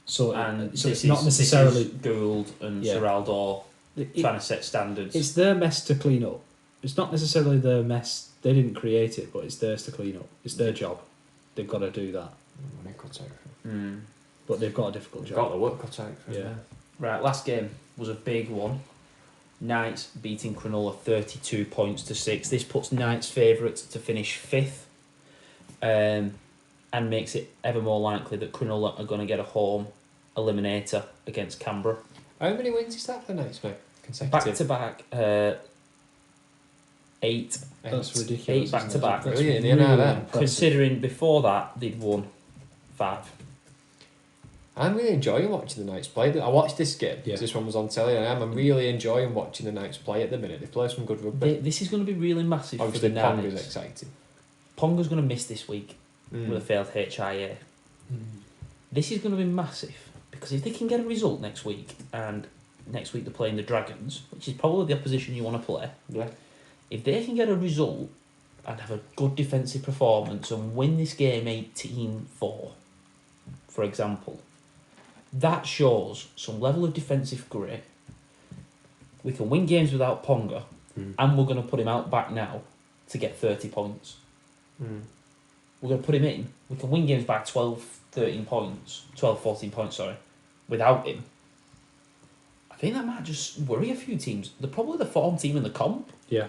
So And so this it's not is- necessarily this is Gould and Yeah. Seraldo it- trying to set standards. it's their mess to clean up. It's not necessarily their mess. They didn't create it, but it's theirs to clean up. It's their job. They've got to do that. money cut out for them. But they've got a difficult They've got job. the work cut out for them. Yeah. Right, last game was a big one. Knights beating Cronulla 32 points to 6. This puts Knights favourites to finish 5th. and makes it ever more likely that Cronulla are going to get a home eliminator against Canberra. How many wins is that for the Knights, mate? Consecutive. Back to back, 8. That's ridiculous. 8 back to back. That's Brilliant, really NRL. impressive. Considering before that they'd won 5. I'm really enjoying watching the Knights play. I watched this game because Yeah. this one was on telly, and I'm really enjoying watching the Knights play at the minute. They play some good rugby. This is going to be really massive Obviously, for the Ponga's Knights. exciting. Ponga's going to miss this week with a failed HIA. This is going to be massive because if they can get a result next week, and next week they're playing the Dragons, which is probably the opposition you want to play. Yeah. If they can get a result and have a good defensive performance and win this game 18-4, for example, that shows some level of defensive grit. We can win games without Ponga, and we're going to put him out back now to get 30 points. We're going to put him in. We can win games by 12, 13 points, 12, 14 points, sorry, without him. I think that might just worry a few teams. They're probably the form team in the comp. Yeah.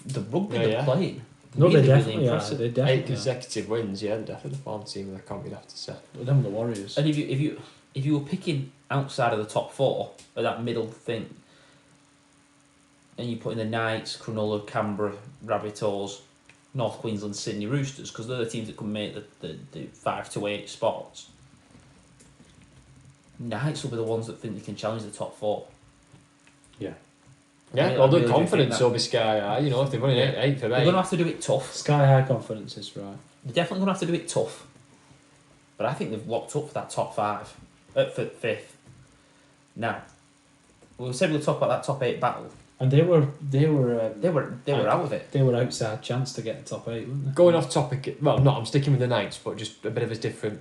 The rugby Yeah, they're yeah. playing. No, really, they definitely really are. impressive. They 8 definitely are. consecutive wins, yeah, definitely the farm team of the comp, you'd have to say. Well, them are the Warriors. And if you were picking outside of the top 4, or that middle thing, and you put in the Knights, Cronulla, Canberra, Rabbitohs, North Queensland, Sydney Roosters, because they're the teams that can make the 5 to 8 spots. Knights will be the ones that think they can challenge the top 4. Yeah. Yeah, I well, really the do confidence think that- will be sky high, you know, if they're running 8 for They're 8. going to have to do it tough. Sky high confidence is right. They're definitely going to have to do it tough. But I think they've locked up for that top 5, for 5th. Now, we said we'll talk about that top 8 battle. And they were They were out of it. they were outside chance to get the top 8, weren't they? Going off topic, well, no, I'm sticking with the Knights, but just a bit of a different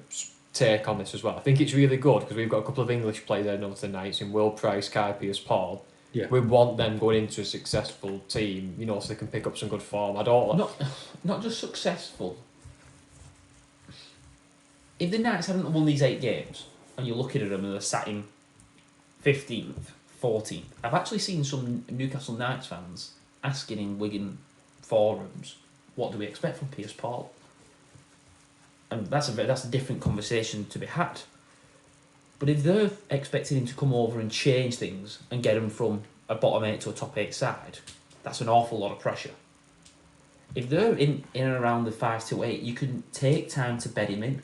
take on this as well. I think it's really good because we've got a couple of English players there now to the Knights in Will Price, Kai Pierce-Paul. Yeah. We want them going into a successful team, you know, so they can pick up some good form. I don't like... Not just successful. If the Knights hadn't won these 8 games, and you're looking at them and they're sat in 15th, 14th, I've actually seen some Newcastle Knights fans asking in Wigan forums, what do we expect from Pierce-Paul? And that's a different conversation to be had. But if they're expecting him to come over and change things and get them from a bottom 8 to a top 8 side, that's an awful lot of pressure. If they're in and around the 5 to 8, you can take time to bed him in.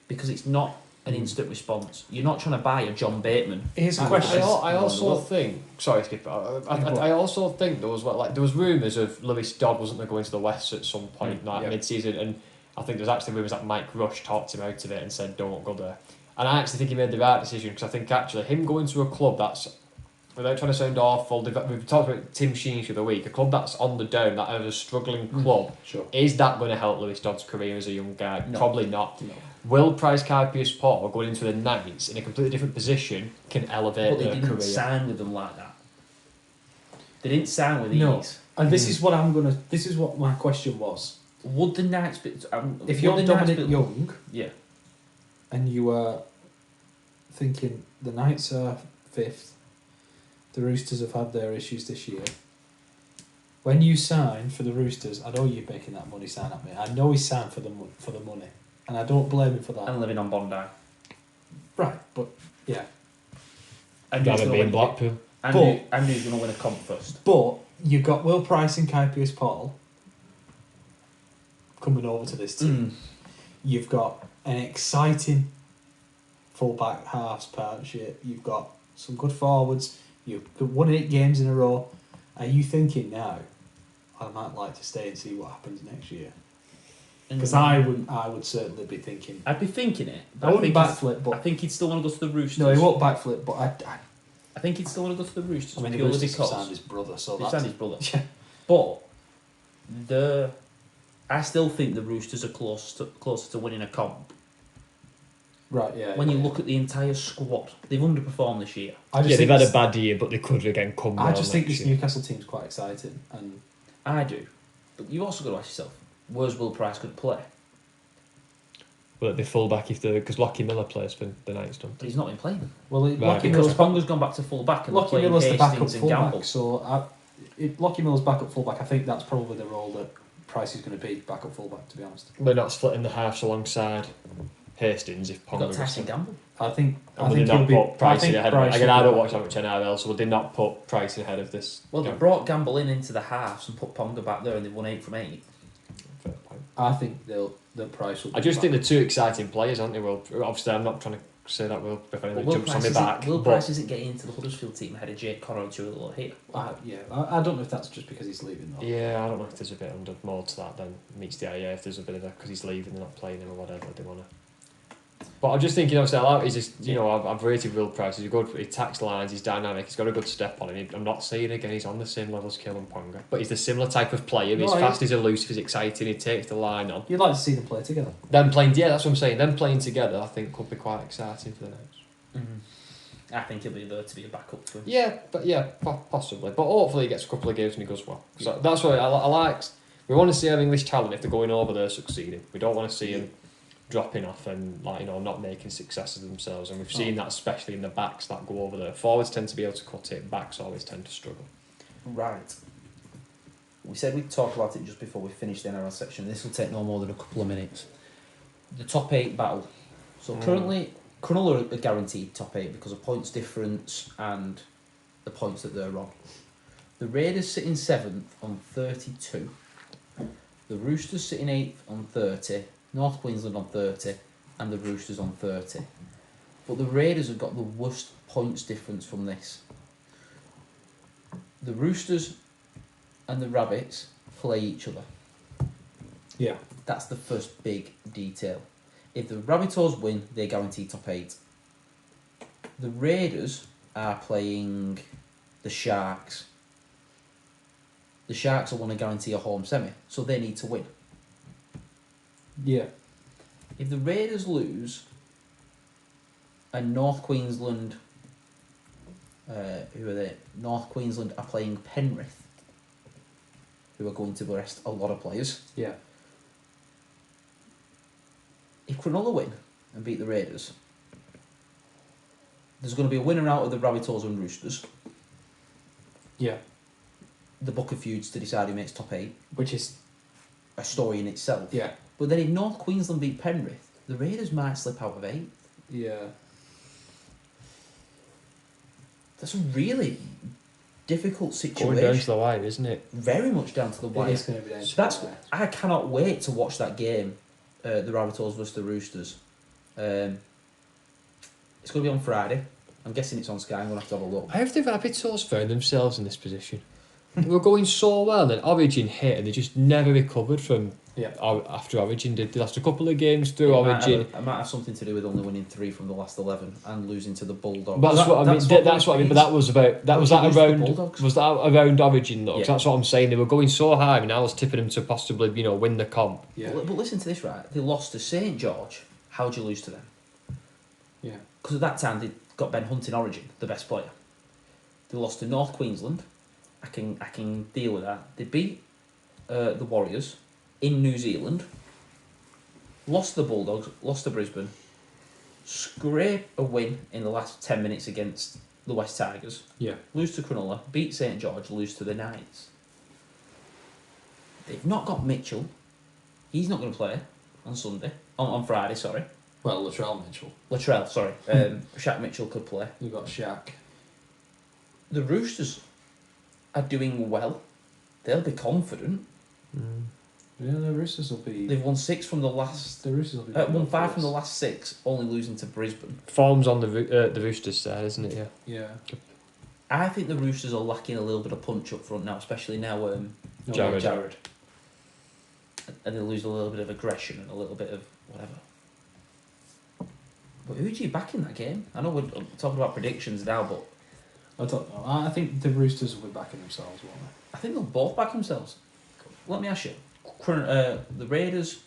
Because it's not an instant response. You're not trying to buy a John Bateman. Here's a And question. I also think... Sorry, Skip. I also think there was rumours of Lewis Dodd wasn't going to go into the West at some point mid-season, and I think there was actually rumours that Mike Rush talked him out of it and said, don't go there. And I actually think he made the right decision because I think actually him going to a club that's, without trying to sound awful, we've talked about Tim Sheens the other week, a club that's on the down, that is a struggling club. Sure. Is that going to help Lewis Dodd's career as a young guy? No. Probably not. No. Will Price, Kai Pierce-Paul going into the Knights in a completely different position can elevate But they their didn't career? sign with them like that. They didn't sign with No. these. And this is what my question was. Would the Knights be... If you're would the Knights Dominic be- Young Yeah. and you are thinking the Knights are 5th, the Roosters have had their issues this year. When you sign for the Roosters, I know you're making that money sign at me. I know he signed for the money, and I don't blame him for that. And living on Bondi. Right, but yeah. And Rather be in Blackpool. Andrew's going to win a comp first. But you've got Will Price and Kai Pierce-Paul coming over to this team. You've got an exciting full-back halves partnership. You've got some good forwards. You've won 8 games in a row. Are you thinking now, I might like to stay and see what happens next year? Because I would certainly be thinking. I'd be thinking it. I wouldn't backflip, I but think he'd still want to go to the Roosters. no, he won't backflip. But I think he'd still want to go to the Roosters I mean, the purely Roosters have because signed his brother, so he that's signed his brother. Yeah. But I still think the Roosters are closer to winning a comp. right. Yeah. When you yeah. look at the entire squad, they've underperformed this year. I just Yeah, think they've had a this- bad year, but they could again come I well just think next this year. Newcastle team's quite exciting, and I do. But you've also got to ask yourself, where's Will Price going to play? Will it be full-back because Lockie Miller plays for the Knights, don't But he's not been playing. well, Right, Lockie Because Miller's Ponga's gone back to full back and they're Lockie playing Miller's the backup Hastings and Gamble. fullback, so if Lockie Miller's backup fullback, I think that's probably the role that Price is going to be back up fullback, to be honest. They're not splitting the halves alongside Hastings if We've Ponga got Tyson was... Gamble. I think. And I would think they he'll not be. put Price I think ahead Price of it? Again, will I be don't back watch that much NRL, so would they not put Price ahead of this? Well, they brought Gamble into the halves and put Ponga back there, and they've won 8 from 8. Fair point. I think the Price will be I just back. think they're two exciting players, aren't they? Well, obviously, I'm not trying to say that Will if anyone jumps on me back. Will but Price isn't getting into the Huddersfield team ahead of Jake Connor to a little here. I don't know if that's just because he's leaving though. yeah, I don't know if there's a bit under more to that than meets the eye. Yeah, if there's a bit of a because he's leaving, they're not playing him or whatever they want to. But I'm just thinking, obviously, he's just I've rated Will Price. He's good. He attacks lines. He's dynamic. He's got a good step on him. I'm not saying again he's on the same level as Kieran Ponga, but he's the similar type of player. He's fast. He's elusive. He's exciting. He takes the line on. You'd like to see them play together. Them playing, yeah, that's what I'm saying. Them playing together, I think, could be quite exciting for the next. I think he'll be there to be a backup to him. Yeah, but possibly. But hopefully he gets a couple of games and he goes well. So that's why I like. We want to see our English talent if they're going over there succeeding. We don't want to see them dropping off and not making successes of themselves. And we've seen that especially in the backs that go over there. Forwards tend to be able to cut it. Backs always tend to struggle. Right. We said we'd talk about it just before we finish the NRL section. This will take no more than a couple of minutes. The top 8 battle. So currently, Cronulla are guaranteed top 8 because of points difference and the points that they're on. The Raiders sit in 7th on 32. The Roosters sit in 8th on 30. North Queensland on 30. And the Roosters on 30. But the Raiders have got the worst points difference from this. The Roosters and the Rabbits play each other. Yeah. That's the first big detail. If the Rabbitohs win, they guarantee top 8. The Raiders are playing the Sharks. The Sharks will want to guarantee a home semi, so they need to win. Yeah. If the Raiders lose, and North Queensland, who are they? North Queensland are playing Penrith, who are going to rest a lot of players. Yeah. If Cronulla win and beat the Raiders, there's going to be a winner out of the Rabbitohs and Roosters. Yeah. The book of feuds to decide who makes top 8, Which is a story in itself. yeah. But then if North Queensland beat Penrith, the Raiders might slip out of 8. Yeah. That's a really difficult situation. Going down to the wire, isn't it? Very much down to the wire. It is going to be down to So that's the wire. I cannot wait to watch that game, the Rabbitohs versus the Roosters. It's going to be on Friday. I'm guessing it's on Sky. I'm going to have a look. How have the Rabbitohs found themselves in this position? They were going so well, then Origin hit, and they just never recovered from after Origin did. They lost a couple of games through Origin. It might have something to do with only winning 3 from the last 11 and losing to the Bulldogs. But that's what I mean. That's what I mean. But that was about. Was that around Origin though? 'Cause that's what I'm saying. They were going so high, and I was tipping them to possibly win the comp. Yeah. But listen to this, right? They lost to St George. How'd you lose to them? Yeah. Because at that time they got Ben Hunt in Origin, the best player. They lost to North Queensland. I can deal with that. They beat the Warriors in New Zealand. Lost to the Bulldogs. Lost to Brisbane. Scrape a win in the last 10 minutes against the West Tigers. Yeah. Lose to Cronulla. Beat St George. Lose to the Knights. They've not got Mitchell. He's not going to play on Sunday. On Friday, sorry. Well, Latrell Mitchell. Latrell, sorry. Shaq Mitchell could play. You've got Shaq. The Roosters are doing well. They'll be confident. Yeah, the Roosters will be. They've won 6 from the last. The Roosters will be. Won 5 from the last 6, only losing to Brisbane. Form's on the Roosters side, isn't it? Yeah. Yeah. I think the Roosters are lacking a little bit of punch up front now, especially now Jared. And they lose a little bit of aggression and a little bit of whatever. But who do you back in that game? I know we're talking about predictions now, but I don't know. I think the Roosters will be backing themselves, won't they? I think they'll both back themselves. Let me ask you. The Raiders,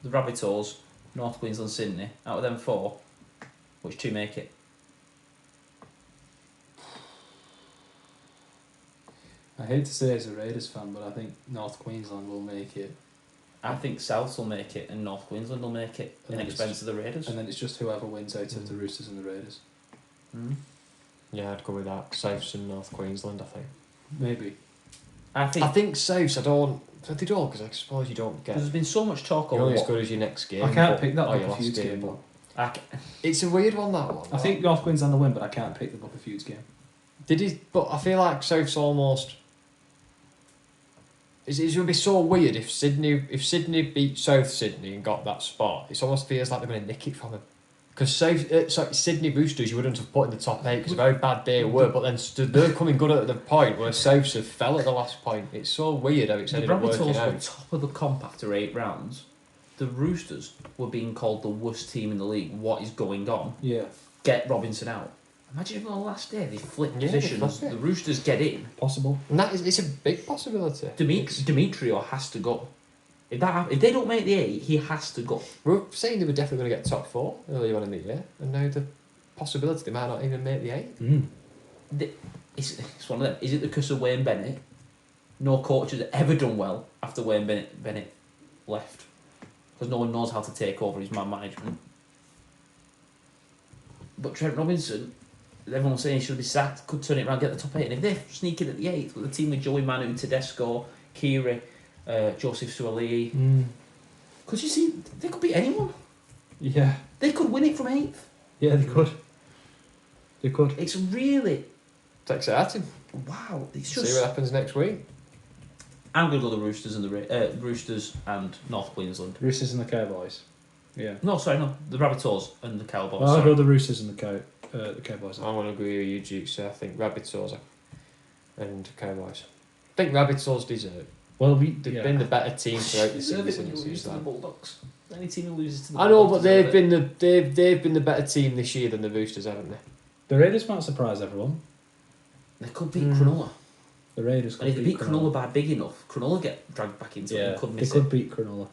the Rabbitohs, North Queensland, Sydney, out of them 4, which 2 make it? I hate to say as a Raiders fan, but I think North Queensland will make it. I think South will make it and North Queensland will make it in expense of the Raiders. And then it's just whoever wins out of the Roosters and the Raiders. Yeah, I'd go with that. Souths and North Queensland, I think. Maybe. I think Souths. I don't. So they don't, because I suppose you don't get. Because there's been so much talk You're over only as what... good as your next game. I can't but- pick that or Book your of last Feuds game. but- But I ca- It's a weird one, that one. I think North Queensland will win, but I can't pick the Book of Feuds game. Did he? But I feel like South's almost. It's going to be so weird if Sydney beat South Sydney and got that spot. It almost feels like they're going to nick it from him. Because Sydney Roosters you wouldn't have put in the top 8 because a very bad day it were, but then they're coming good at the point where Souths have fell at the last point. It's so weird how it's The ended up working Rabbitohs were out. top of the comp after 8 rounds. The Roosters were being called the worst team in the league. What is going on? Yeah, Get Robinson out. Imagine if on the last day they flip Yeah, they positions. flip it. The Roosters get in. possible. And it's a big possibility. Demetrio has to go. If they don't make the 8, he has to go. We're saying they were definitely going to get top 4 earlier on in the year, and now the possibility they might not even make the 8. It's one of them. Is it the curse of Wayne Bennett? No coach has ever done well after Wayne Bennett left. Because no one knows how to take over his man management. But Trent Robinson, everyone was saying he should be sacked, could turn it around, get the top 8. And if they sneak in at the 8th with a team with Joey Manu, Tedesco, Kiri, Joseph Suaalii, because you see, they could beat anyone. Yeah, They could win it from 8th. yeah, they could. They could. It's really, It's exciting. wow. It's See just. what happens next week. I'm going to go the Roosters and the Roosters and North Queensland. Roosters and the Cowboys. Yeah. No, sorry, no. The Rabbitohs and the Cowboys. Well, I'll sorry. go the Roosters and the Cowboys. I want to agree with you, Duke. So I think Rabbitohs and Cowboys. I think Rabbitohs deserve. Well, They've been the better team throughout the Deserve it season. when you it lose seems to the like. Bulldogs. Any team who loses to the I know, Bulldogs but deserve they've been the better team this year than the Roosters, haven't they? the Raiders might surprise everyone. They could beat Cronulla. The Raiders could And if they beat Cronulla by big enough, Cronulla get dragged back into it Yeah, and could they miss could it. beat Cronulla.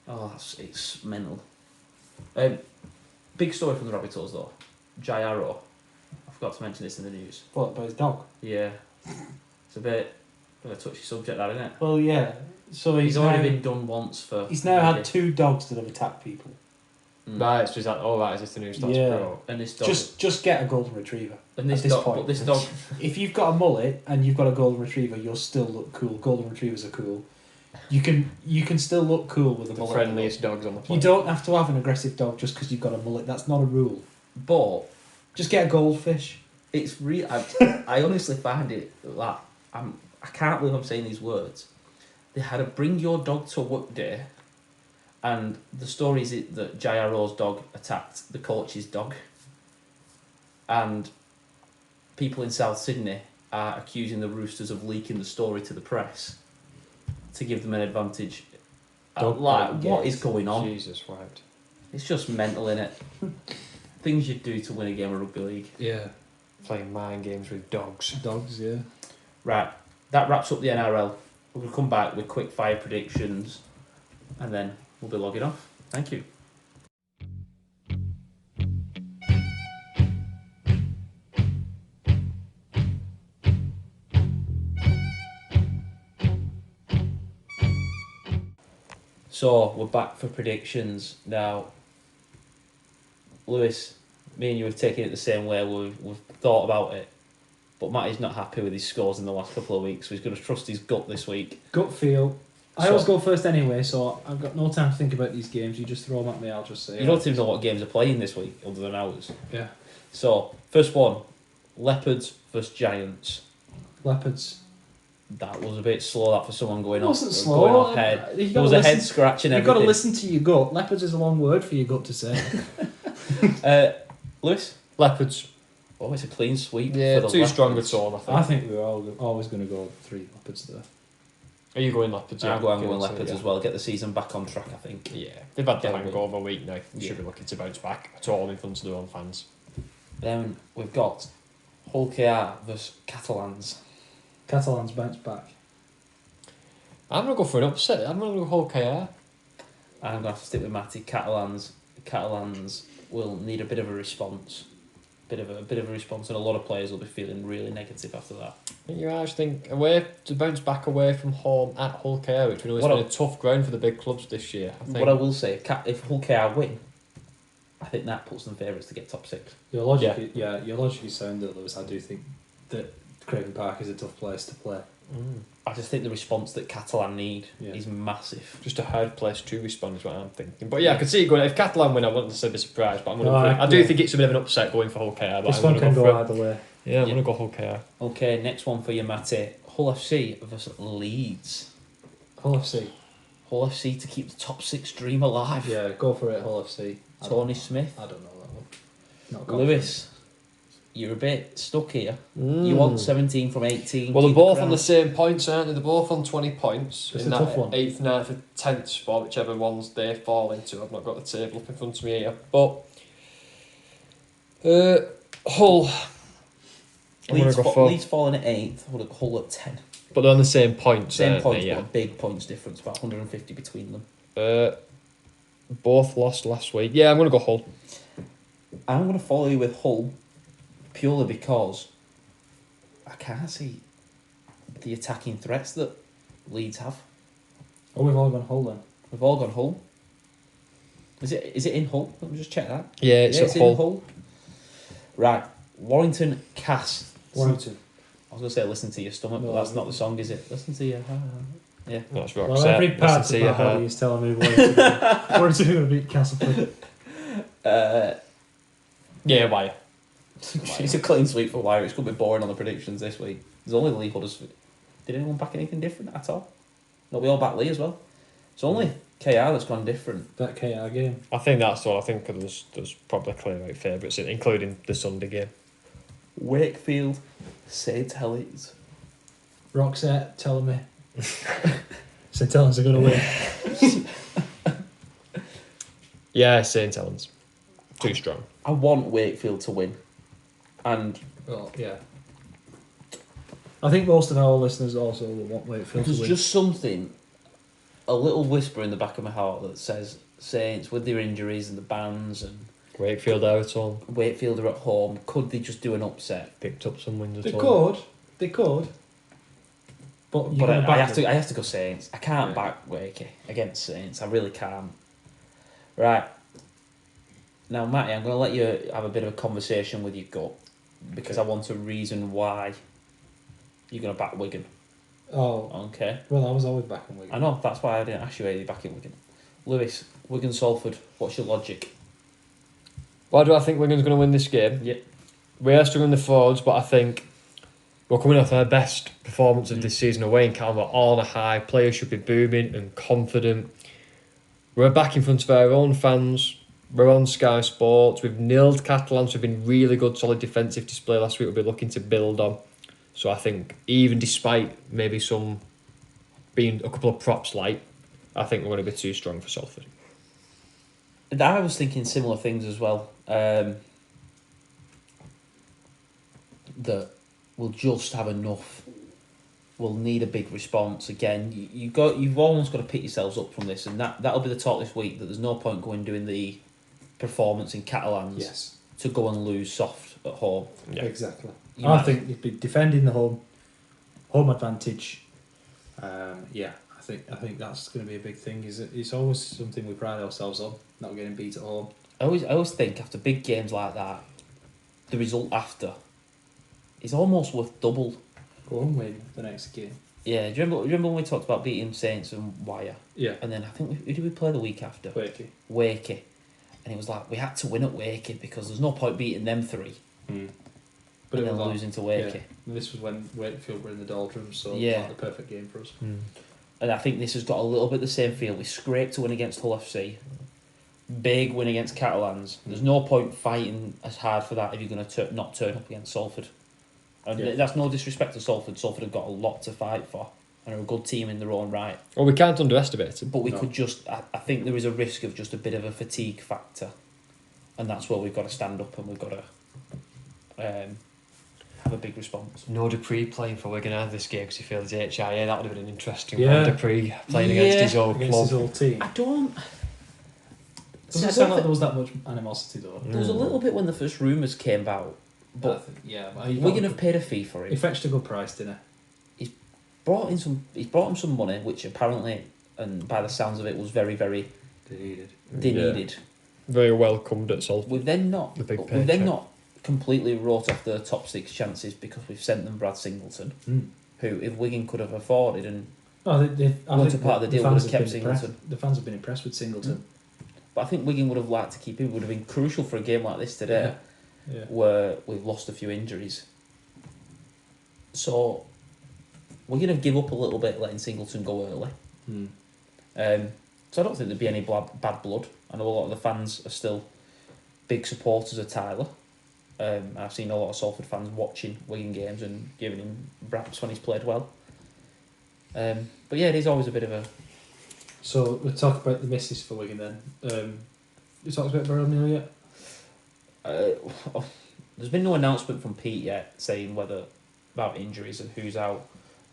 Oh, it's mental. Big story from the Rabbitohs though. Jai Arrow. I forgot to mention this in the news. What, about his dog? Yeah. It's a bit of a touchy subject, that, isn't it? Well, yeah. So He's already been done once for... He's now had 2 dogs that have attacked people. Right, so is that all right? Is this the news? That's Yeah. pro. And this dog... Just get a golden retriever. and this at this dog... point. But this dog... If you've got a mullet and you've got a golden retriever, you'll still look cool. Golden retrievers are cool. You can still look cool with a The mullet. friendliest dogs on the You planet. don't have to have an aggressive dog just because you've got a mullet. That's not a rule. But Just get a goldfish. it's real... I honestly find it... like I can't believe I'm saying these words. They had a bring your dog to work day, and the story is that Jai Arrow's dog attacked the coach's dog, and people in South Sydney are accusing the Roosters of leaking the story to the press to give them an advantage. Dog Like, bite what games. is going on? Jesus, right. It's just mental, innit? Things you'd do to win a game of rugby league. Yeah. Playing mind games with dogs. Dogs, yeah. Right, that wraps up the NRL. We're going to come back with quick fire predictions, and then we'll be logging off. Thank you. So we're back for predictions now. Lewis, me and you have taken it the same way. We've thought about it, but Matty's not happy with his scores in the last couple of weeks, so he's going to trust his gut this week. Gut feel. I So- always go first anyway, so I've got no time to think about these games. You just throw them at me, I'll just say. You don't even know what games are playing this week other than ours. Yeah. So first one, Leopards versus Giants. Leopards. That was a bit slow. That for someone going It off. wasn't slow. Going off head. You There gotta was a head listen- scratch and You've got everything. to listen to your gut. Leopards is a long word for your gut to say. Lewis. Leopards. Oh, it's a clean sweep. Yeah, for the too strong Leopards. at all, I think. I think we're always going to go 3 Leopards there. Are you going Leopards? I'm going so, Leopards yeah. as well. Get the season back on track, I think. Yeah, they've had the Yeah, hangover week now. They Yeah. should be looking to bounce back at all in front of their own fans. Then we've got Hull KR versus Catalans. Catalans bounce back. I'm going to go for an upset. I'm going to go Hull KR. I'm going to have to stick with Matty. Catalans will need a bit of a response. Bit of a response, and a lot of players will be feeling really negative after that. I think I just think away to bounce back away from home at Hull KR, which we know has What been a tough ground for the big clubs this year. I think. What I will say, if Hull KR win, I think that puts them favourites to get top 6. Your logic, you're logically sound, Lewis. I do think that Craven Park is a tough place to play. I just think the response that Catalan need Yeah. is massive. Just a hard place to respond is what I'm thinking. But yeah, I could see it going. If Catalan win, I wouldn't necessarily be surprised. But I'm going No, I do yeah. think it's a bit of an upset going for Hull KR. But This I'm one gonna can go go for either way. Yeah, I'm Yeah. going to go Hull KR. Okay, next one for you, Matty. Hull FC versus Leeds. Hull FC. Hull FC to keep the top 6 dream alive. Yeah, go for it, Hull FC. Tony Smith. I don't know that one. Not confident. Lewis, you're a bit stuck here. You want 17 from 18. Well, they're keep both the on the crown. same points, aren't they? They're both on 20 points. It's in a that tough one. 8th, 9th, and 10th spot, whichever ones they fall into. I've not got the table up in front of me here. But Hull. I'm going to go for. Leeds falling at 8th, Hull at 10. But they're on the same points. Same aren't points, they? but a big points difference, about 150 between them. Both lost last week. Yeah, I'm going to go Hull. I'm going to follow you with Hull purely because I can't see the attacking threats that Leeds have. Oh, we've all gone Hull then. We've all gone Hull. Is it in Hull? Let me just check that. Yeah, it's at Hull. in Hull. Right, Warrington Cast. Warrington. I was going to say listen to your stomach, but No, that's not the song, is it? Listen to your... Yeah. That's right. Well, every part of my body is telling me Warrington Warrington are going to beat Castleford. Yeah, why? It's a clean sweep for Wire. It's going to be boring on the predictions this week. There's only Lee Huddersfield. Did anyone back anything different at all? No, we all back Lee as well. It's only KR that's gone different. That KR game. I think that's all. I think there's probably clear out favourites, including the Sunday game. Wakefield, St Helens. Roxette telling me. St Helens are going to win. Yeah, St Helens. Too strong. I want Wakefield to win. And Well, yeah. I think most of our listeners also will want Wakefield to there's win. just something, a little whisper in the back of my heart that says Saints, with their injuries and the bans and Wakefield out at home. Wakefield are at home, could they just do an upset? Picked up some wins They at home. could. They could. But you're But going to I back have them. to. I have to go Saints. I can't Yeah. back Wakey against Saints. I really can't. Right. Now, Matty, I'm going to let you have a bit of a conversation with your gut because I want a reason why you're going to back Wigan. Oh, Okay. well, I was always backing Wigan. I know. That's why I didn't ask you whether you're backing Wigan. Lewis, Wigan Salford. What's your logic? Why do I think Wigan's going to win this game? Yeah. We are struggling the forwards, but I think we're coming off our best performance of this season away in Calm. We're all on a high. Players should be booming and confident. We're back in front of our own fans. We're on Sky Sports. We've nilled Catalans. We've been really good, solid defensive display last week. We'll be looking to build on. So I think even despite maybe some being a couple of props light, I think we're going to be too strong for Salford. I was thinking similar things as well. That we'll just have enough. We'll need a big response again. You've almost got to pick yourselves up from this, and that'll be the talk this week. That there's no point going doing the performance in Catalans Yes. to go and lose soft at home. Yeah. Exactly. You I might- think you'd be defending the home advantage. Yeah, I think that's going to be a big thing. It's always something we pride ourselves on, not getting beat at home. I always think after big games like that, the result after is almost worth double. Go and win the next game. Yeah, do you remember when we talked about beating Saints and Wire? Yeah. And then I think who did we play the week after? Wakey. Wakey. And it was like we had to win at Wakey because there's no point beating them three But and it then was losing to Wakey. Yeah. And this was when Wakefield were in the doldrums, so Yeah. it was like the perfect game for us. And I think this has got a little bit the same feel. We scraped to win against Hull FC. Big win against Catalans. There's no point fighting as hard for that if you're going to not turn up against Salford. And Yeah. that's no disrespect to Salford. Salford have got a lot to fight for and are a good team in their own right. Well, we can't underestimate it. But we No. could just... I think there is a risk of just a bit of a fatigue factor. And that's where we've got to stand up and we've got to have a big response. No Dupree playing for Wigan either this game because he failed his HIA. That would have been an interesting Yeah. one. Dupree playing against his old Against club. his old team. I don't... Doesn't sound like there was that much animosity though. There was a little bit when the first rumours came about. But But Wigan have paid a fee for him. he fetched a good price, didn't He's brought him some money, which apparently, and by the sounds of it, was very, very he? they Yeah. needed. Very welcomed at Salford. We've then not The big we've then paycheck. not completely wrote off the top 6 chances because we've sent them Brad Singleton. who, if Wigan could have afforded and I Once think a part of the deal would fans have have kept been impressed. Singleton. The fans have been impressed with Singleton. But I think Wigan would have liked to keep him. Would have been crucial for a game like this today, Yeah. where we've lost a few injuries. So we're going to give up a little bit, letting Singleton go early. So I don't think there'd be any bad blood. I know a lot of the fans are still big supporters of Tyler. I've seen a lot of Salford fans watching Wigan games and giving him raps when he's played well. But yeah, it is always a bit of a... So we'll talk about the misses for Wigan then. You talked about Beryl Neal yet? There's been no announcement from Pete yet saying whether about injuries and who's out.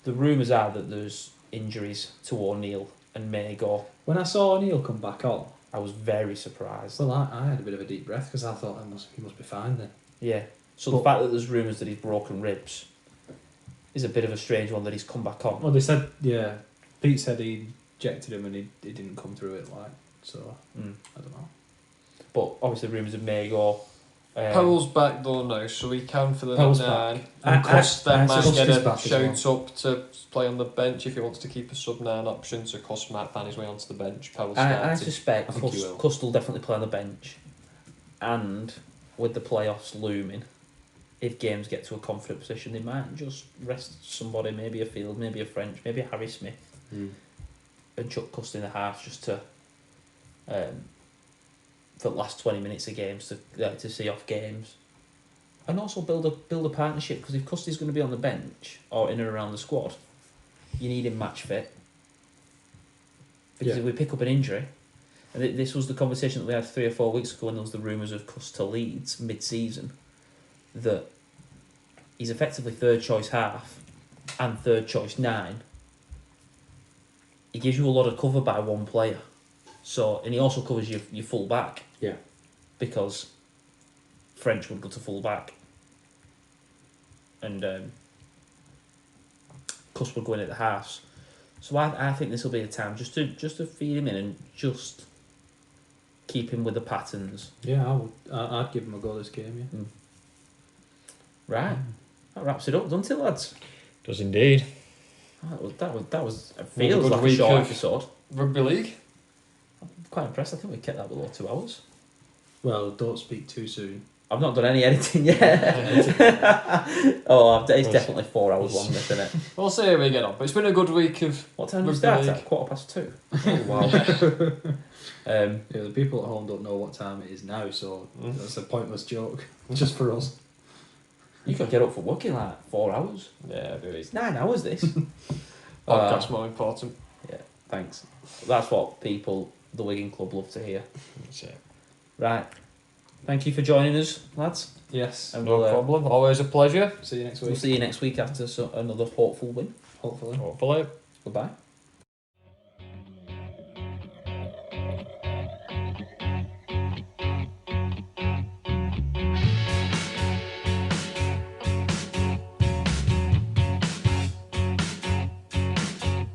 The rumours are that there's injuries to O'Neill and Mago. When I saw O'Neill come back on, I was very surprised. well, I had a bit of a deep breath because I thought he must be fine then. Yeah. So the fact that there's rumours that he's broken ribs is a bit of a strange one that he's come back on. Well, they said, yeah, Pete said he injected him and he didn't come through it, like, so, I don't know. But obviously rumours of Mago. Powell's back though now, so he can fill in Powell's at 9. back. And Cost then might Cost get is a back as shout up to play on the bench if he wants to keep a sub 9 option. So Cost might find his way onto the bench. Powell's I starting. suspect I think he will. Cust will definitely play on the bench. And with the playoffs looming, if games get to a confident position, they might just rest somebody, maybe a Field, maybe a French, maybe a Harry Smith, and chuck Cust in the half just to for the last 20 minutes of games to see off games, and also build a partnership, because if Custy's going to be on the bench or in and around the squad, you need him match fit, because if we pick up an injury, and this was the conversation that we had 3 or 4 weeks ago when there was the rumours of Cust to Leeds mid-season, that he's effectively third choice half and third choice 9. He gives you a lot of cover by one player. So, and he also covers your full back. Yeah. Because French would go to full back. And Cuss would go in at the halves. So I think this will be a time just to feed him in and just keep him with the patterns. Yeah, I'd give him a go this game, yeah. Right. That wraps it up, doesn't it, lads? Does indeed. That was it feels like a week short of episode. Rugby league. I'm quite impressed. I think we kept that below 2 hours. Well, don't speak too soon. I've not done any editing yet. It's definitely 4 hours long, isn't it? We'll see how we get on. But it's been a good week of What time do we Rugby start league. at? 2:15. Oh, wow. Yeah, the people at home don't know what time it is now, so that's a pointless joke, just for us. You could get up for work in like 4 hours. Yeah, very It's 9 hours, this. Podcast more important. Yeah, thanks. That's what people, the Wigan Club, love to hear. That's it. Right. Thank you for joining us, lads. Yes. And No we'll, problem. Always a pleasure. See you next we'll week. see you next week after another hopeful win. Hopefully. Hopefully. Goodbye.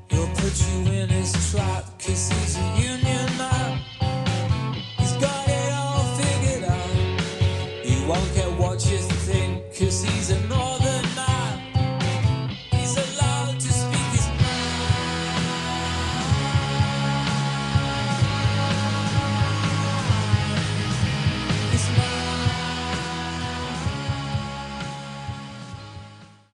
He'll put you in his trap, 'cause he's a union man. He's got it all figured out. He won't care